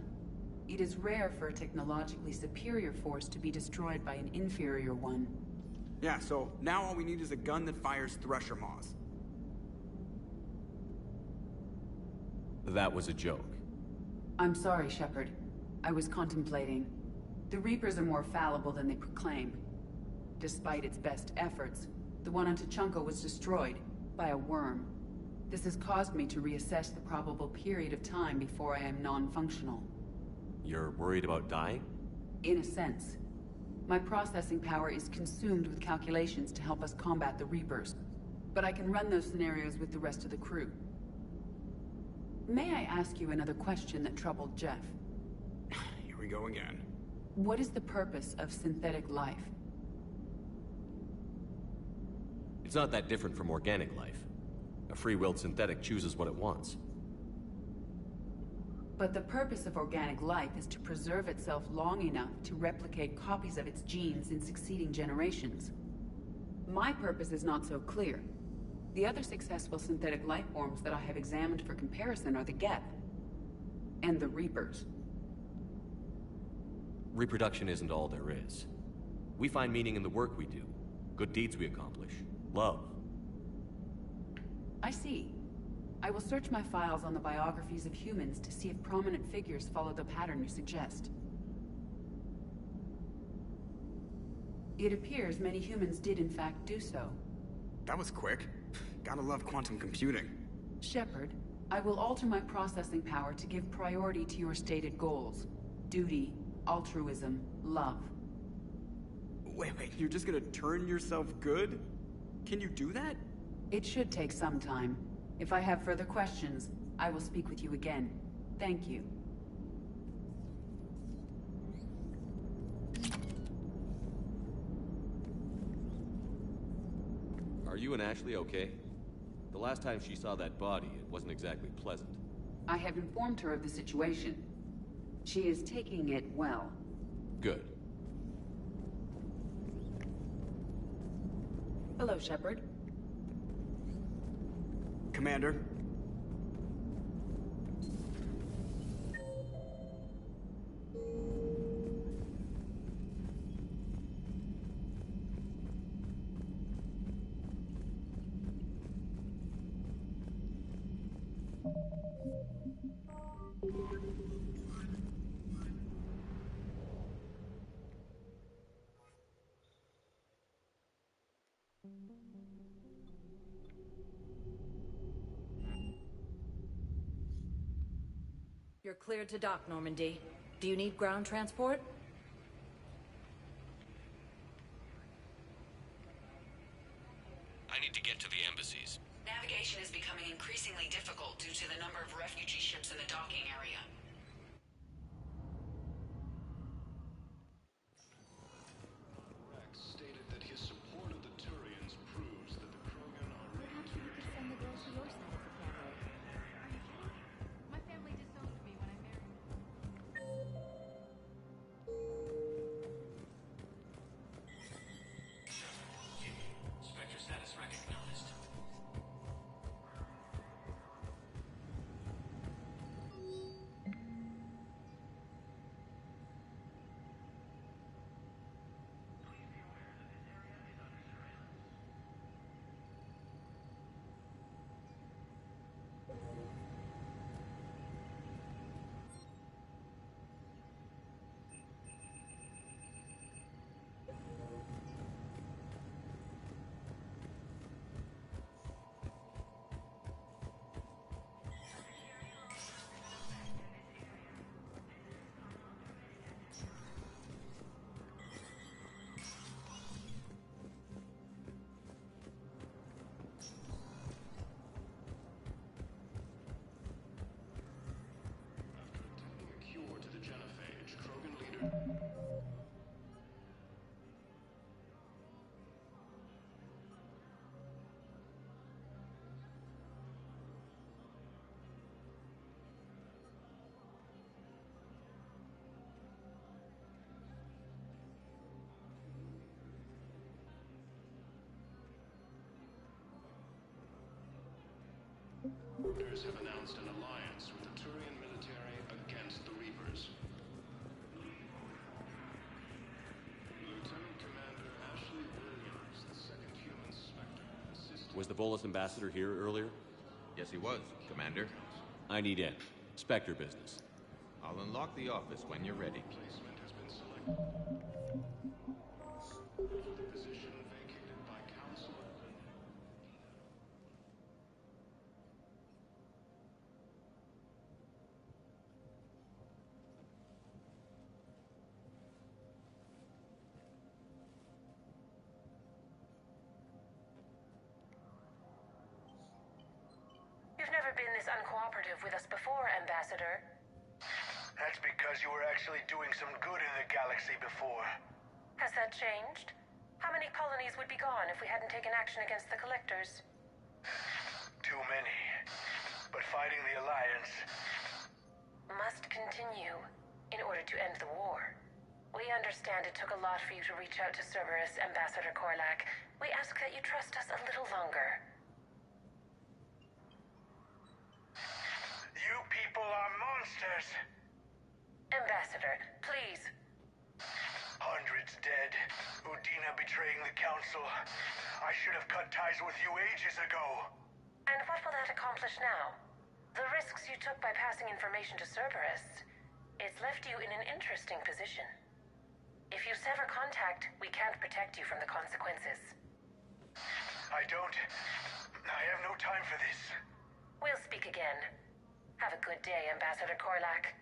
It is rare for a technologically superior force to be destroyed by an inferior one. Yeah, so now all we need is a gun that fires Thresher Maws. That was a joke. I'm sorry, Shepard. I was contemplating. The Reapers are more fallible than they proclaim. Despite its best efforts, the one on Tuchanka was destroyed by a worm. This has caused me to reassess the probable period of time before I am non-functional. You're worried about dying? In a sense. My processing power is consumed with calculations to help us combat the Reapers. But I can run those scenarios with the rest of the crew. May I ask you another question that troubled Jeff? Here we go again. What is the purpose of synthetic life? It's not that different from organic life. A free-willed synthetic chooses what it wants. But the purpose of organic life is to preserve itself long enough to replicate copies of its genes in succeeding generations. My purpose is not so clear. The other successful synthetic life forms that I have examined for comparison are the Geth and the Reapers. Reproduction isn't all there is. We find meaning in the work we do, good deeds we accomplish, love. I see. I will search my files on the biographies of humans to see if prominent figures follow the pattern you suggest. It appears many humans did in fact do so. That was quick. Gotta love quantum computing. Shepard, I will alter my processing power to give priority to your stated goals. Duty, altruism, love. Wait, you're just gonna turn yourself good? Can you do that? It should take some time. If I have further questions, I will speak with you again. Thank you. Are you and Ashley okay? The last time she saw that body, it wasn't exactly pleasant. I have informed her of the situation. She is taking it well. Good. Hello, Shepard. Commander? You're cleared to dock, Normandy. Do you need ground transport? I need to get to the embassies. Navigation is becoming increasingly difficult due to the number of refugee ships in the docking area. Rex stated that his support of the Turians proves that the Krogan are ready to... You could send the girls to your side of the family. Are you kidding? My family disowned me when I married. Orders have announced an alliance with the Turian military against the Reapers. Lieutenant Commander Ashley Williams, the second human Spectre, Was the Volus ambassador here earlier? Yes, he was, Commander. I need in. Spectre business. I'll unlock the office when you're ready. Placement has been selected for the position vacated by Council. You've never been this uncooperative with us before, Ambassador. That's because you were actually doing some good in the galaxy before. Has that changed? How many colonies would be gone if we hadn't taken action against the Collectors? Too many. But fighting the Alliance must continue in order to end the war. We understand it took a lot for you to reach out to Cerberus, Ambassador Korlak. We ask that you trust us a little longer. You people are monsters! Ambassador, please. Hundreds dead. Udina betraying the Council. I should have cut ties with you ages ago. And what will that accomplish now? The risks you took by passing information to Cerberus, it's left you in an interesting position. If you sever contact, we can't protect you from the consequences. I have no time for this. We'll speak again. Have a good day, Ambassador Korlak.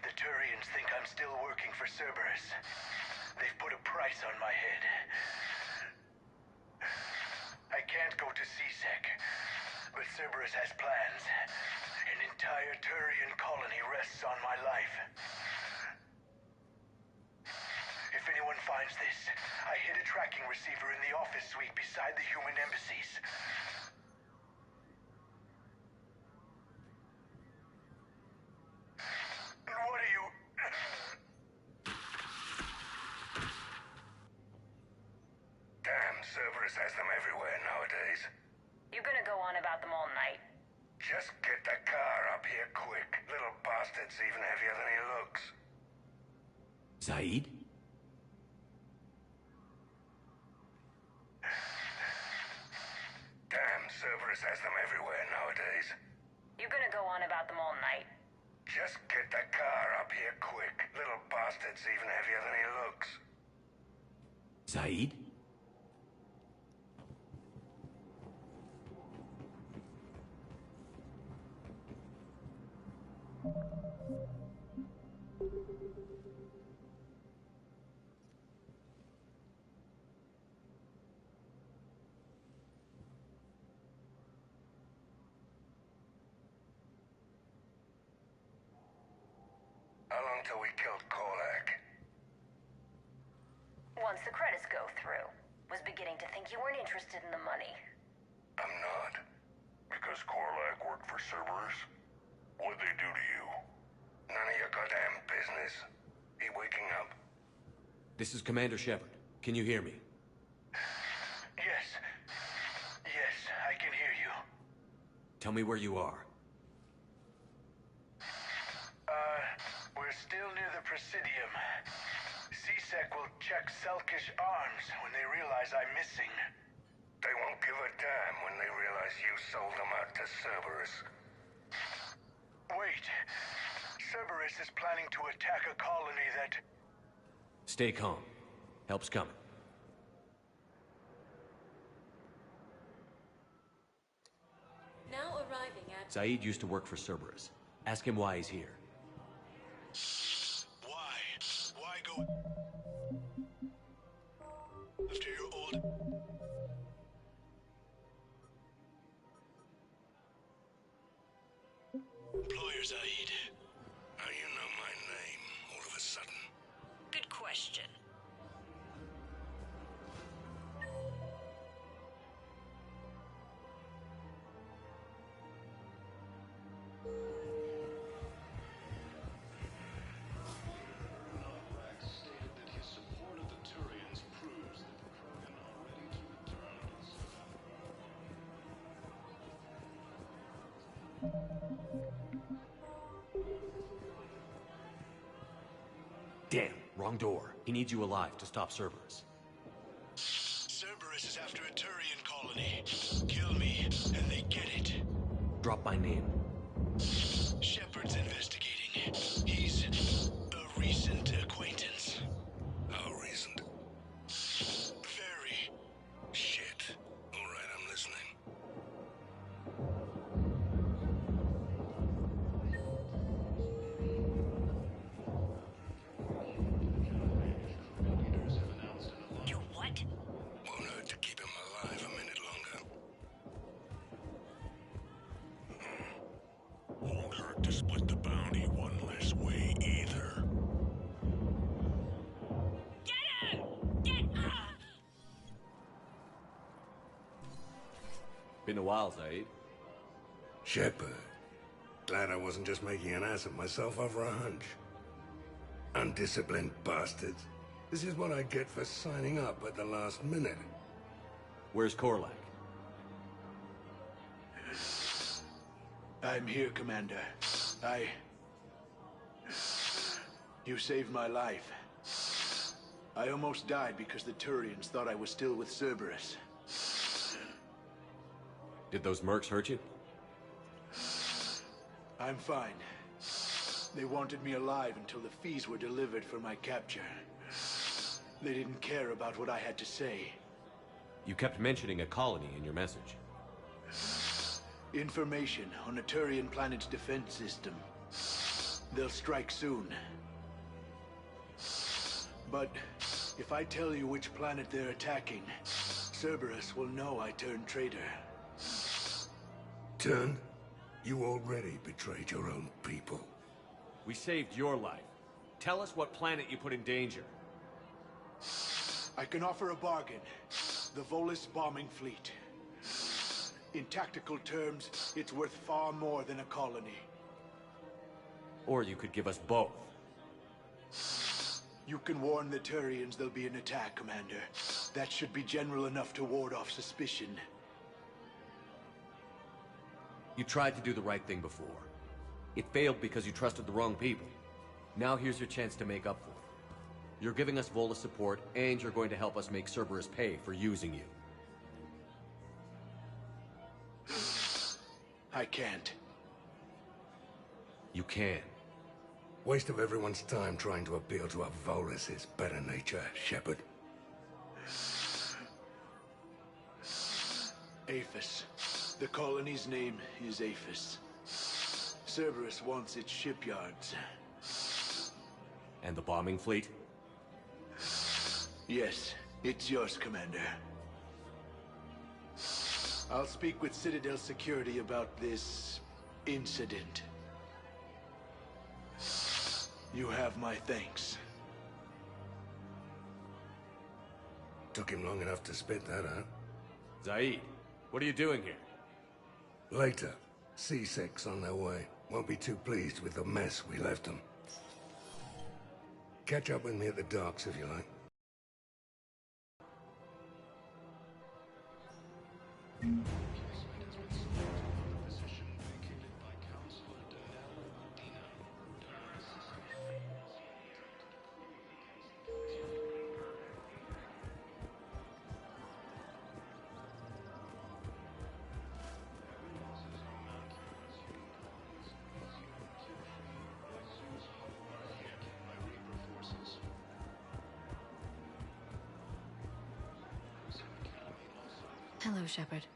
The Turians think I'm still working for Cerberus. They've put a price on my head. I can't go to C-Sec, but Cerberus has plans. An entire Turian colony rests on my life. If anyone finds this, I hid a tracking receiver in the office suite beside the human embassies. What are you... Damn, Cerberus has them everywhere nowadays. You're gonna go on about them all night. Just get the car up here quick. Little bastard's even heavier than he looks. Zaid? Damn, Cerberus has them everywhere nowadays. You're gonna go on about them all night. Just get the car up here quick. Little bastard's even heavier than he looks. Zaid? How long till we killed Korlak? Once the credits go through. Was beginning to think you weren't interested in the money. I'm not. Because Korlak worked for Cerberus? What'd they do to you? None of your goddamn business. He waking up? This is Commander Shepard. Can you hear me? Yes. Yes, I can hear you. Tell me where you are. We're still near the Presidium. C-Sec will check Selkish arms when they realize I'm missing. They won't give a damn when they realize you sold them out to Cerberus. Wait. Cerberus is planning to attack a colony that... Stay calm. Help's coming. Now arriving at... Zaid used to work for Cerberus. Ask him why he's here. Why? Why go... after your old... Employer Zaid? How you know my name all of a sudden? Good question. Damn, wrong door. He needs you alive to stop Cerberus. Cerberus is after a Turian colony. Kill me, and they get it. Drop my name. Shepard's investigating. He's a recent acquaintance. How recent? Very. Shit. All right, I'm listening. You what? Won't hurt to keep him alive a minute longer. Won't hurt to split the bounty one less way either. Been a while, Zaid. Shepard. Glad I wasn't just making an ass of myself over a hunch. Undisciplined bastards. This is what I get for signing up at the last minute. Where's Korlak? I'm here, Commander. You saved my life. I almost died because the Turians thought I was still with Cerberus. Did those mercs hurt you? I'm fine. They wanted me alive until the fees were delivered for my capture. They didn't care about what I had to say. You kept mentioning a colony in your message. Information on a Turian planet's defense system. They'll strike soon. But if I tell you which planet they're attacking, Cerberus will know I turned traitor. Turned? You already betrayed your own people. We saved your life. Tell us what planet you put in danger. I can offer a bargain. The Volus bombing fleet. In tactical terms, it's worth far more than a colony. Or you could give us both. You can warn the Turians there'll be an attack, Commander. That should be general enough to ward off suspicion. You tried to do the right thing before. It failed because you trusted the wrong people. Now here's your chance to make up for it. You're giving us Volus support, and you're going to help us make Cerberus pay for using you. I can't. You can. Waste of everyone's time trying to appeal to a Volus's better nature, Shepard. Aphis. The colony's name is Aphis. Cerberus wants its shipyards. And the bombing fleet? Yes, it's yours, Commander. I'll speak with Citadel Security about this incident. You have my thanks. Took him long enough to spit that out. Zaid, what are you doing here? Later. C6 on their way. Won't be too pleased with the mess we left them. Catch up with me at the docks if you like. Hello, Shepard.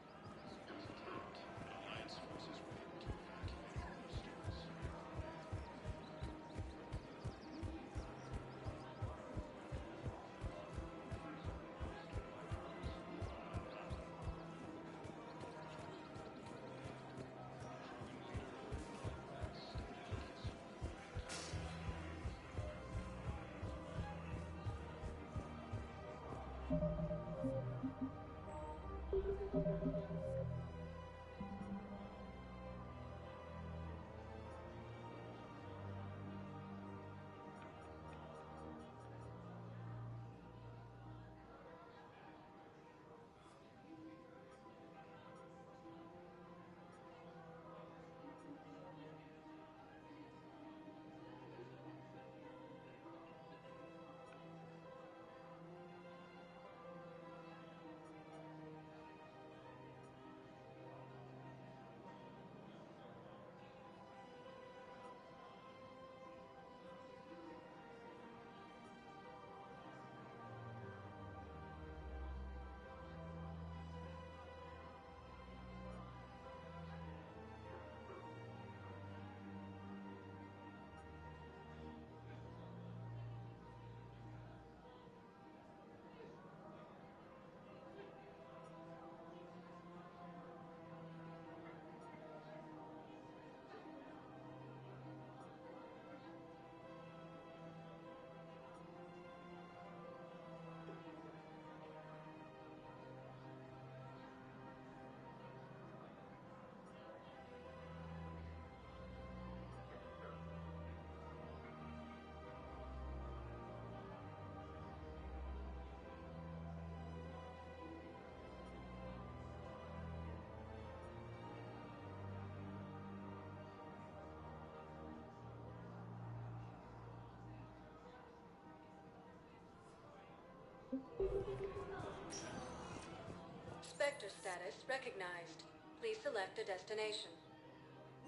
Spectre status recognized. Please select a destination.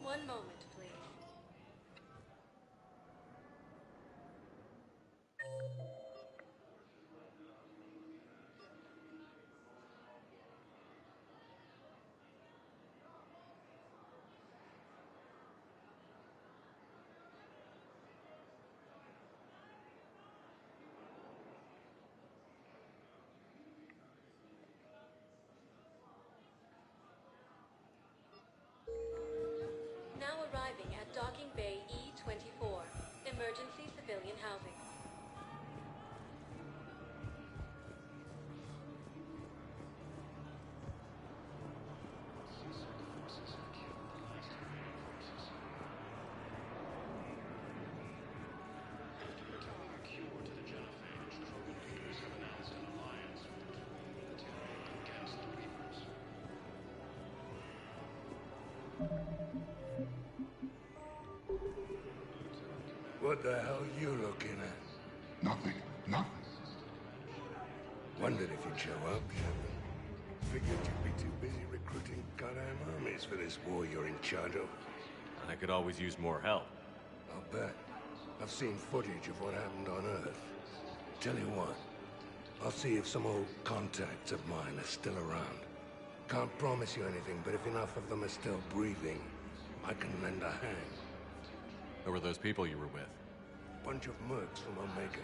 One moment, please. Now arriving at Docking Bay E-24, emergency civilian housing. What the hell are you looking at? Nothing. Nothing. Wondered if you'd show up, Shepard. Figured you'd be too busy recruiting goddamn armies for this war you're in charge of. I could always use more help. I'll bet. I've seen footage of what happened on Earth. Tell you what, I'll see if some old contacts of mine are still around. Can't promise you anything, but if enough of them are still breathing, I can lend a hand. Who were those people you were with? Bunch of mercs from Omega.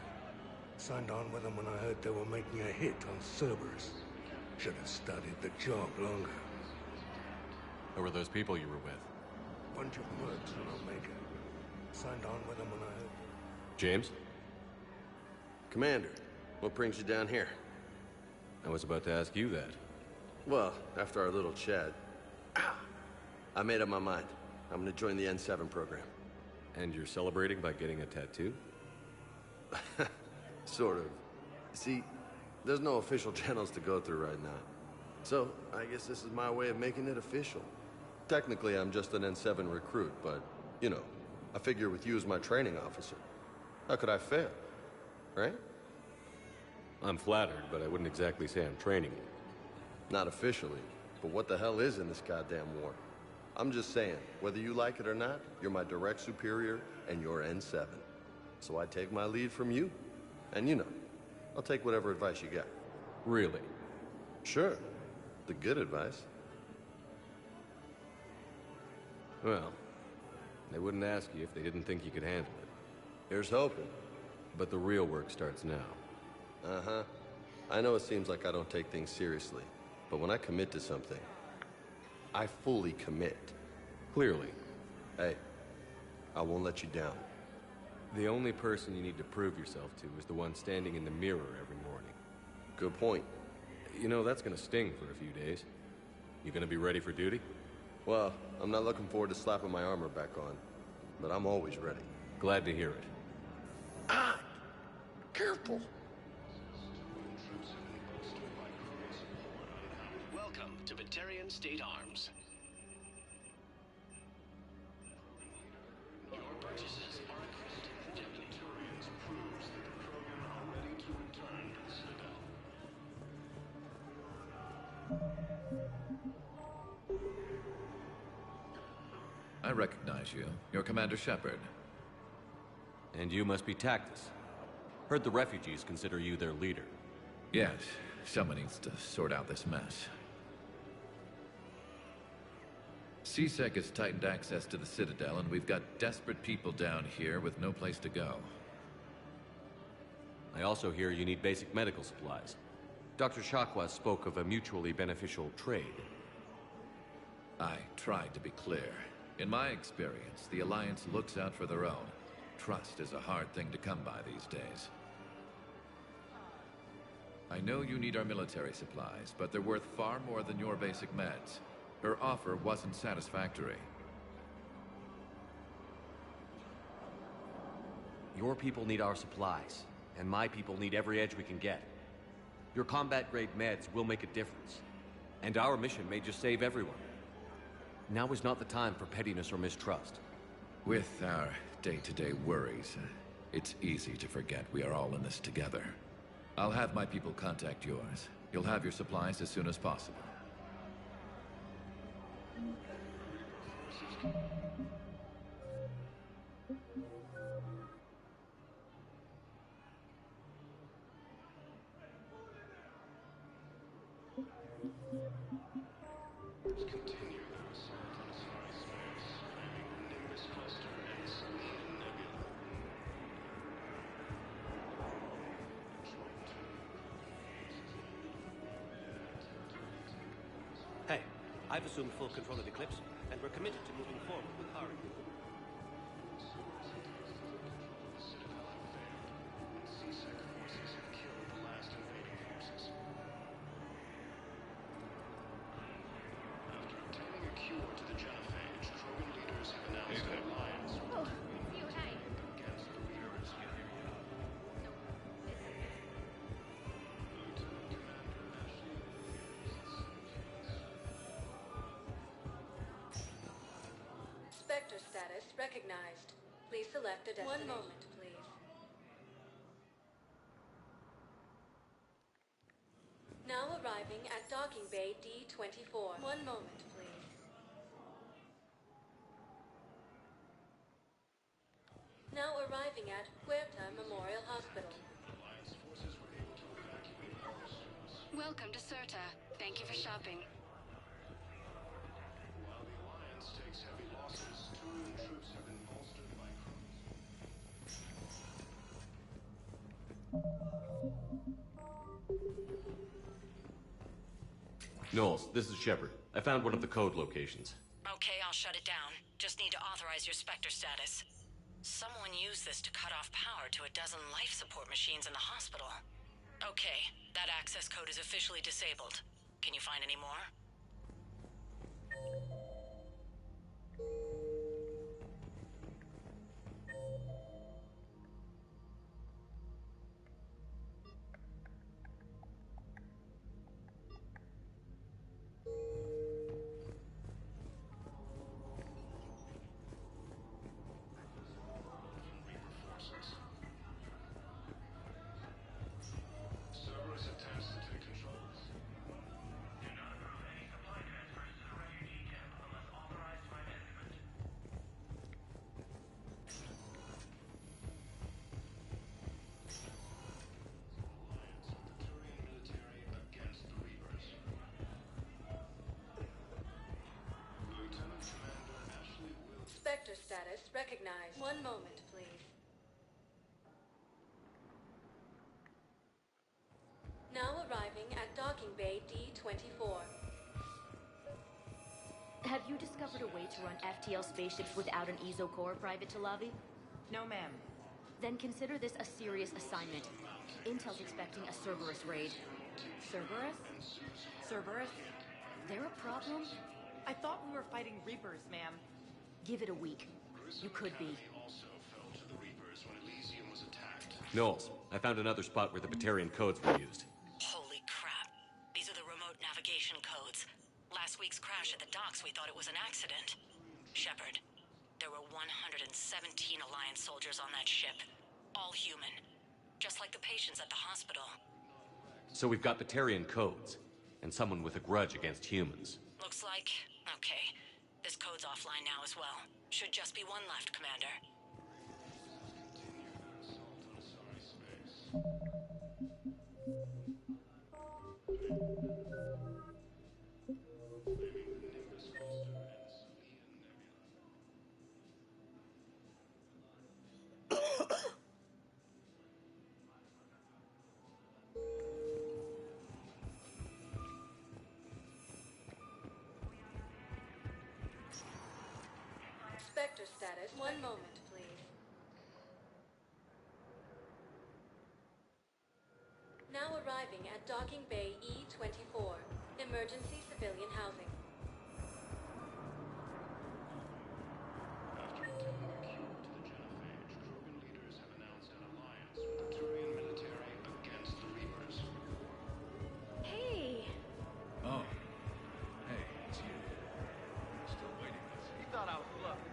Signed on with them when I heard they were making a hit on Cerberus. Should have studied the job longer. Who were those people you were with? Bunch of mercs from Omega. Signed on with them when I heard... James? Commander, what brings you down here? I was about to ask you that. Well, after our little chat, I made up my mind. I'm gonna join the N7 program. And you're celebrating by getting a tattoo? Sort of. See, there's no official channels to go through right now. So, I guess this is my way of making it official. Technically, I'm just an N7 recruit, but, you know, I figure with you as my training officer, how could I fail? Right? I'm flattered, but I wouldn't exactly say I'm training you. Not officially, but what the hell is in this goddamn war? I'm just saying, whether you like it or not, you're my direct superior, and you're N7. So I take my lead from you. And you know, I'll take whatever advice you got. Really? Sure. The good advice. Well, they wouldn't ask you if they didn't think you could handle it. Here's hoping. But the real work starts now. Uh-huh. I know it seems like I don't take things seriously, but when I commit to something, I fully commit. Clearly. Hey, I won't let you down. The only person you need to prove yourself to is the one standing in the mirror every morning. Good point. You know, that's gonna sting for a few days. You gonna be ready for duty? Well, I'm not looking forward to slapping my armor back on, but I'm always ready. Glad to hear it. Ah! Careful! Welcome to Batarian State Arms. Your purchases are accredited. Batarians proves that the Krogan are ready to return to the Citadel. I recognize you. You're Commander Shepard. And you must be Tactus. Heard the refugees consider you their leader. Yes, someone needs to sort out this mess. CSEC has tightened access to the Citadel, and we've got desperate people down here with no place to go. I also hear you need basic medical supplies. Dr. Shakwa spoke of a mutually beneficial trade. I tried to be clear. In my experience, the Alliance looks out for their own. Trust is a hard thing to come by these days. I know you need our military supplies, but they're worth far more than your basic meds. Her offer wasn't satisfactory. Your people need our supplies, and my people need every edge we can get. Your combat-grade meds will make a difference, and our mission may just save everyone. Now is not the time for pettiness or mistrust. With our day-to-day worries, it's easy to forget we are all in this together. I'll have my people contact yours. You'll have your supplies as soon as possible. Continue their assault on Asari space, claiming the Nimbus cluster and Salian Nebula. Hey, I've assumed full control of Eclipse, and we're committed to moving forward with Hari. CSEC forces have killed the last invading forces. After obtaining a cure to the genophage, Krogan leaders have announced an alliance with against the Reapers. Lieutenant Commander Ashley. Spectre status recognized. Please select a destination. 1 moment, please. Now arriving at docking bay D-24. 1 moment, please. Now arriving at Huerta Memorial Hospital. Alliance forces were able to evacuate our restaurants. Welcome to Serta. Thank you for shopping. While the Alliance takes heavy losses, Turian troops have been bolstered by Kronos. Knowles, this is Shepard. I found one of the code locations. Okay, I'll shut it down. Just need to authorize your Spectre status. Someone used this to cut off power to a dozen life support machines in the hospital. Okay, that access code is officially disabled. Can you find any more? Cerberus attempts to take control. Spectre status recognized. 1 moment, please. Now arriving at docking bay D-24. Have you discovered a way to run FTL spaceships without an EZO core, Private Talavi? No, ma'am. Then consider this a serious assignment. Intel's expecting a Cerberus raid. Cerberus? Cerberus? There a problem? I thought we were fighting Reapers, ma'am. Give it a week. You could be. Also fell to the Reapers when Elysium was attacked. Knowles, I found another spot where the Batarian codes were used. Holy crap. These are the remote navigation codes. Last week's crash at the docks, we thought it was an accident. Shepard, there were 117 Alliance soldiers on that ship. All human. Just like the patients at the hospital. So we've got Batarian codes, and someone with a grudge against humans. Looks like... okay. This code's offline now as well. Should just be one left, Commander. Spectre status. One moment, please. Now arriving at Docking Bay E-24. Emergency civilian housing. After a deep cure to the genophage, Krogan leaders have announced an alliance with the Turian military against the Reapers. Hey! Oh. Hey, it's you. Still waiting. He thought I was bluffing.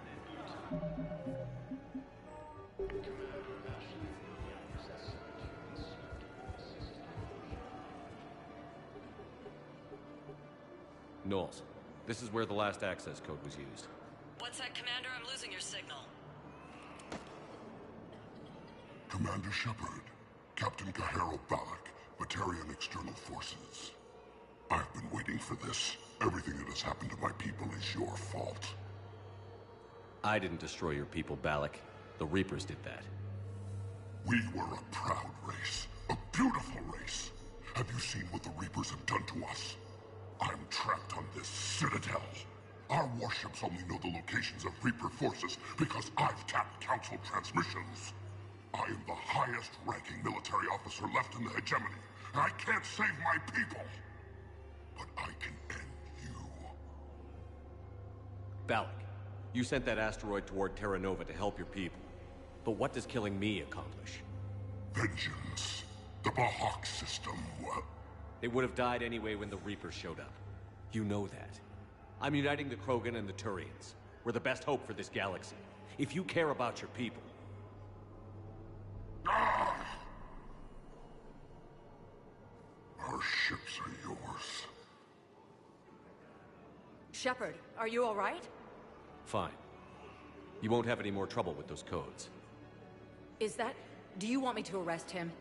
Knowles, this is where the last access code was used. What's that, Commander? I'm losing your signal. Commander Shepard, Captain Kahero Balak, Batarian External Forces. I've been waiting for this. Everything that has happened to my people is your fault. I didn't destroy your people, Balak. The Reapers did that. We were a proud race. A beautiful race. Have you seen what the Reapers have done to us? I'm trapped on this citadel. Our warships only know the locations of Reaper forces because I've tapped Council transmissions. I am the highest-ranking military officer left in the hegemony, and I can't save my people. But I can end you. Balak, you sent that asteroid toward Terra Nova to help your people. But what does killing me accomplish? Vengeance. The Bahak system, well... They would have died anyway when the Reapers showed up. You know that. I'm uniting the Krogan and the Turians. We're the best hope for this galaxy. If you care about your people... Ah! Our ships are yours. Shepard, are you all right? Fine. You won't have any more trouble with those codes. Is that... do you want me to arrest him?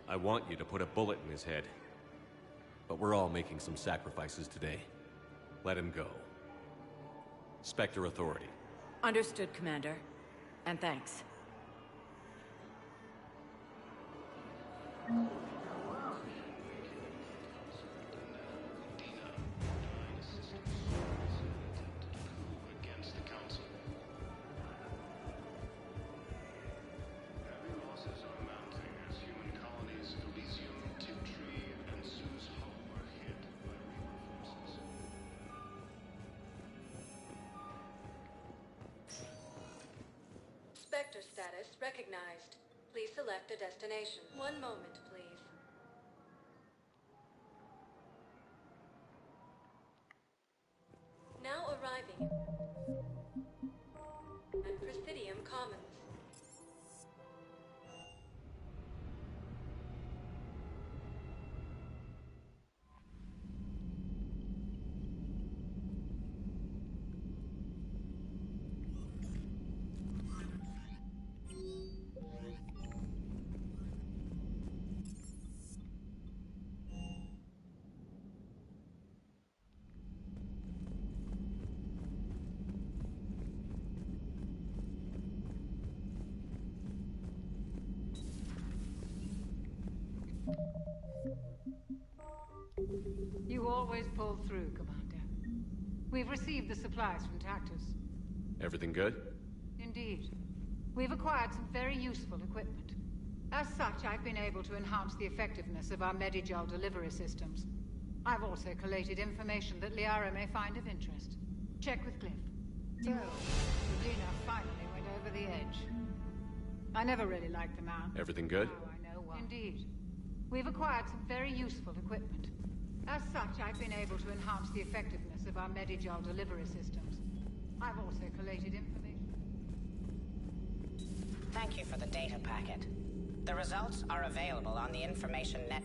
I want you to put a bullet in his head. But we're all making some sacrifices today. Let him go. Spectre Authority. Understood, Commander. And thanks. Against the Council. Heavy losses are mounting as human colonies Elysium, Tiptree, and Sue's Hope are hit by Reaper forces. Spectre status recognized. Please select a destination. One moment, please. Now arriving at Presidium Commons. You always pull through, Commander. We've received the supplies from Tactus. Everything good? Indeed. We've acquired some very useful equipment. As such, I've been able to enhance the effectiveness of our Medigel delivery systems. I've also collated information that Liara may find of interest. Check with Cliff. So, Udina finally went over the edge. I never really liked the man. Everything good? Now I know why. Indeed. We've acquired some very useful equipment. As such, I've been able to enhance the effectiveness of our Medigel delivery systems. I've also collated information. Thank you for the data packet. The results are available on the information net.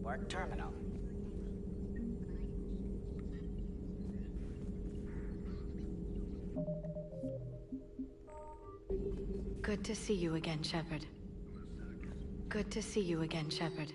Work terminal. Good to see you again, Shepard. Good to see you again, Shepard.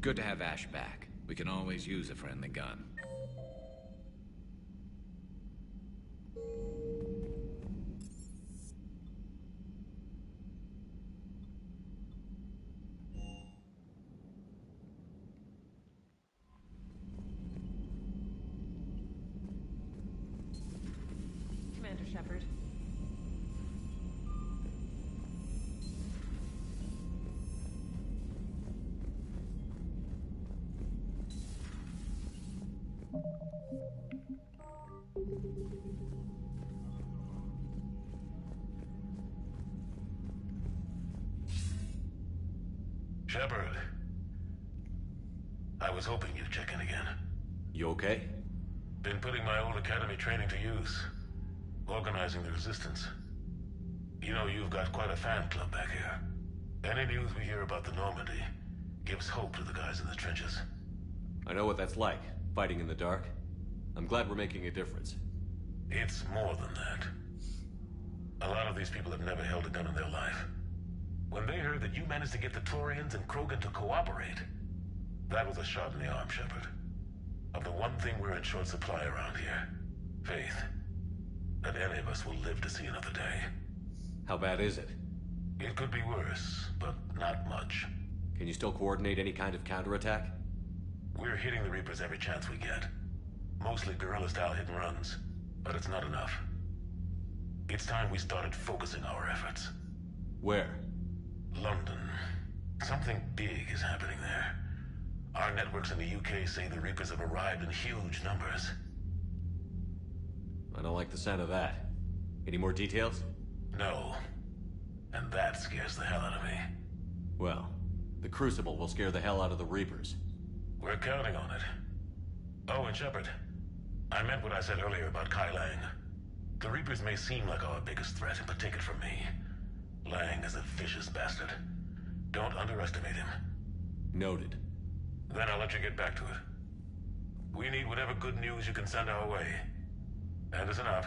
Good to have Ash back. We can always use a friendly gun. Commander Shepard. Shepard. I was hoping you'd check in again. You okay? Been putting my old academy training to use. Organizing the resistance. You know, you've got quite a fan club back here. Any news we hear about the Normandy gives hope to the guys in the trenches. I know what that's like, fighting in the dark. I'm glad we're making a difference. It's more than that. A lot of these people have never held a gun in their life. When they heard that you managed to get the Turians and Krogan to cooperate, that was a shot in the arm, Shepard. Of the one thing we're in short supply around here, faith. That any of us will live to see another day. How bad is it? It could be worse, but not much. Can you still coordinate any kind of counterattack? We're hitting the Reapers every chance we get. Mostly guerrilla-style hit-and-runs, but it's not enough. It's time we started focusing our efforts. Where? London. Something big is happening there. Our networks in the UK say the Reapers have arrived in huge numbers. I don't like the sound of that. Any more details? No. And that scares the hell out of me. Well, the Crucible will scare the hell out of the Reapers. We're counting on it. Oh, and Shepard, I meant what I said earlier about Kai Lang. The Reapers may seem like our biggest threat, but take it from me. Lang is a vicious bastard. Don't underestimate him. Noted. Then I'll let you get back to it. We need whatever good news you can send our way. Anderson out.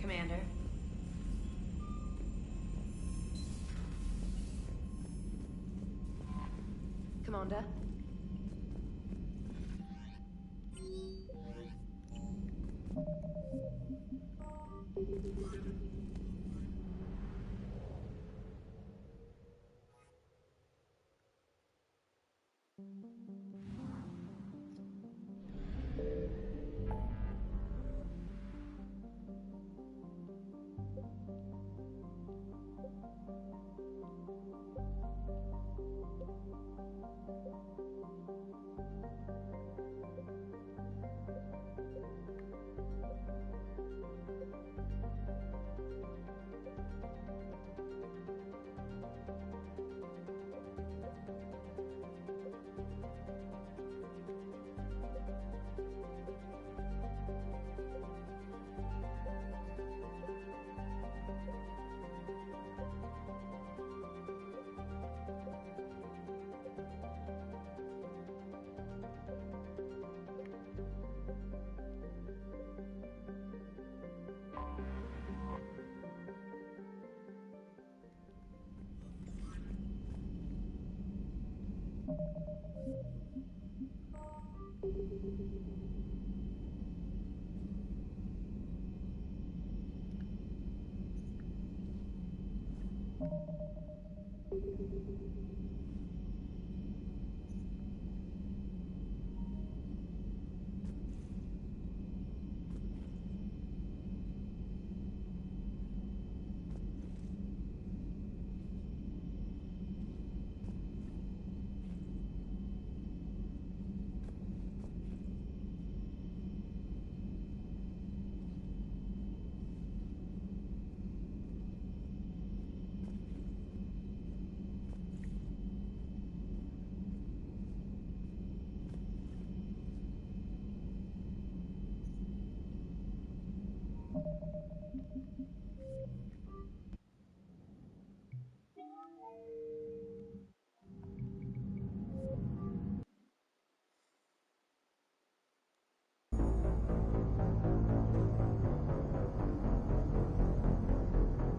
Commander. Commander.